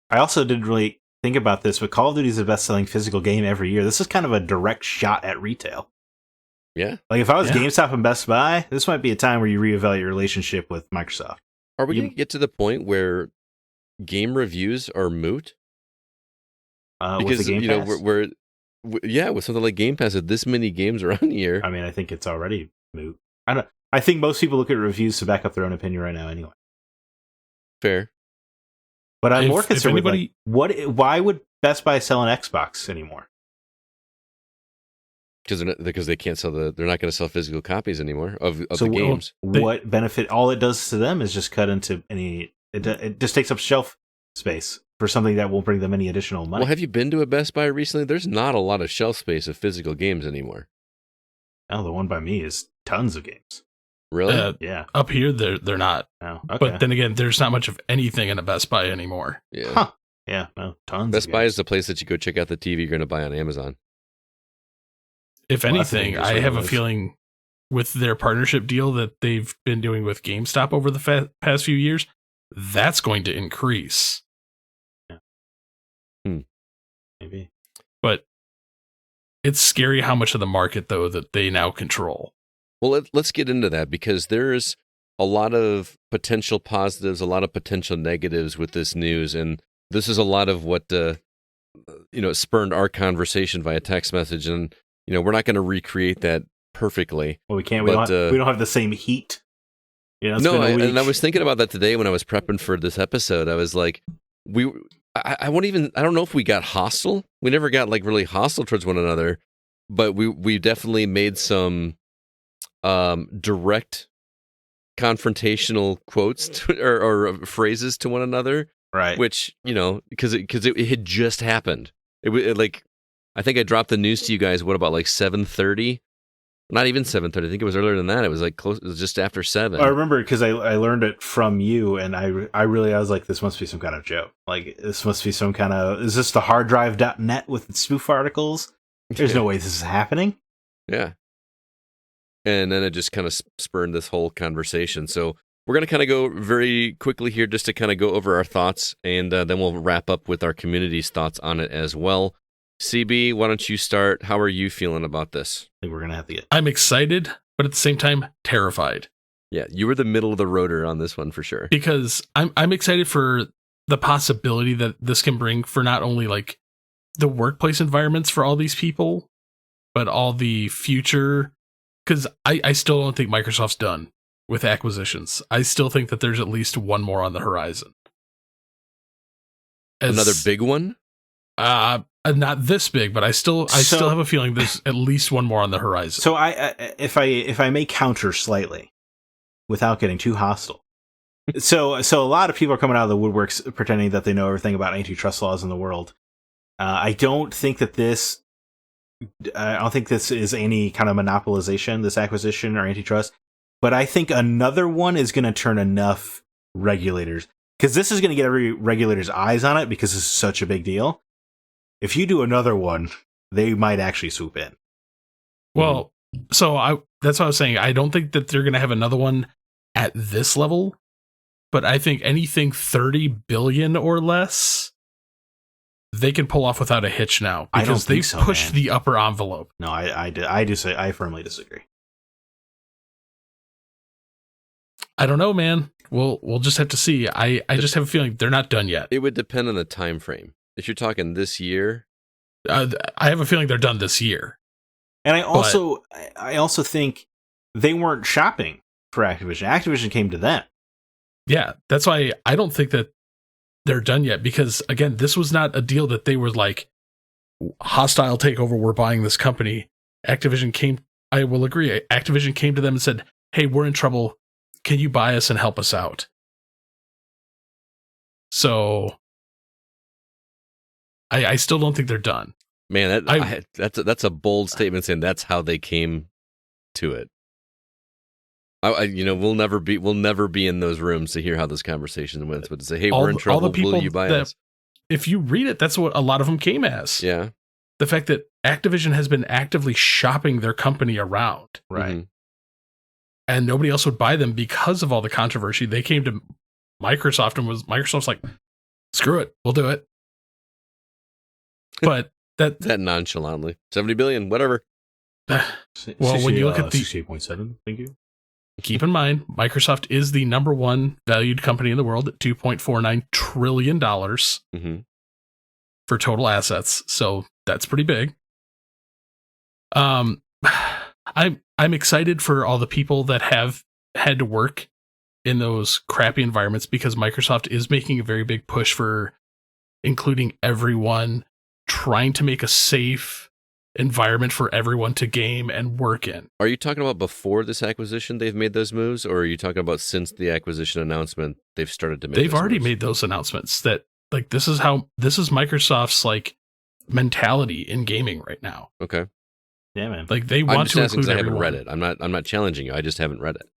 I also didn't really think about this, but Call of Duty is the best-selling physical game every year. This is kind of a direct shot at retail. Yeah. Like if I was GameStop and Best Buy, this might be a time where you reevaluate your relationship with Microsoft. Are we going to get to the point where game reviews are moot? Because with the Game Pass? with something like Game Pass, with this many games around here. I mean, I think it's already moot. I think most people look at reviews to back up their own opinion right now anyway. Fair. But I'm more concerned with why would Best Buy sell an Xbox anymore? Because they can't sell they're not going to sell physical copies anymore of the games. What benefit? All it does to them is just cut into it just takes up shelf space for something that won't bring them any additional money. Well, have you been to a Best Buy recently? There's not a lot of shelf space of physical games anymore. Oh, the one by me is tons of games. Really? Yeah. Up here, they're not. Oh, okay. But then again, there's not much of anything in a Best Buy anymore. Yeah. Huh. Yeah, no, tons. Best Buy is the place that you go check out the TV you're going to buy on Amazon. If anything, I have a feeling with their partnership deal that they've been doing with GameStop over the past few years, that's going to increase. Yeah. Maybe. But it's scary how much of the market, though, that they now control. Well, let's get into that because there's a lot of potential positives, a lot of potential negatives with this news. And this is a lot of what, spurned our conversation via text message. And, we're not going to recreate that perfectly. Well, we can't. We don't have the same heat. No, and I was thinking about that today when I was prepping for this episode. I was like, I don't know if we got hostile. We never got like really hostile towards one another, but we definitely made some direct confrontational quotes or phrases to one another. Right. Which, because it had just happened. I think I dropped the news to you guys, what about like 7:30? Not even 7:30. I think it was earlier than that. It was like close. It was just after 7. I remember because I learned it from you, and I was like, this must be some kind of joke. Like this must be some kind of. Is this the harddrive.net with its spoof articles? There's no way this is happening. Yeah. And then it just kind of spurned this whole conversation. So we're going to kind of go very quickly here just to kind of go over our thoughts, and then we'll wrap up with our community's thoughts on it as well. CB, why don't you start? How are you feeling about this? I think we're going to have to get... I'm excited, but at the same time, terrified. Yeah, you were the middle of the rotor on this one for sure. Because I'm excited for the possibility that this can bring for not only like the workplace environments for all these people, but all the future. Because I still don't think Microsoft's done with acquisitions. I still think that there's at least one more on the horizon. Another big one? Not this big, but I still have a feeling there's at least one more on the horizon. So if I may counter slightly, without getting too hostile. So a lot of people are coming out of the woodworks pretending that they know everything about antitrust laws in the world. I don't think this is any kind of monopolization, this acquisition or antitrust. But I think another one is going to turn enough regulators, because this is going to get every regulator's eyes on it because this is such a big deal. If you do another one, they might actually swoop in. Well, so that's what I was saying. I don't think that they're going to have another one at this level, but I think anything 30 billion or less, they can pull off without a hitch now because they've pushed the upper envelope. No, I firmly disagree. I don't know, man. We'll just have to see. I just have a feeling they're not done yet. It would depend on the time frame. If you're talking this year, I have a feeling they're done this year. And I also think they weren't shopping for Activision. Activision came to them. Yeah, that's why I don't think that they're done yet. Because again, this was not a deal that they were like hostile takeover. We're buying this company. Activision came. I will agree. Activision came to them and said, "Hey, we're in trouble. Can you buy us and help us out?" So I still don't think they're done. Man, that's a bold statement saying that's how they came to it. We'll never be in those rooms to hear how this conversation went. But to say, hey, we're in trouble. Will you buy us? If you read it, that's what a lot of them came as. Yeah. The fact that Activision has been actively shopping their company around. Right. Mm-hmm. And nobody else would buy them because of all the controversy. They came to Microsoft and Microsoft's like, screw it, we'll do it. But that nonchalantly, $70 billion, whatever. Well, when you look at the 68.7, thank you. Keep in mind, Microsoft is the number one valued company in the world at $2.49 trillion for total assets. So that's pretty big. I'm excited for all the people that have had to work in those crappy environments because Microsoft is making a very big push for including everyone, trying to make a safe environment for everyone to game and work in. Are you talking about before this acquisition they've made those moves, or are you talking about since the acquisition announcement they've started to make they've those already moves? made those announcements that like this is Microsoft's like mentality in gaming right now. Okay. Yeah, man. Like they want to include I everyone. haven't read it. I'm not challenging you. I just haven't read it.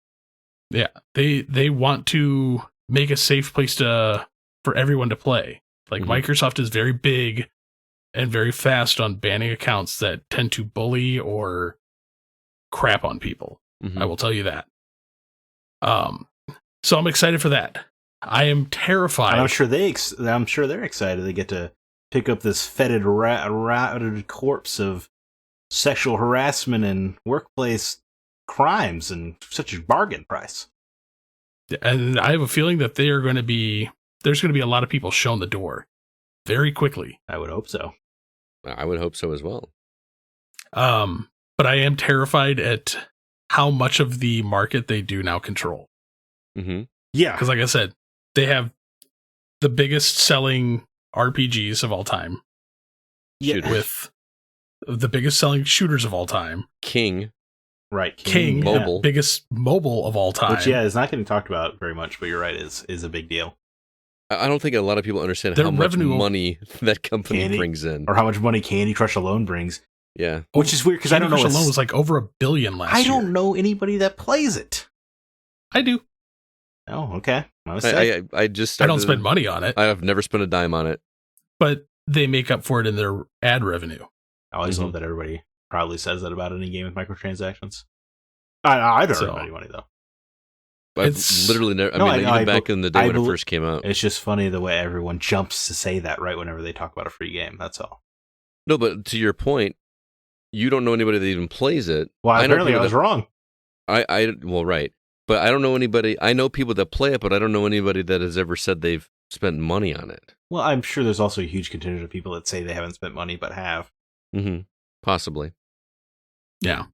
Yeah. They want to make a safe place for everyone to play. Like Microsoft is very big and very fast on banning accounts that tend to bully or crap on people. I will tell you that. So I'm excited for that. I am terrified. And I'm sure they're excited. They get to pick up this fetid, rotted corpse of sexual harassment and workplace crimes and such a bargain price. And I have a feeling that there's going to be a lot of people shown the door very quickly. I would hope so. I would hope so as well. But I am terrified at how much of the market they do now control. Mm-hmm. Yeah. Because like I said, they have the biggest selling RPGs of all time. Yeah. With the biggest selling shooters of all time. King. Right. King, mobile. the biggest mobile of all time. Which, is not getting talked about very much, but you're right, is a big deal. I don't think a lot of people understand Their how much revenue money that company brings in. Or how much money Candy Crush alone brings. Yeah. Which is weird because I don't know. Candy Crush alone was like over $1 billion last year. I don't know anybody that plays it. I do. Oh, okay. I just I don't spend money on it. I have never spent a dime on it. But they make up for it in their ad revenue. I always love that everybody probably says that about any game with microtransactions. I don't earn any money, though. I've literally never. Even back in the day when it first came out. It's just funny the way everyone jumps to say that right whenever they talk about a free game. That's all. No, but to your point, you don't know anybody that even plays it. Well, apparently I was wrong. Well, right. But I don't know anybody. I know people that play it, but I don't know anybody that has ever said they've spent money on it. Well, I'm sure there's also a huge contingent of people that say they haven't spent money but have. Mm-hmm. Possibly. Yeah.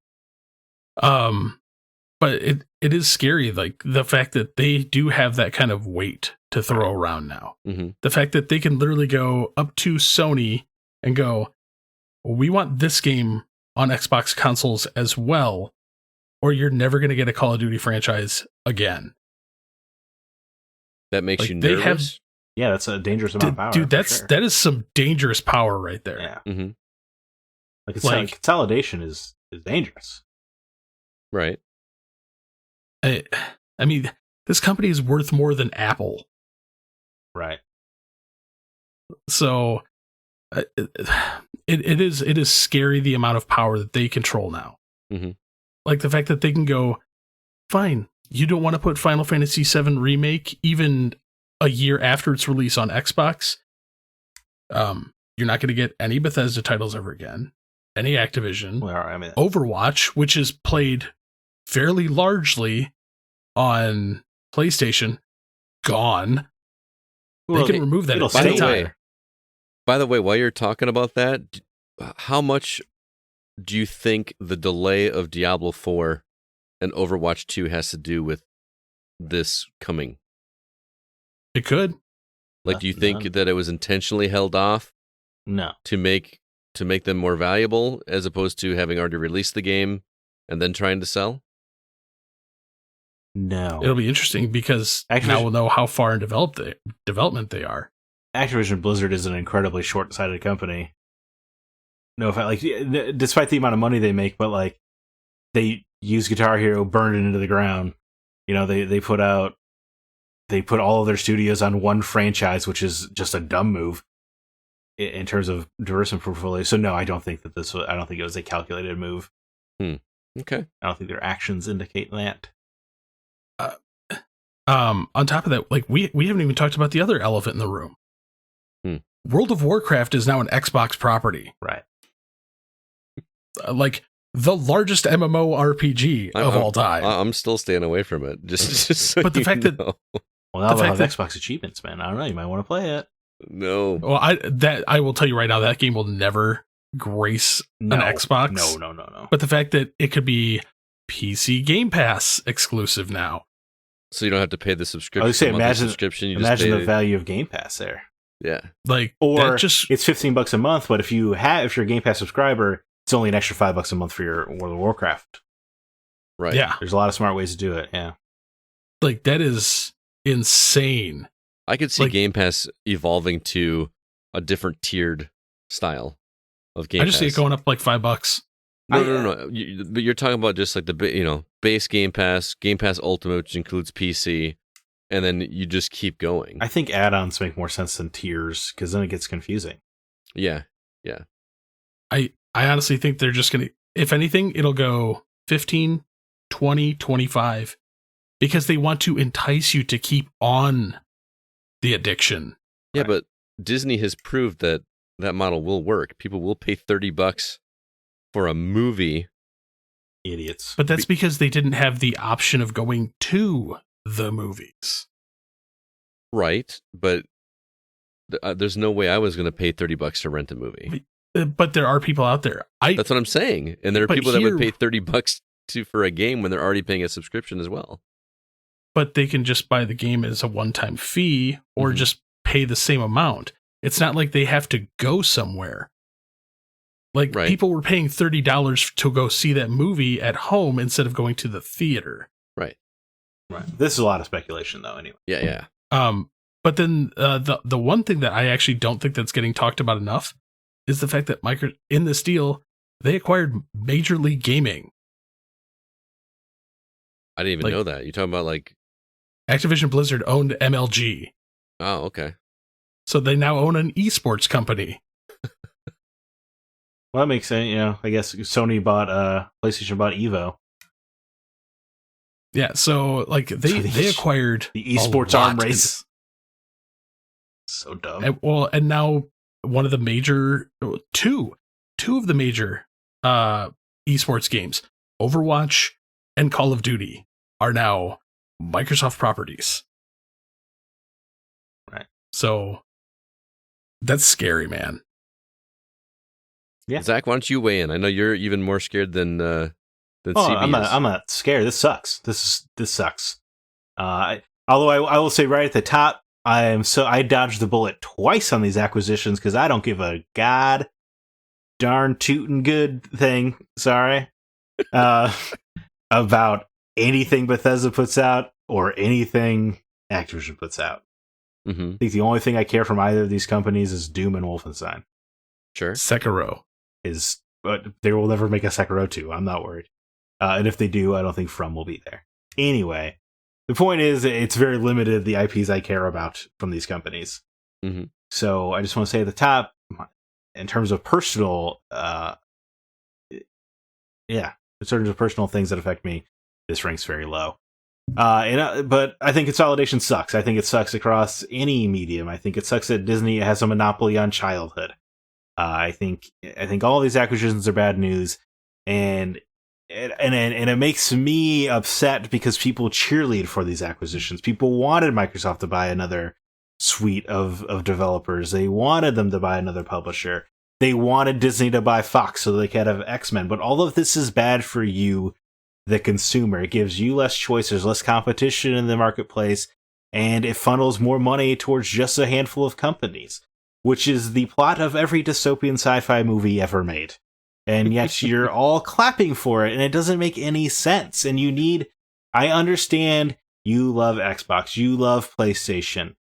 But it is scary, like the fact that they do have that kind of weight to throw around now. Mm-hmm. The fact that they can literally go up to Sony and go, we want this game on Xbox consoles as well, or you're never going to get a Call of Duty franchise again. That makes you nervous? Yeah, that's a dangerous amount of power. Dude, that is some dangerous power right there. Yeah. Mm-hmm. Like consolidation is dangerous. Right. I mean, this company is worth more than Apple. Right. So it is scary the amount of power that they control now. Mm-hmm. Like the fact that they can go, fine, you don't want to put Final Fantasy VII Remake even a year after its release on Xbox. you're not going to get any Bethesda titles ever again, any Activision. Well, I mean, Overwatch, which is played fairly largely on PlayStation, gone. They can remove that at any time. By the way, while you're talking about that, how much do you think the delay of Diablo 4 and Overwatch 2 has to do with this coming? It could. Like, do you think that it was intentionally held off? No. To make them more valuable, as opposed to having already released the game and then trying to sell? No. It'll be interesting because now we'll know how far in development they are. Activision Blizzard is an incredibly short-sighted company. No, if despite the amount of money they make, but like they use Guitar Hero, burned it into the ground. You know, they put all of their studios on one franchise, which is just a dumb move in terms of diversity portfolio. So no, I don't think it was a calculated move. Okay. I don't think their actions indicate that. On top of that, like we haven't even talked about the other elephant in the room. World of Warcraft is now an Xbox property. Right. Like the largest MMORPG of all time. I'm still staying away from it. Just so but the fact that well, now they'll have Xbox achievements, man. I don't know. You might want to play it. No. Well, I will tell you right now that game will never grace an Xbox. No. But the fact that it could be PC Game Pass exclusive now. So you don't have to pay the subscription. I would say, imagine the value of Game Pass there. Yeah. Like, or it's $15 a month, but if you're a Game Pass subscriber, it's only an extra $5 a month for your World of Warcraft. Right. Yeah. There's a lot of smart ways to do it. Yeah. Like, that is insane. I could see Game Pass evolving to a different tiered style of Game Pass. I just see it going up like $5. No. But you're talking about just like the base Game Pass Ultimate, which includes PC, and then you just keep going. I think add-ons make more sense than tiers because then it gets confusing. Yeah. I honestly think they're just going to, if anything, it'll go 15, 20, 25, because they want to entice you to keep on the addiction. Yeah, but Disney has proved that model will work. People will pay $30 for a movie. Idiots. But that's because they didn't have the option of going to the movies. Right, but there's no way I was going to pay $30 to rent a movie. But there are people out there. That's what I'm saying. And there are people that would pay $30 for a game when they're already paying a subscription as well. But they can just buy the game as a one-time fee or just pay the same amount. It's not like they have to go somewhere. Like, people were paying $30 to go see that movie at home instead of going to the theater. Right. This is a lot of speculation, though, anyway. Yeah. But then the one thing that I actually don't think that's getting talked about enough is the fact that in this deal, they acquired Major League Gaming. I didn't even know that. You're talking about like Activision Blizzard owned MLG. Oh, okay. So they now own an esports company. Well, that makes sense. I guess PlayStation bought Evo. Yeah, so like they acquired the esports arm race. So dumb. And now one of the major two of the major esports games, Overwatch and Call of Duty, are now Microsoft properties. Right. So that's scary, man. Yeah. Zach, why don't you weigh in? I know you're even more scared than CB I'm not scared. This sucks. This sucks. Although I will say right at the top, I dodged the bullet twice on these acquisitions because I don't give a god darn tootin' good thing. Sorry. About anything Bethesda puts out or anything Activision puts out. Mm-hmm. I think the only thing I care from either of these companies is Doom and Wolfenstein. Sure. Sekiro. But they will never make a Sekiro 2. I'm not worried. And if they do, I don't think From will be there. Anyway, the point is it's very limited, the IPs I care about from these companies. Mm-hmm. So I just want to say at the top, in terms of personal, in terms of personal things that affect me, this ranks very low. But I think consolidation sucks. I think it sucks across any medium. I think it sucks that Disney has a monopoly on childhood. I think all these acquisitions are bad news, and it makes me upset because people cheerlead for these acquisitions. People wanted Microsoft to buy another suite of developers. They wanted them to buy another publisher. They wanted Disney to buy Fox so they could have X-Men. But all of this is bad for you, the consumer. It gives you less choice. There's less competition in the marketplace, and it funnels more money towards just a handful of companies, which is the plot of every dystopian sci-fi movie ever made. And yet you're all clapping for it, and it doesn't make any sense. And I understand you love Xbox, you love PlayStation,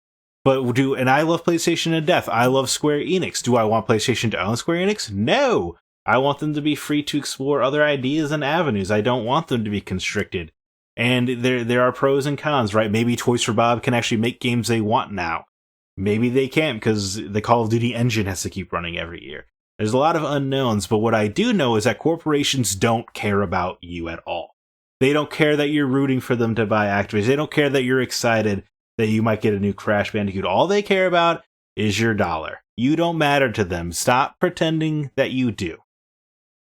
and I love PlayStation to death. I love Square Enix. Do I want PlayStation to own Square Enix? No! I want them to be free to explore other ideas and avenues. I don't want them to be constricted. And there are pros and cons, right? Maybe Toys for Bob can actually make games they want now. Maybe they can't because the Call of Duty engine has to keep running every year. There's a lot of unknowns, but what I do know is that corporations don't care about you at all. They don't care that you're rooting for them to buy Activision. They don't care that you're excited that you might get a new Crash Bandicoot. All they care about is your dollar. You don't matter to them. Stop pretending that you do.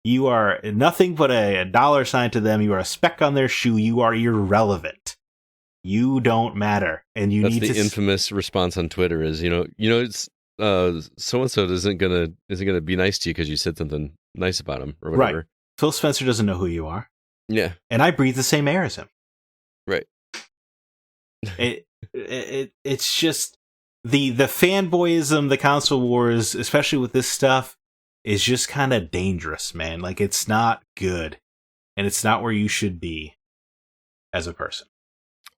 You are nothing but a dollar sign to them. You are a speck on their shoe. You are irrelevant. You don't matter, and That's the infamous response on Twitter is, it's so and so isn't gonna be nice to you because you said something nice about him or whatever. Right. Phil Spencer doesn't know who you are. Yeah, and I breathe the same air as him. Right. It's just the fanboyism, the console wars, especially with this stuff, is just kind of dangerous, man. Like, it's not good, and it's not where you should be as a person.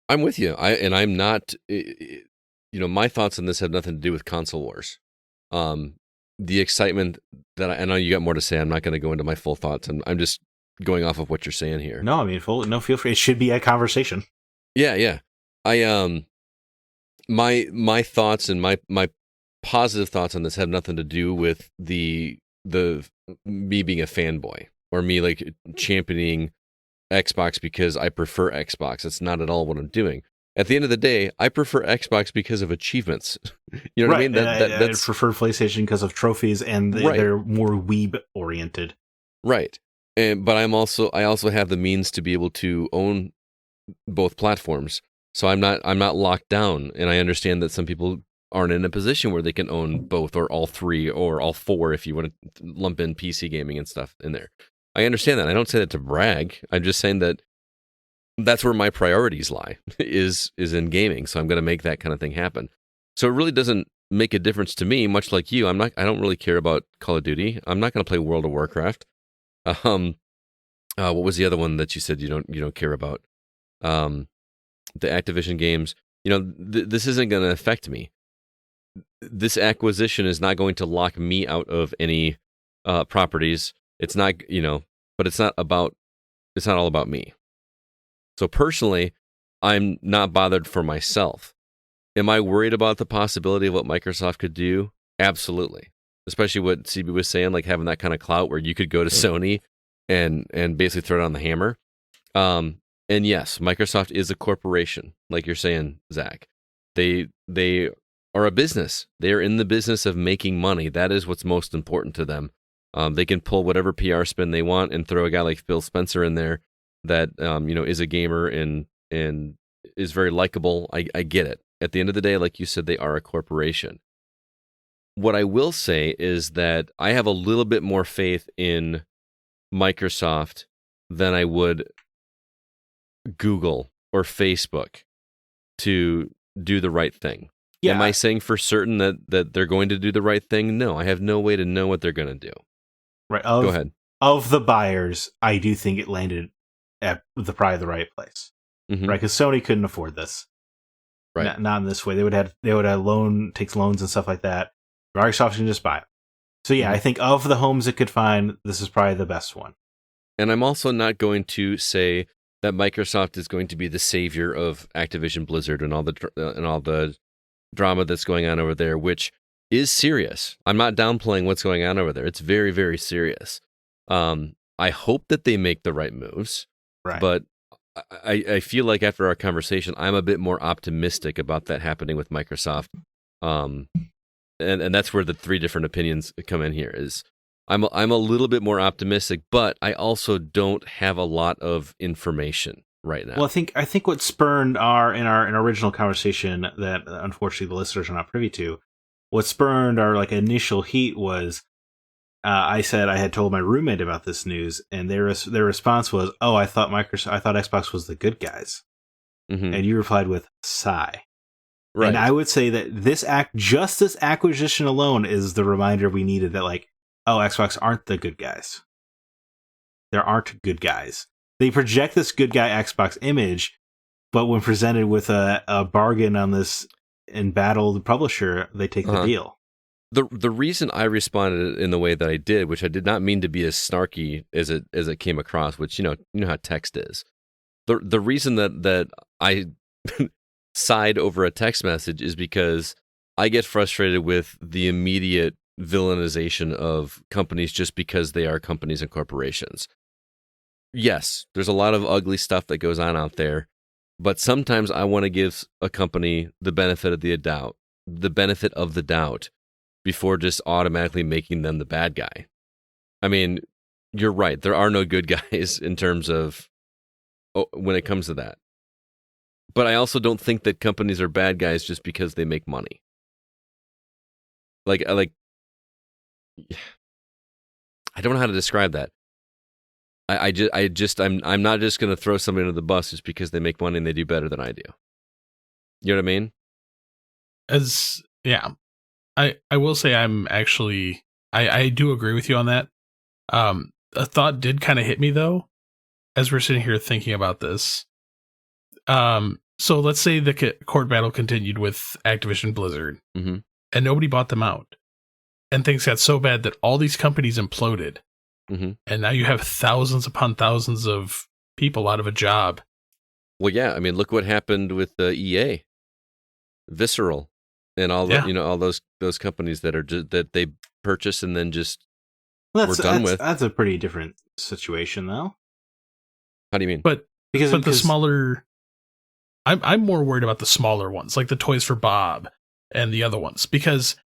I'm with you. I'm not. My thoughts on this have nothing to do with console wars. The excitement that I know you got more to say. I'm not going to go into my full thoughts, and I'm just going off of what you're saying here. No, I mean, feel free. It should be a conversation. Yeah. My thoughts and my positive thoughts on this have nothing to do with the me being a fanboy or me like championing Xbox because I prefer Xbox. That's not at all what I'm doing. At the end of the day, I prefer Xbox because of achievements. You know what I mean? I prefer PlayStation because of trophies, and they're more weeb oriented. Right. But I also have the means to be able to own both platforms. So I'm not locked down, and I understand that some people aren't in a position where they can own both or all three or all four if you want to lump in PC gaming and stuff in there. I understand that. I don't say that to brag. I'm just saying that that's where my priorities lie is in gaming. So I'm going to make that kind of thing happen. So it really doesn't make a difference to me, much like you. I don't really care about Call of Duty. I'm not going to play World of Warcraft. What was the other one that you said you don't care about? The Activision games. This isn't going to affect me. This acquisition is not going to lock me out of any properties. It's not, but it's not all about me. So personally, I'm not bothered for myself. Am I worried about the possibility of what Microsoft could do? Absolutely. Especially what CB was saying, like having that kind of clout where you could go to Sony and basically throw down the hammer. And yes, Microsoft is a corporation, like you're saying, Zach. They are a business. They are in the business of making money. That is what's most important to them. They can pull whatever PR spin they want and throw a guy like Phil Spencer in there that is a gamer and is very likable. I get it. At the end of the day, like you said, they are a corporation. What I will say is that I have a little bit more faith in Microsoft than I would Google or Facebook to do the right thing. Yeah. Am I saying for certain that they're going to do the right thing? No, I have no way to know what they're going to do. Right. Go ahead. Of the buyers, I do think it landed at probably the right place. Mm-hmm. Right, because Sony couldn't afford this. Right. Not in this way. They would have takes loans and stuff like that. Microsoft can just buy it. So yeah, I think of the homes it could find, this is probably the best one. And I'm also not going to say that Microsoft is going to be the savior of Activision Blizzard and all the drama that's going on over there, which is serious. I'm not downplaying what's going on over there. It's very, very serious. I hope that they make the right moves, right. But I feel like after our conversation, I'm a bit more optimistic about that happening with Microsoft. And and that's where the three different opinions come in here. Is I'm a little bit more optimistic, but I also don't have a lot of information right now. Well, I think what spurned in our original conversation that unfortunately the listeners are not privy to, what spurned our like initial heat was I said I had told my roommate about this news, and their response was, "Oh, I thought Xbox was the good guys," and you replied with sigh. Right. And I would say that this acquisition alone is the reminder we needed that, like, oh, Xbox aren't the good guys. There aren't good guys. They project this good guy Xbox image, but when presented with a bargain on this embattled publisher, they take the deal. The reason I responded in the way that I did, which I did not mean to be as snarky as it came across, which you know how text is. The reason that I sighed over a text message is because I get frustrated with the immediate villainization of companies just because they are companies and corporations. Yes, there's a lot of ugly stuff that goes on out there, but sometimes I want to give a company the benefit of the doubt before just automatically making them the bad guy. I mean, you're right. There are no good guys in terms of when it comes to that. But I also don't think that companies are bad guys just because they make money. I don't know how to describe that. I'm not just going to throw somebody under the bus just because they make money and they do better than I do. You know what I mean? I will say I'm actually I do agree with you on that. A thought did kind of hit me though, as we're sitting here thinking about this. So let's say the court battle continued with Activision Blizzard, and nobody bought them out, and things got so bad that all these companies imploded, and now you have thousands upon thousands of people out of a job. Well, yeah, I mean, look what happened with EA, Visceral, and all all those companies that are that they purchase and then just were done with. That's a pretty different situation, though. How do you mean? But the smaller, I'm more worried about the smaller ones, like the Toys for Bob and the other ones, because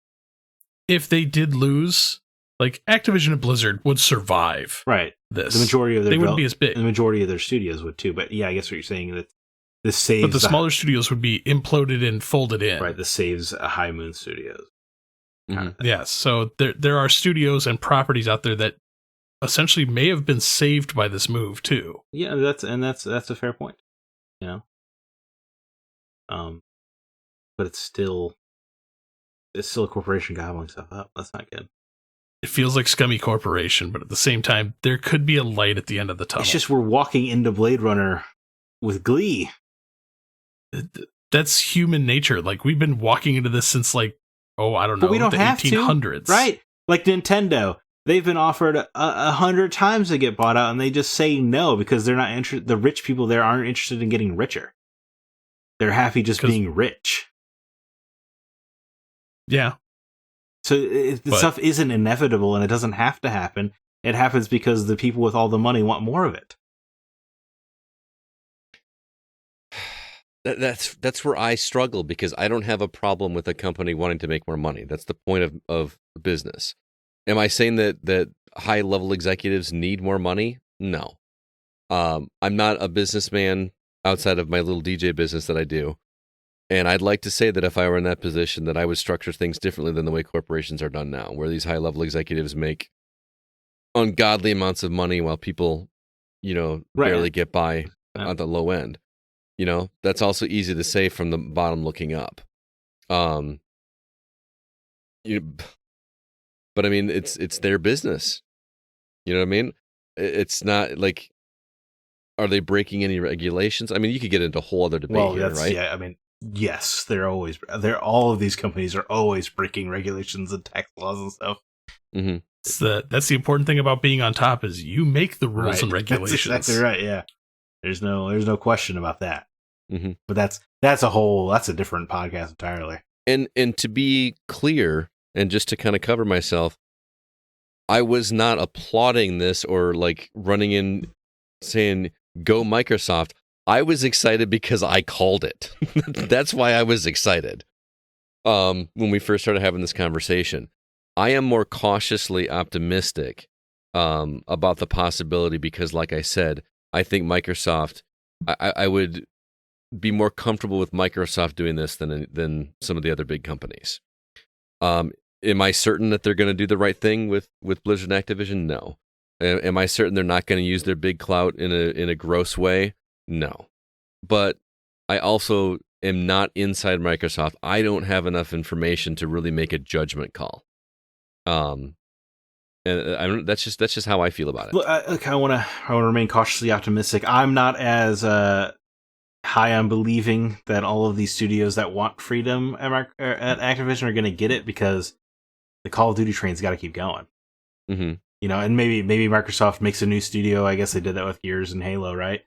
if they did lose, like Activision and Blizzard would survive. Right. This. The majority of they wouldn't be as big. The majority of their studios would too. But yeah, I guess what you're saying that this saves. But the smaller studios would be imploded and folded in. Right. This saves High Moon Studios. Yes. So there are studios and properties out there that essentially may have been saved by this move too. Yeah, that's a fair point. You know. But it's still a corporation gobbling stuff up. That's not good. It feels like scummy corporation, but at the same time, there could be a light at the end of the tunnel. It's just we're walking into Blade Runner with glee. That's human nature. Like, we've been walking into this since, like, I don't know, but we don't the have 1800s. To. Right. Like Nintendo. They've been offered 100 times to get bought out, and they just say no because they're not interested. The rich people there aren't interested in getting richer. They're happy just being rich. Yeah. So the stuff isn't inevitable, and it doesn't have to happen. It happens because the people with all the money want more of it. That's where I struggle, because I don't have a problem with a company wanting to make more money. That's the point of business. Am I saying that high-level executives need more money? No. I'm not a businessman outside of my little DJ business that I do. And I'd like to say that if I were in that position, that I would structure things differently than the way corporations are done now, where these high-level executives make ungodly amounts of money while people, barely get by on the low end. That's also easy to say from the bottom looking up. But I mean, it's their business. You know what I mean? It's not like, are they breaking any regulations? I mean, you could get into a whole other debate here, right? Yeah, I mean, yes, all of these companies are always breaking regulations and tax laws and stuff. Mm-hmm. That's the important thing about being on top, is you make the rules and regulations. That's exactly right. Yeah, there's no question about that. Mm-hmm. But that's a different podcast entirely. And to be clear, and just to kind of cover myself, I was not applauding this or like running in saying go Microsoft. I was excited because I called it. That's why I was excited. when we first started having this conversation. I am more cautiously optimistic about the possibility because, like I said, I think Microsoft, I would be more comfortable with Microsoft doing this than some of the other big companies. Am I certain that they're going to do the right thing with Blizzard and Activision? No. Am I certain they're not going to use their big clout in a gross way? No. But I also am not inside Microsoft. I don't have enough information to really make a judgment call. And that's just how I feel about it. Look, I want to remain cautiously optimistic. I'm not as high on believing that all of these studios that want freedom at Activision are going to get it, because the Call of Duty train's got to keep going. Mm-hmm. You know, and maybe Microsoft makes a new studio. I guess they did that with Gears and Halo, right?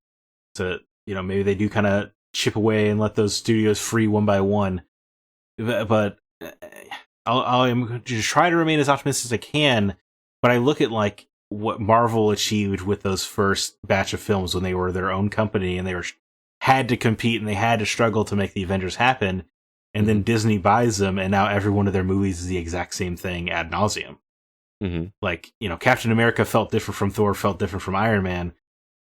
So, you know, maybe they do kind of chip away and let those studios free one by one. But I'm just try to remain as optimistic as I can. But I look at like what Marvel achieved with those first batch of films when they were their own company and they had to compete and they had to struggle to make the Avengers happen. And then Disney buys them, and now every one of their movies is the exact same thing ad nauseum. Mm-hmm. Like, you know, Captain America felt different from Thor, felt different from Iron Man,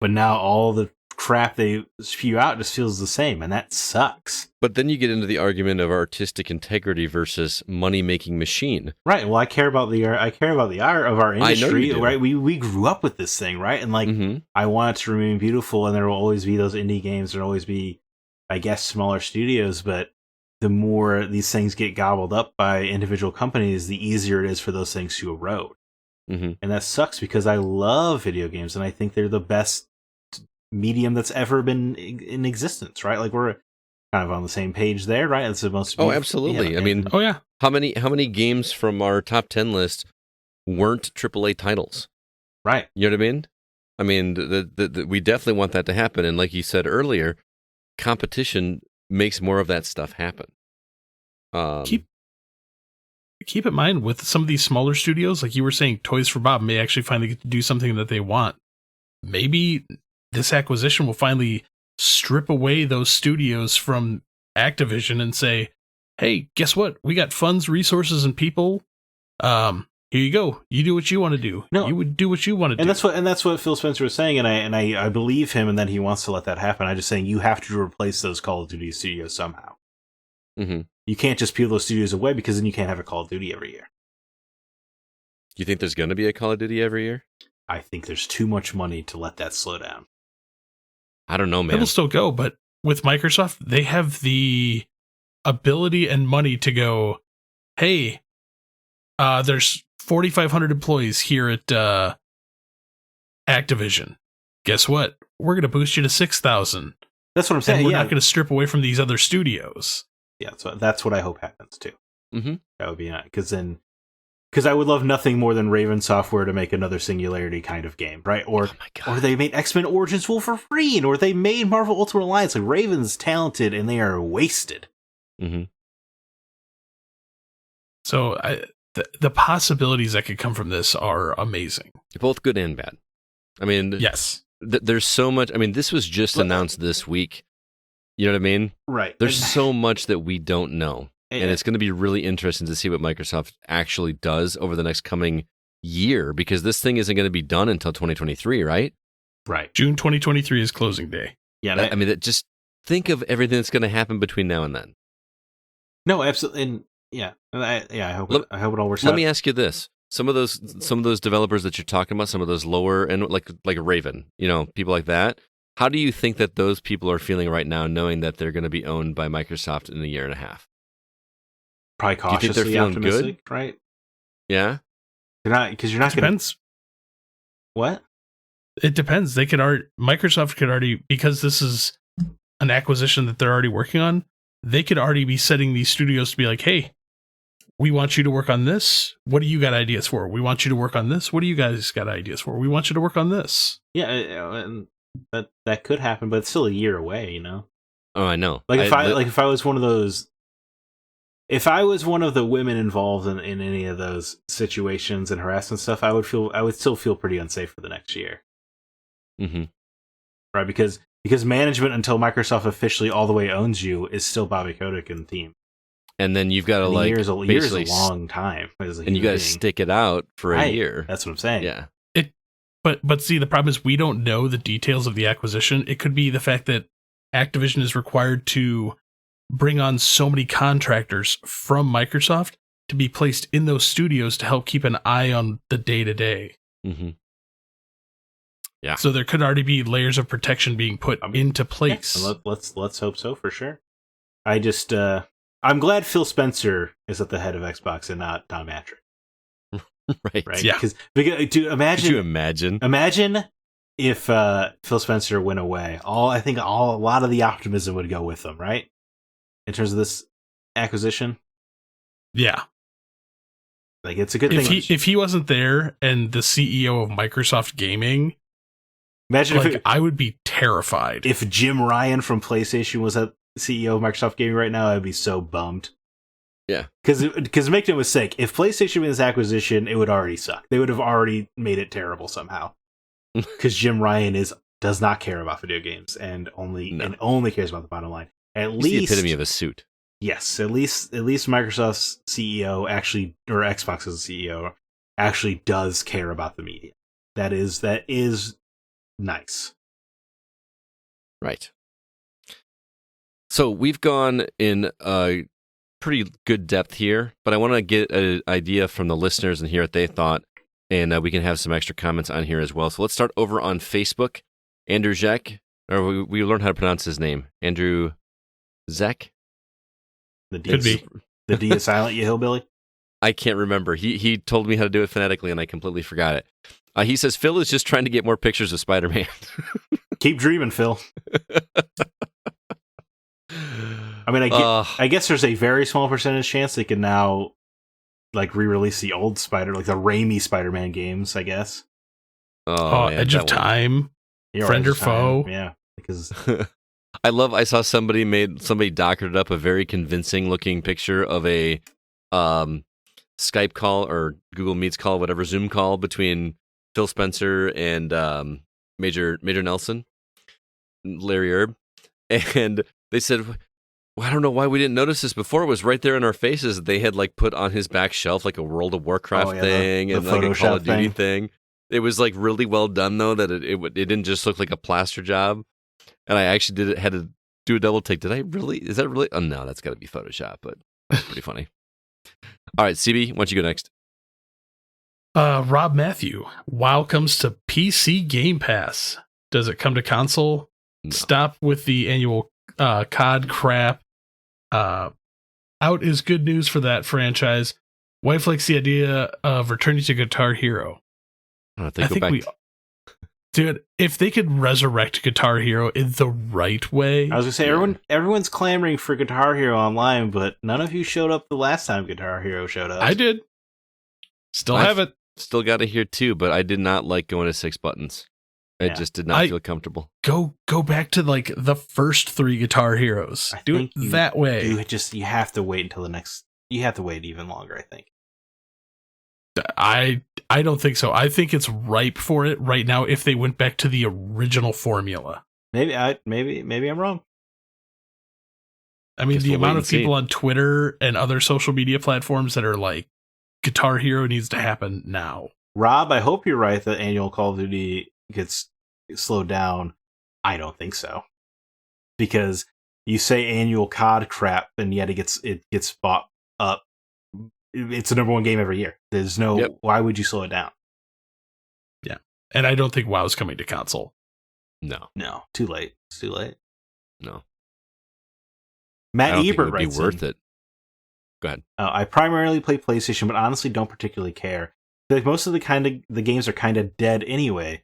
but now all the crap they spew out just feels the same, and that sucks. But then you get into the argument of artistic integrity versus money-making machine. Right. Well, I care about the art of our industry, right? We grew up with this thing, right? And like, I want it to remain beautiful, and there will always be those indie games. There'll always be, I guess, smaller studios, but the more these things get gobbled up by individual companies, the easier it is for those things to erode. Mm-hmm. And that sucks because I love video games and I think they're the best medium that's ever been in existence, right? Like, we're kind of on the same page there, right? It's the most beautiful. Oh, absolutely. Yeah, I mean, how many games from our top 10 list weren't AAA titles? Right. You know what I mean? I mean, we definitely want that to happen. And like you said earlier, competition makes more of that stuff happen. Keep in mind with some of these smaller studios, like you were saying, Toys for Bob may actually finally get to do something that they want. Maybe this acquisition will finally strip away those studios from Activision and say, hey, guess what? We got funds, resources, and people. Here you go. You do what you want to do. No, you would do what you want to do. And that's what Phil Spencer was saying, and I believe him, and that he wants to let that happen. I'm just saying you have to replace those Call of Duty studios somehow. Mm-hmm. You can't just peel those studios away, because then you can't have a Call of Duty every year. Do you think there's going to be a Call of Duty every year? I think there's too much money to let that slow down. I don't know, man. It'll still go, but with Microsoft, they have the ability and money to go, hey, there's 4,500 employees here at Activision. Guess what? We're going to boost you to 6,000. That's what I'm saying. And we're not going to strip away from these other studios. Yeah, so that's what I hope happens too. Mm-hmm. That would be nice, because I would love nothing more than Raven Software to make another Singularity kind of game, right? Or they made X-Men Origins Wolverine, or they made Marvel Ultimate Alliance. Like, Raven's talented, and they are wasted. Mm-hmm. So the possibilities that could come from this are amazing. Both good and bad. I mean, yes. There's so much. I mean, this was just announced this week. You know what I mean? Right. There's so much that we don't know. And it's going to be really interesting to see what Microsoft actually does over the next coming year, because this thing isn't going to be done until 2023, right? Right. June 2023 is closing day. Yeah. I mean, just think of everything that's going to happen between now and then. No, absolutely. And I hope it all works out. Let me ask you this. Some of those developers that you're talking about, some of those lower and like Raven, you know, people like that. How do you think that those people are feeling right now, knowing that they're going to be owned by Microsoft in a year and a half? Probably cautiously optimistic, good? Right? Yeah. You're not going to. Depends. What? It depends. Microsoft could already, because this is an acquisition that they're already working on, they could already be setting these studios to be like, hey, we want you to work on this. What do you got ideas for? We want you to work on this. What do you guys got ideas for? We want you to work on this. Yeah, and that could happen, but it's still a year away, you know? Oh, I know. If I was one of those, if I was one of the women involved in any of those situations and harassment stuff, I would still feel pretty unsafe for the next year. Mm-hmm. Right, because management, until Microsoft officially all the way owns you, is still Bobby Kotick and the team. And then you've got to a year is a basically long time. And you got to stick it out for a year. That's what I'm saying. Yeah. But see, the problem is we don't know the details of the acquisition. It could be the fact that Activision is required to bring on so many contractors from Microsoft to be placed in those studios to help keep an eye on the day-to-day. Mm-hmm. Yeah. So there could already be layers of protection being put into place. Yeah, let's hope so for sure. I just I'm glad Phil Spencer is at the head of Xbox and not Tom Patrick. Right? Yeah. Because dude, imagine. Could you imagine? Imagine if Phil Spencer went away. A lot of the optimism would go with him, right? In terms of this acquisition. Yeah. Like, it's a good thing. If he wasn't there and the CEO of Microsoft Gaming, imagine I would be terrified. If Jim Ryan from PlayStation was at CEO of Microsoft Gaming right now, I'd be so bummed. Yeah. Because make no mistake, if PlayStation made this acquisition, it would already suck. They would have already made it terrible somehow. Because Jim Ryan does not care about video games and only cares about the bottom line. He's the epitome of a suit. Yes, at least Microsoft's CEO actually, or Xbox's CEO actually does care about the media. That is nice. Right. So we've gone in a pretty good depth here, but I want to get an idea from the listeners and hear what they thought, and we can have some extra comments on here as well. So let's start over on Facebook. Andrew Zack, or we learned how to pronounce his name. Andrew Zack? Could be. The D is silent, you hillbilly? I can't remember. He told me how to do it phonetically, and I completely forgot it. He says, Phil is just trying to get more pictures of Spider-Man. Keep dreaming, Phil. I mean, I guess there's a very small percentage chance they can now re-release the old the Raimi Spider-Man games, I guess. Man, Edge of Time, Friend or Foe. Yeah, because... I saw somebody doctored up a very convincing looking picture of a Skype call or Google Meets call, whatever, Zoom call between Phil Spencer and Major Nelson, Larry Erb. And they said, well, I don't know why we didn't notice this before. It was right there in our faces. They had put on his back shelf a World of Warcraft thing and a Call of Duty thing. It was really well done though, that it didn't just look like a plaster job. And I actually had to do a double take. Is that really? Oh, no, that's got to be Photoshop, but that's pretty funny. All right, CB, why don't you go next? Rob Matthew, WoW comes to PC Game Pass. Does it come to console? No. Stop with the annual COD crap. Out is good news for that franchise. Wife likes the idea of returning to Guitar Hero. Dude, if they could resurrect Guitar Hero in the right way... I was going to say, everyone's clamoring for Guitar Hero Online, but none of you showed up the last time Guitar Hero showed up. I did. Still have it. Still got it here too, but I did not like going to 6 buttons. It just did not feel comfortable. Go back to the first 3 Guitar Heroes. Do it that way. You have to wait until the next... You have to wait even longer, I think. I don't think so. I think it's ripe for it right now if they went back to the original formula. Maybe I'm wrong. I mean, the amount of people on Twitter and other social media platforms that are like, Guitar Hero needs to happen now. Rob, I hope you're right that annual Call of Duty gets slowed down. I don't think so. Because you say annual COD crap, and yet it gets bought up. It's the number 1 game every year. There's no... Yep. Why would you slow it down? Yeah. And I don't think WoW's coming to console. No. Too late. It's too late. No. Matt Ebert writes in. Worth it. Go ahead. I primarily play PlayStation, but honestly don't particularly care. Most of the games are kind of dead anyway.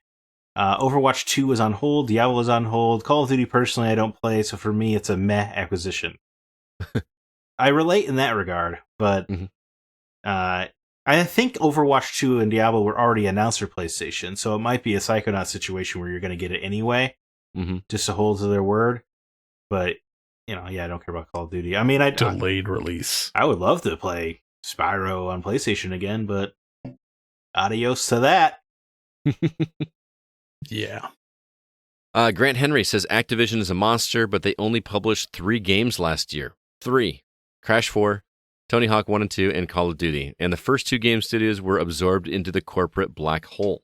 Overwatch 2 is on hold. Diablo is on hold. Call of Duty, personally, I don't play, so for me, it's a meh acquisition. I relate in that regard, but... Mm-hmm. I think Overwatch 2 and Diablo were already announced for PlayStation, so it might be a Psychonaut situation where you're going to get it anyway, just to hold to their word. But, I don't care about Call of Duty. I mean, delayed release. I would love to play Spyro on PlayStation again, but adios to that. Yeah. Grant Henry says Activision is a monster, but they only published 3 games last year. 3. Crash 4, Tony Hawk 1 and 2, and Call of Duty. And the first 2 game studios were absorbed into the corporate black hole.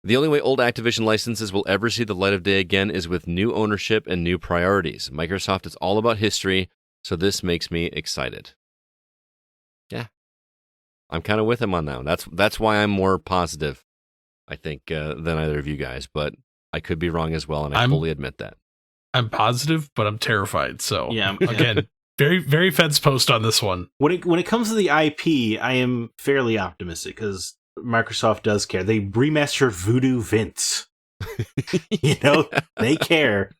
The only way old Activision licenses will ever see the light of day again is with new ownership and new priorities. Microsoft is all about history, so this makes me excited. Yeah. I'm kind of with him on that one. That's why I'm more positive, I think, than either of you guys. But I could be wrong as well, and I fully admit that. I'm positive, but I'm terrified. So, yeah, again, very, very fence post on this one. When it comes to the IP, I am fairly optimistic because Microsoft does care. They remastered Voodoo Vince. They care.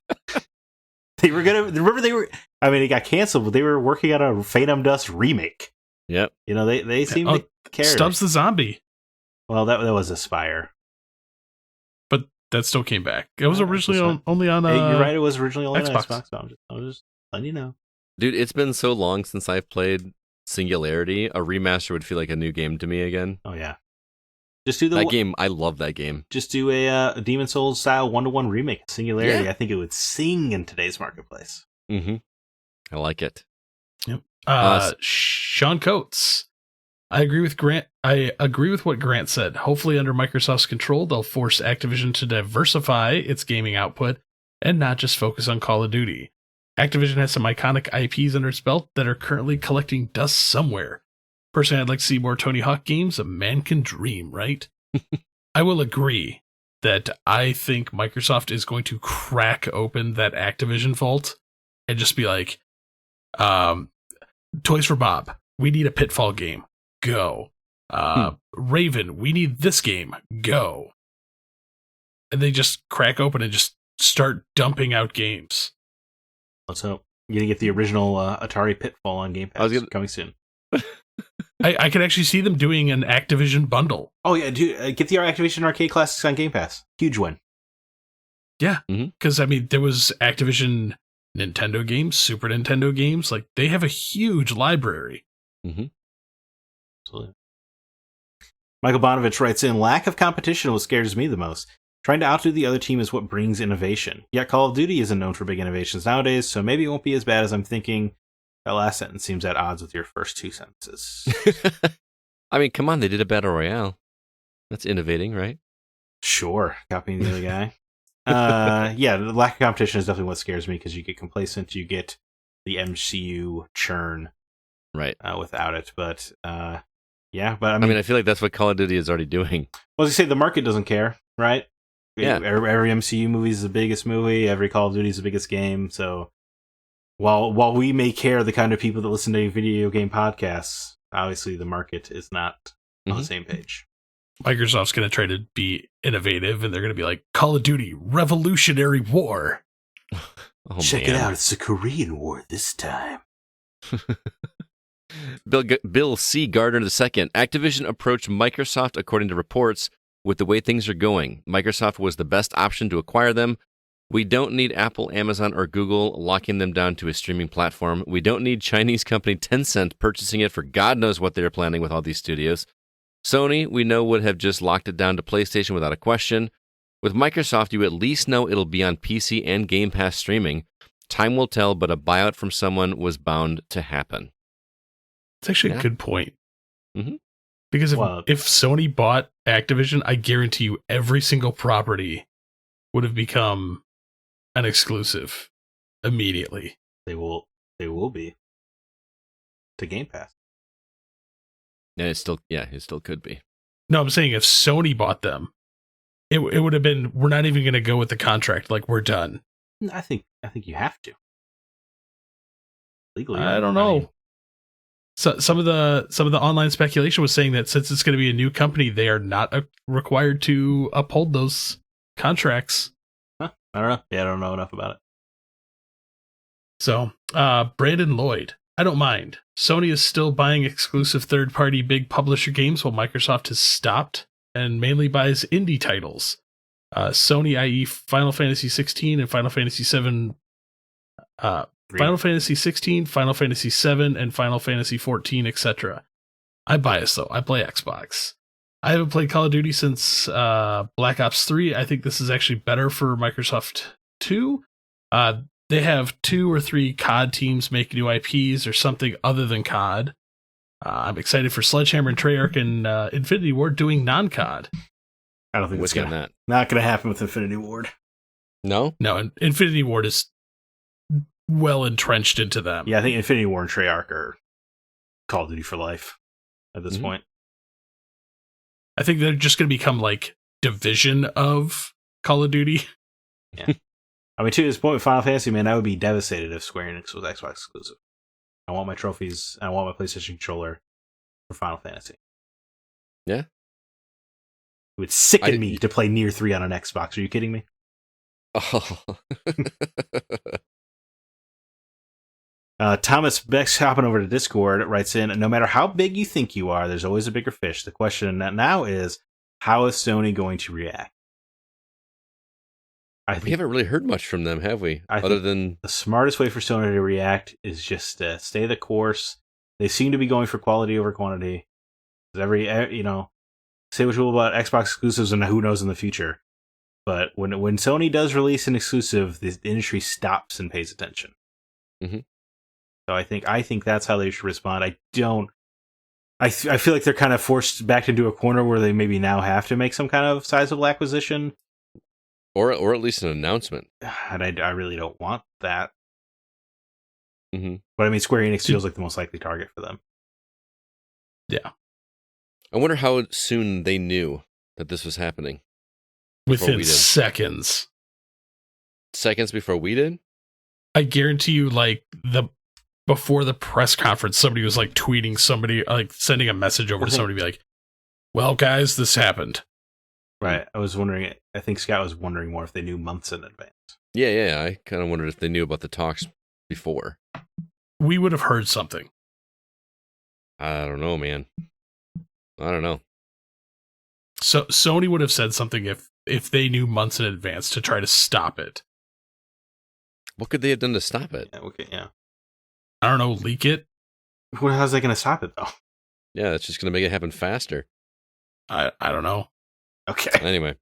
They were it got canceled, but they were working on a Phantom Dust remake. Yep. They seem to care. Stubbs the Zombie. Well, that was Aspire. But that still came back. It was originally only on you're right, it was originally only Xbox. on Xbox. I'm just letting you know. Dude, it's been so long since I've played Singularity. A remaster would feel like a new game to me again. Oh, yeah. Just do game. I love that game. Just do a Demon Souls style 1-to-1 remake of Singularity. Yeah. I think it would sing in today's marketplace. Mm-hmm. I like it. Yep. Sean Coates. I agree with Grant. I agree with what Grant said. Hopefully, under Microsoft's control, they'll force Activision to diversify its gaming output and not just focus on Call of Duty. Activision has some iconic IPs under its belt that are currently collecting dust somewhere. Personally, I'd like to see more Tony Hawk games. A man can dream, right? I will agree that I think Microsoft is going to crack open that Activision vault and just be like, Toys for Bob, we need a Pitfall game. Go. Raven, we need this game. Go. And they just crack open and just start dumping out games. Let's hope. You're going to get the original Atari Pitfall on Game Pass coming soon. I could actually see them doing an Activision bundle. Oh, yeah, dude. Get the Activision Arcade Classics on Game Pass. Huge win. Yeah, because, there was Activision Nintendo games, Super Nintendo games. Like, they have a huge library. Mm-hmm. Absolutely. Michael Bonovich writes in, lack of competition is what scares me the most. Trying to outdo the other team is what brings innovation. Yet Call of Duty isn't known for big innovations nowadays, so maybe it won't be as bad as I'm thinking. That last sentence seems at odds with your first 2 sentences. Come on, they did a Battle Royale. That's innovating, right? Sure, copying the other guy. Yeah, the lack of competition is definitely what scares me, because you get complacent, you get the MCU churn right without it. But yeah, but I feel like that's what Call of Duty is already doing. Well, as you say, the market doesn't care, right? Yeah. Every MCU movie is the biggest movie, every Call of Duty is the biggest game, so while we may care the kind of people that listen to video game podcasts, obviously the market is not on the same page. Microsoft's going to try to be innovative, and they're going to be like, Call of Duty, Revolutionary War. Check it out, it's the Korean War this time. Bill C. Gardner II. Activision approached Microsoft, according to reports, with the way things are going. Microsoft was the best option to acquire them. We don't need Apple, Amazon, or Google locking them down to a streaming platform. We don't need Chinese company Tencent purchasing it for God knows what they're planning with all these studios. Sony, we know, would have just locked it down to PlayStation without a question. With Microsoft, you at least know it'll be on PC and Game Pass streaming. Time will tell, but a buyout from someone was bound to happen. It's actually a good point. Mm-hmm. Because if Sony bought Activision, I guarantee you every single property would have become an exclusive immediately. They will be to Game Pass. Yeah, it still could be. No, I'm saying if Sony bought them, it would have been, we're not even going to go with the contract. Like, we're done. I think you have to. Legally. I don't know. So some of the online speculation was saying that since it's going to be a new company, they are not required to uphold those contracts. Huh? I don't know. Yeah, I don't know enough about it. So, Brandon Lloyd, I don't mind. Sony is still buying exclusive third-party big publisher games while Microsoft has stopped and mainly buys indie titles. Sony, i.e. Final Fantasy 16 and Final Fantasy 7, Final Fantasy 16, Final Fantasy 7, and Final Fantasy 14, etc. I'm biased, though. I play Xbox. I haven't played Call of Duty since Black Ops 3. I think this is actually better for Microsoft too. they have 2 or 3 COD teams making new IPs or something other than COD. I'm excited for Sledgehammer and Treyarch and Infinity Ward doing non-COD. I don't think What's that's not going to happen with Infinity Ward. No? No, Infinity Ward is well entrenched into them. Yeah, I think Infinity Ward and Treyarch are Call of Duty for life at this point. I think they're just going to become like division of Call of Duty. Yeah. I mean, to this point with Final Fantasy, man, I would be devastated if Square Enix was Xbox exclusive. I want my trophies. I want my PlayStation controller for Final Fantasy. Yeah. It would sicken me to play Nier 3 on an Xbox. Are you kidding me? Oh. Thomas Beck's hopping over to Discord writes in, no matter how big you think you are, there's always a bigger fish. The question now is, how is Sony going to react? We haven't really heard much from them, have we? Other than the smartest way for Sony to react is just stay the course. They seem to be going for quality over quantity. Say what you will about Xbox exclusives and who knows in the future. But when Sony does release an exclusive, the industry stops and pays attention. Mm-hmm. So I think that's how they should respond. I feel like they're kind of forced back into a corner where they maybe now have to make some kind of sizable acquisition. Or at least an announcement. And I really don't want that. Mm-hmm. But I mean, Square Enix feels like the most likely target for them. Yeah. I wonder how soon they knew that this was happening. Within seconds. Seconds before we did? I guarantee you, like, before the press conference, somebody was like tweeting somebody, like sending a message over to somebody, be like, well, guys, this happened. Right. I was wondering, I think Scott was wondering more if they knew months in advance. Yeah. I kind of wondered if they knew about the talks before. We would have heard something. I don't know, man. I don't know. So Sony would have said something if they knew months in advance to try to stop it. What could they have done to stop it? Yeah, okay, yeah. I don't know, leak it? How's that going to stop it, though? Yeah, it's just going to make it happen faster. I don't know. Okay. Anyway.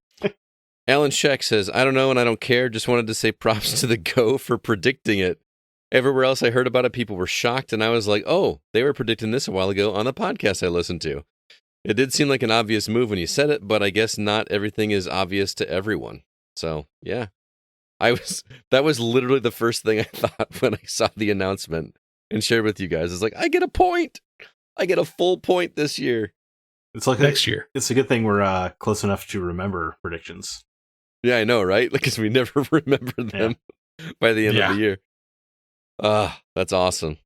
Alan Sheck says, I don't know and I don't care. Just wanted to say props to the Go for predicting it. Everywhere else I heard about it, people were shocked, and I was like, oh, they were predicting this a while ago on the podcast I listened to. It did seem like an obvious move when you said it, but I guess not everything is obvious to everyone. So, yeah. That was literally the first thing I thought when I saw the announcement and shared with you guys. It's like, I get a point. I get a full point this year. It's like next year. It's a good thing we're close enough to remember predictions. Yeah, I know, right? Because we never remember them by the end of the year. That's awesome.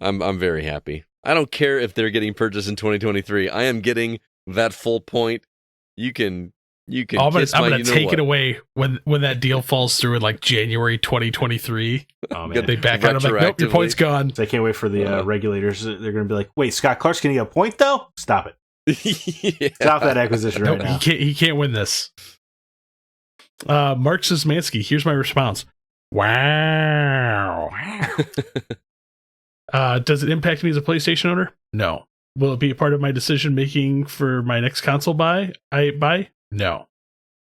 I'm very happy. I don't care if they're getting purchased in 2023. I am getting that full point. You can. I'm gonna take it away when that deal falls through in like January 2023. Oh man, they back out. I'm like, nope, your point's gone. So I can't wait for the regulators. They're gonna be like, wait, Scott Clark's gonna get a point though? Stop it. Stop that acquisition right now. He can't win this. Mark Szymanski, here's my response. Wow. Does it impact me as a PlayStation owner? No. Will it be a part of my decision making for my next console buy? No.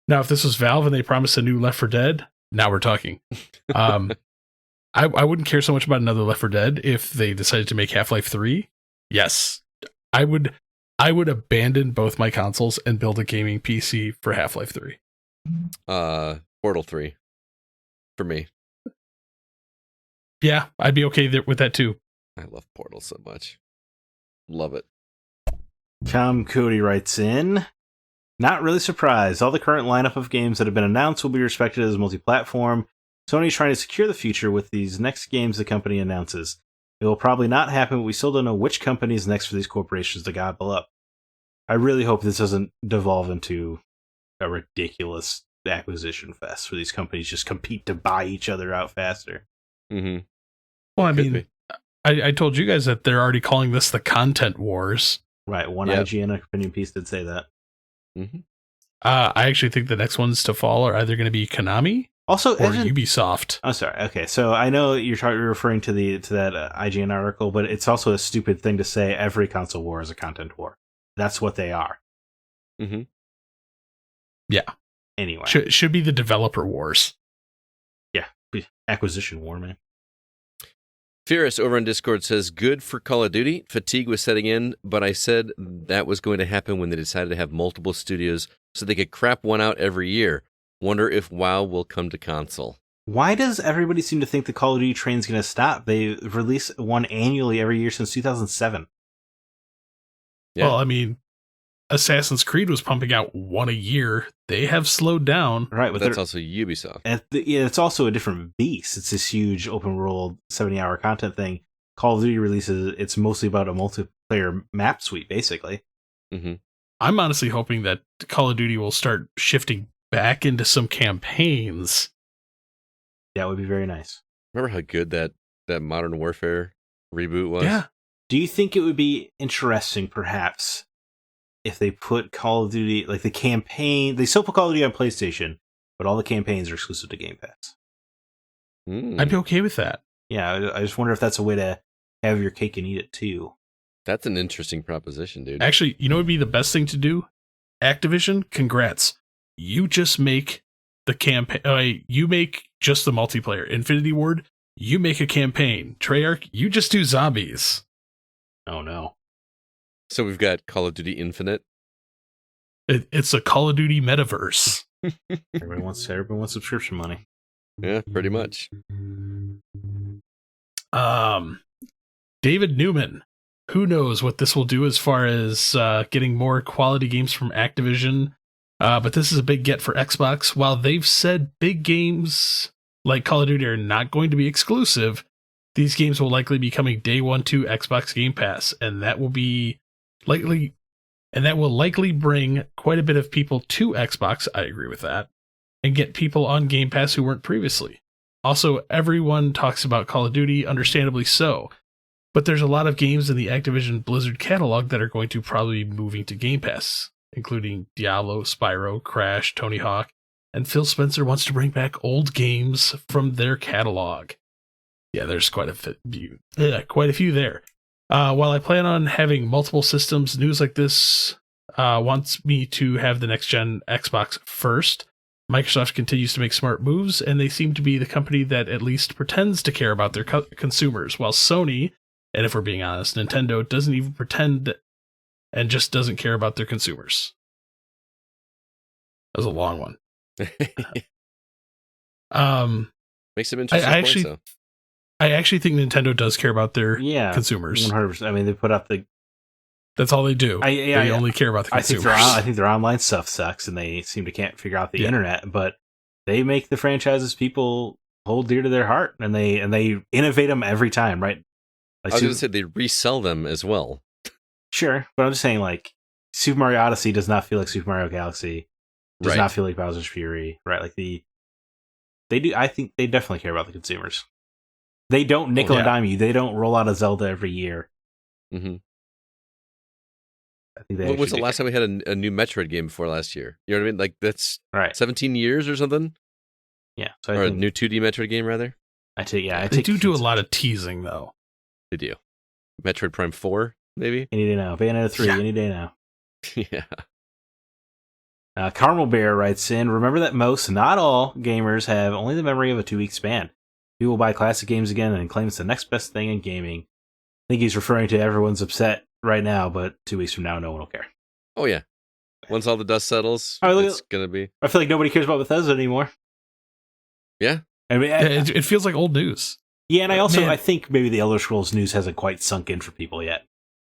Now, if this was Valve and they promised a new Left 4 Dead, now we're talking. I wouldn't care so much about another Left 4 Dead if they decided to make Half-Life 3. Yes. I would abandon both my consoles and build a gaming PC for Half-Life 3. Portal 3 for me. Yeah, I'd be okay with that too. I love Portal so much. Love it. Tom Cody writes in, not really surprised. All the current lineup of games that have been announced will be respected as multi-platform. Sony's trying to secure the future with these next games the company announces. It will probably not happen, but we still don't know which company is next for these corporations to gobble up. I really hope this doesn't devolve into a ridiculous acquisition fest where these companies just compete to buy each other out faster. Mm-hmm. Well, I mean, I told you guys that they're already calling this the content wars. Right. One IGN opinion piece did say that. Mm-hmm. I actually think the next ones to fall are either going to be Konami also or Ubisoft. I'm sorry. Okay, so I know you're referring to that IGN article, but it's also a stupid thing to say every console war is a content war. That's what they are. Mm-hmm. Yeah. Anyway, should be the developer wars. Yeah, acquisition war, man. Fierce over on Discord says, good for Call of Duty. Fatigue was setting in, but I said that was going to happen when they decided to have multiple studios so they could crap one out every year. Wonder if WoW will come to console. Why does everybody seem to think the Call of Duty train's going to stop? They release one annually every year since 2007. Yeah. Well, I mean, Assassin's Creed was pumping out one a year. They have slowed down. Right, but that's also Ubisoft. It's also a different beast. It's this huge open world 70-hour content thing. Call of Duty releases, it's mostly about a multiplayer map suite, basically. Mm-hmm. I'm honestly hoping that Call of Duty will start shifting back into some campaigns. That would be very nice. Remember how good that Modern Warfare reboot was? Yeah. Do you think it would be interesting, perhaps, if they put Call of Duty, like the campaign, they still put Call of Duty on PlayStation, but all the campaigns are exclusive to Game Pass? I'd be okay with that. Yeah, I just wonder if that's a way to have your cake and eat it too. That's an interesting proposition, dude. Actually, you know what would be the best thing to do? Activision, congrats. You just make the campaign. You make just the multiplayer. Infinity Ward, you make a campaign. Treyarch, you just do zombies. Oh no. So we've got Call of Duty Infinite. It's a Call of Duty metaverse. Everyone wants subscription money. Yeah, pretty much. David Newman. Who knows what this will do as far as getting more quality games from Activision. But this is a big get for Xbox. While they've said big games like Call of Duty are not going to be exclusive, these games will likely be coming day one to Xbox Game Pass, and that will likely bring quite a bit of people to Xbox. I agree with that, and get people on Game Pass who weren't previously. Also, everyone talks about Call of Duty, understandably so, but there's a lot of games in the Activision Blizzard catalog that are going to probably be moving to Game Pass, including Diablo, Spyro, Crash, Tony Hawk, and Phil Spencer wants to bring back old games from their catalog. Yeah, there's quite a few there. While I plan on having multiple systems, news like this wants me to have the next-gen Xbox first. Microsoft continues to make smart moves, and they seem to be the company that at least pretends to care about their consumers, while Sony, and if we're being honest, Nintendo doesn't even pretend and just doesn't care about their consumers. That was a long one. Makes some interesting points, though. I actually think Nintendo does care about their consumers. 100%. I mean, they put up the... That's all they do. They only care about the consumers. I think their online stuff sucks, and they seem to can't figure out the internet, but they make the franchises people hold dear to their heart, and they innovate them every time, right? Like I was going to say they resell them as well. Sure, but I'm just saying, like, Super Mario Odyssey does not feel like Super Mario Galaxy. Does not feel like Bowser's Fury, right? Like they do. I think they definitely care about the consumers. They don't nickel and dime you. They don't roll out a Zelda every year. Mm-hmm. I think what was the last time we had a new Metroid game before last year? You know what I mean? Like that's 17 years or something. Yeah, so or a new 2D Metroid game rather. They do a lot of teasing though. They do. Metroid Prime 4, maybe. Any day now. Bayonetta 3. Any day now. Yeah. Carmel Bear writes in, remember that most, not all, gamers have only the memory of a 2-week span. People will buy classic games again and claim it's the next best thing in gaming. I think he's referring to everyone's upset right now, but 2 weeks from now, no one will care. Oh, yeah. Once all the dust settles, it's going to be... I feel like nobody cares about Bethesda anymore. Yeah. I mean, it feels like old news. Yeah, and I think maybe the Elder Scrolls news hasn't quite sunk in for people yet.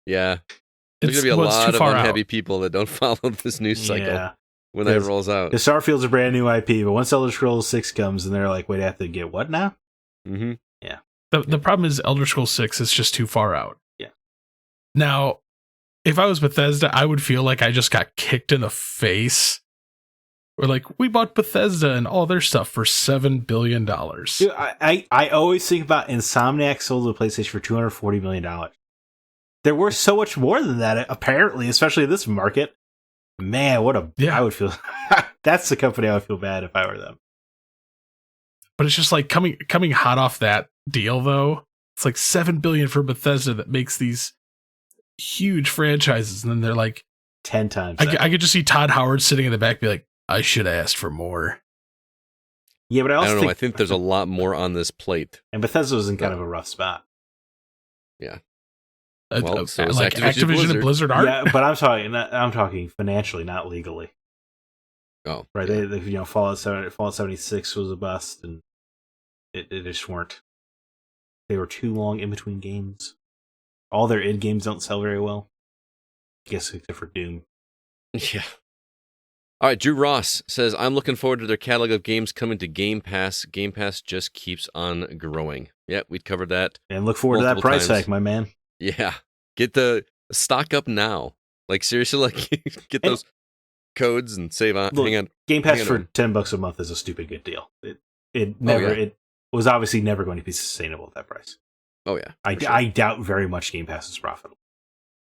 Yeah. There's going to be a lot of unhappy people that don't follow this news cycle when that rolls out. Because Starfield's a brand new IP, but once Elder Scrolls 6 comes, and they're like, wait, I have to get what now? Mm-hmm. Yeah. The problem is Elder Scrolls 6 is just too far out. Yeah. Now, if I was Bethesda, I would feel like I just got kicked in the face. Or like, we bought Bethesda and all their stuff for $7 billion. Dude, I always think about Insomniac sold the PlayStation for $240 million. They're worth so much more than that, apparently, especially in this market. Man, I would feel... That's the company I would feel bad if I were them. But it's just like coming hot off that deal, though. It's like $7 billion for Bethesda that makes these huge franchises, and then they're like 10 times. I could just see Todd Howard sitting in the back, be like, "I should have asked for more." Yeah, but I don't know. I think there's a lot more on this plate. And Bethesda's in kind of a rough spot. Yeah. Well, so like Activision and Blizzard aren't. Yeah, but I'm talking financially, not legally. Oh, right. Yeah. They Fallout 76 was a bust, and it just weren't. They were too long in between games. All their id games don't sell very well. I guess except for Doom. Yeah. All right, Drew Ross says, I'm looking forward to their catalog of games coming to Game Pass. Game Pass just keeps on growing. Yeah, we'd covered that. And look forward to that price hike, my man. Yeah. Get the stock up now. Like, seriously, like, get those codes and save on. Look, hang on. Game Pass for $10 a month is a stupid good deal. It was obviously never going to be sustainable at that price. Oh, yeah. I doubt very much Game Pass is profitable.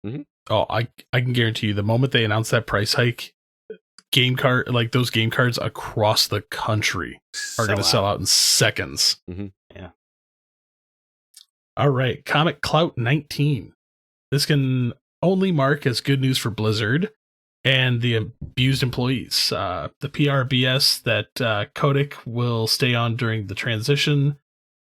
Mm-hmm. Oh, I can guarantee you the moment they announce that price hike, those game cards across the country are going to sell out in seconds. Mm-hmm. Yeah. All right, Comic Clout 19. This can only mark as good news for Blizzard and the abused employees. The PRBS that Kotick will stay on during the transition,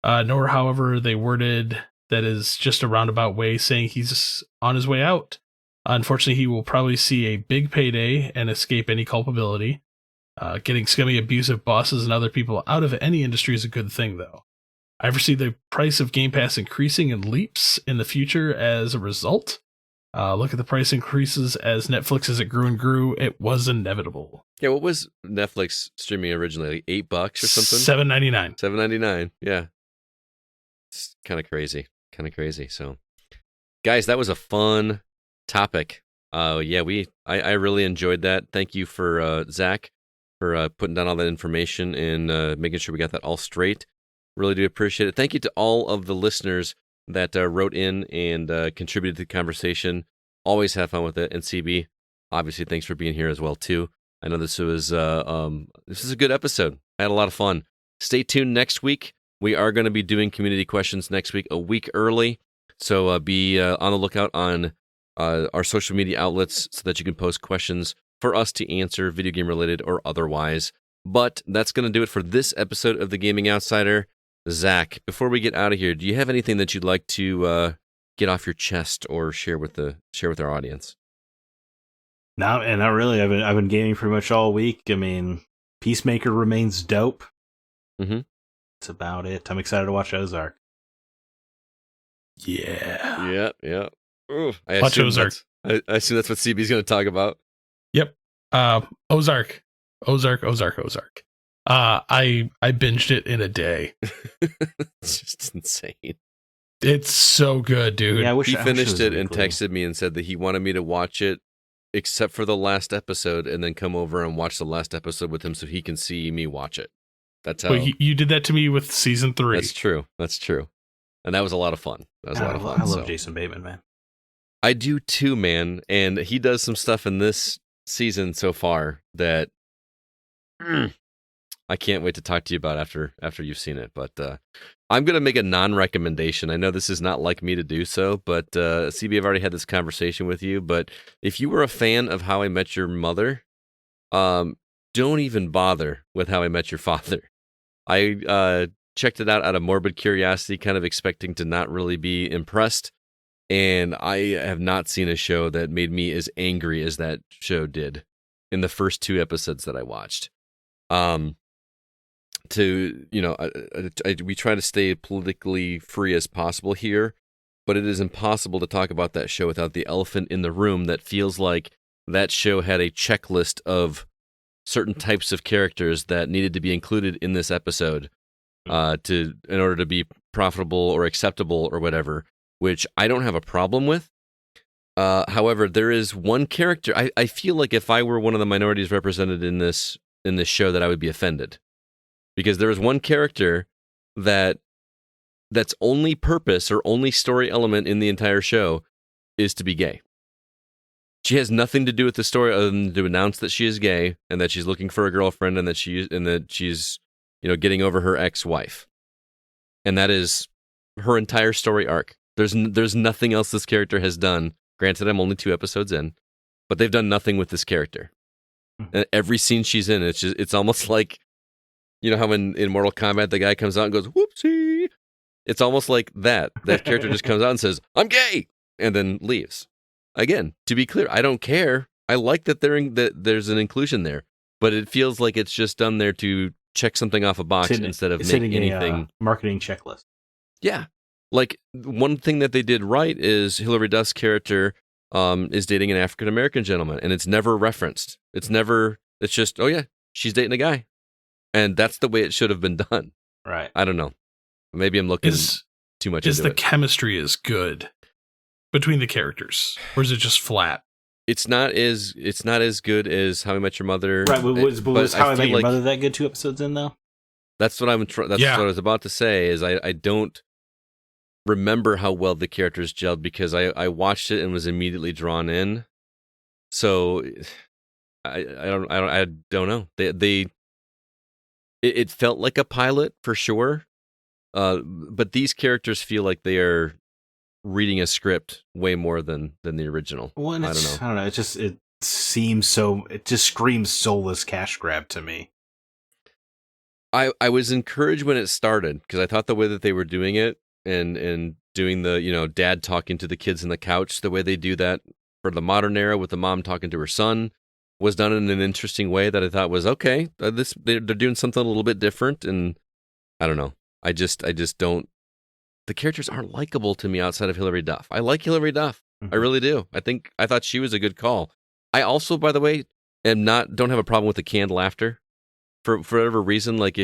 nor, however, they worded that is just a roundabout way saying he's on his way out. Unfortunately, he will probably see a big payday and escape any culpability. Getting scummy, abusive bosses and other people out of any industry is a good thing, though. I foresee the price of Game Pass increasing in leaps in the future as a result. Look at the price increases as Netflix as it grew and grew. It was inevitable. Yeah, what was Netflix streaming originally? Like $8 or something? $7.99. $7.99. Yeah. It's kind of crazy. So, guys, that was a fun topic. Yeah, I really enjoyed that. Thank you for Zack for putting down all that information and making sure we got that all straight. Really do appreciate it. Thank you to all of the listeners that wrote in and contributed to the conversation. Always have fun with it. And CB, obviously, thanks for being here as well too. I know this is a good episode. I had a lot of fun. Stay tuned next week. We are going to be doing community questions next week, a week early. So be on the lookout on our social media outlets so that you can post questions for us to answer, video game related or otherwise. But that's going to do it for this episode of The Gaming Outsider. Zach, before we get out of here, do you have anything that you'd like to get off your chest or share with our audience? No, and not really. I've been gaming pretty much all week. I mean, Peacemaker remains dope. Mm-hmm. That's about it. I'm excited to watch Ozark. Yeah. Yeah. Ooh, Watch Ozark. I assume that's what CB's going to talk about. Yep. Ozark. I binged it in a day. It's just insane. It's so good, dude. Yeah, he finished it and texted me and said that he wanted me to watch it except for the last episode and then come over and watch the last episode with him so he can see me watch it. That's how... Well, you did that to me with season 3. That's true. And that was a lot of fun. I love Jason Bateman, man. I do too, man. And he does some stuff in this season so far that I can't wait to talk to you about after you've seen it. But I'm going to make a non-recommendation. I know this is not like me to do so, but CB, I've already had this conversation with you. But if you were a fan of How I Met Your Mother, don't even bother with How I Met Your Father. I checked it out of morbid curiosity, kind of expecting to not really be impressed. And I have not seen a show that made me as angry as that show did in the first 2 episodes that I watched. We try to stay politically free as possible here, but it is impossible to talk about that show without the elephant in the room that feels like that show had a checklist of certain types of characters that needed to be included in this episode in order to be profitable or acceptable or whatever, which I don't have a problem with. However, there is one character, I feel like if I were one of the minorities represented in this show that I would be offended. Because there is one character that's only purpose or only story element in the entire show is to be gay. She has nothing to do with the story other than to announce that she is gay and that she's looking for a girlfriend and that she's getting over her ex-wife. And that is her entire story arc. There's nothing else this character has done. Granted, I'm only 2 episodes in, but they've done nothing with this character. And every scene she's in, it's almost like You know how in Mortal Kombat the guy comes out and goes, whoopsie? It's almost like that. That character just comes out and says, I'm gay, and then leaves. Again, to be clear, I don't care. I like that there's an inclusion there, but it feels like it's just done there to check something off a box instead of making anything. Marketing checklist. Yeah. Like, one thing that they did right is Hilary Duff's character is dating an African-American gentleman, and it's never referenced. It's just, oh yeah, she's dating a guy. And that's the way it should have been done. Right. I don't know. Maybe I'm looking too much into it. Is the chemistry is good between the characters, or is it just flat? It's not as good as How I Met Your Mother. Right, was How I Met Your Mother that good 2 episodes in, though? That's what what I was about to say, is I don't remember how well the characters gelled, because I watched it and was immediately drawn in. So I don't know. It felt like a pilot for sure, but these characters feel like they are reading a script way more than the original. Well, I don't know. It just screams soulless cash grab to me. I was encouraged when it started, because I thought the way that they were doing it and doing the dad talking to the kids in the couch, the way they do that for the modern era with the mom talking to her son, was done in an interesting way that I thought was okay. They're doing something a little bit different, and I don't know. I just don't. The characters aren't likable to me outside of Hilary Duff. I like Hilary Duff. Mm-hmm. I really do. I thought she was a good call. I also, by the way, don't have a problem with the canned laughter. For whatever reason, like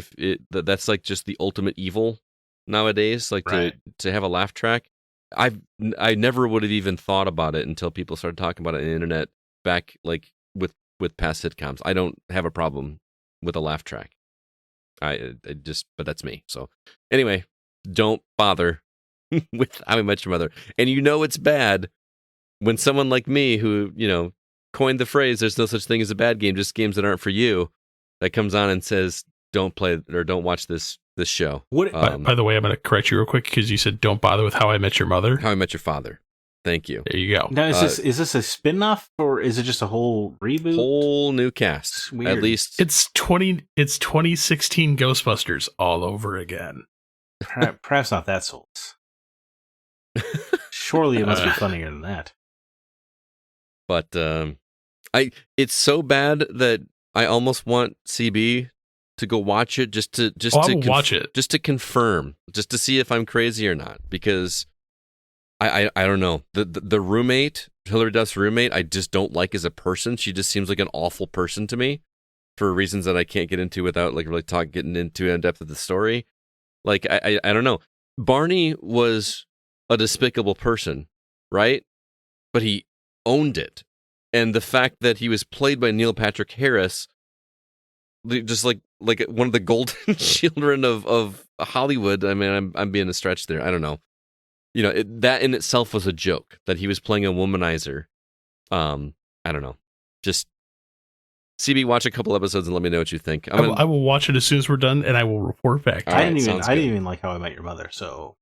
that's like just the ultimate evil nowadays. Like to have a laugh track. I never would have even thought about it until people started talking about it on the internet back like with past sitcoms. I don't have a problem with a laugh track. But that's me. So anyway, don't bother with How I Met Your Mother. And it's bad when someone like me, who, coined the phrase, there's no such thing as a bad game, just games that aren't for you, that comes on and says, don't play or don't watch this show. By the way, I'm going to correct you real quick, because you said don't bother with How I Met Your Mother. How I Met Your Father. Thank you. There you go. Now, is this a spin-off, or is it just a whole reboot? Whole new cast. At least it's 2016 Ghostbusters all over again. Perhaps not that soulless. Surely it must be funnier than that. But it's so bad that I almost want CB to go watch it just to watch it, just to confirm, just to see if I'm crazy or not, because I don't know. The roommate, Hilary Duff's roommate, I just don't like as a person. She just seems like an awful person to me, for reasons that I can't get into without like really getting into in depth of the story. Like I don't know. Barney was a despicable person, right? But he owned it, and the fact that he was played by Neil Patrick Harris, just like one of the golden children of Hollywood. I mean, I'm being a stretch there. I don't know. That in itself was a joke, that he was playing a womanizer. I don't know. Just CB, watch a couple episodes and let me know what you think. I will watch it as soon as we're done, and I will report back. I didn't even like How I Met Your Mother, so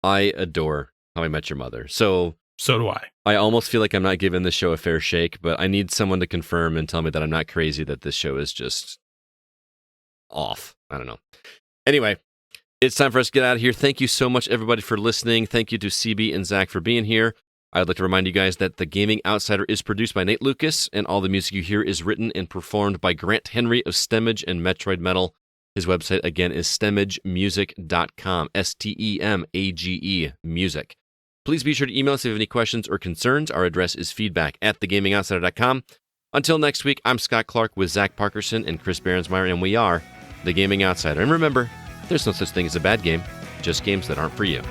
I adore How I Met Your Mother. So do I. I almost feel like I'm not giving this show a fair shake, but I need someone to confirm and tell me that I'm not crazy, that this show is just off. I don't know. Anyway, it's time for us to get out of here. Thank you so much, everybody, for listening. Thank you to CB and Zack for being here. I'd like to remind you guys that The Gaming Outsider is produced by Nate Lucas, and all the music you hear is written and performed by Grant Henry of Stemage and Metroid Metal. His website, again, is stemagemusic.com, STEMAGE music. Please be sure to email us if you have any questions or concerns. Our address is feedback@thegamingoutsider.com. Until next week, I'm Scott Clark with Zach Parkerson and Chris Behrensmeyer, and we are The Gaming Outsider. And remember, there's no such thing as a bad game, just games that aren't for you.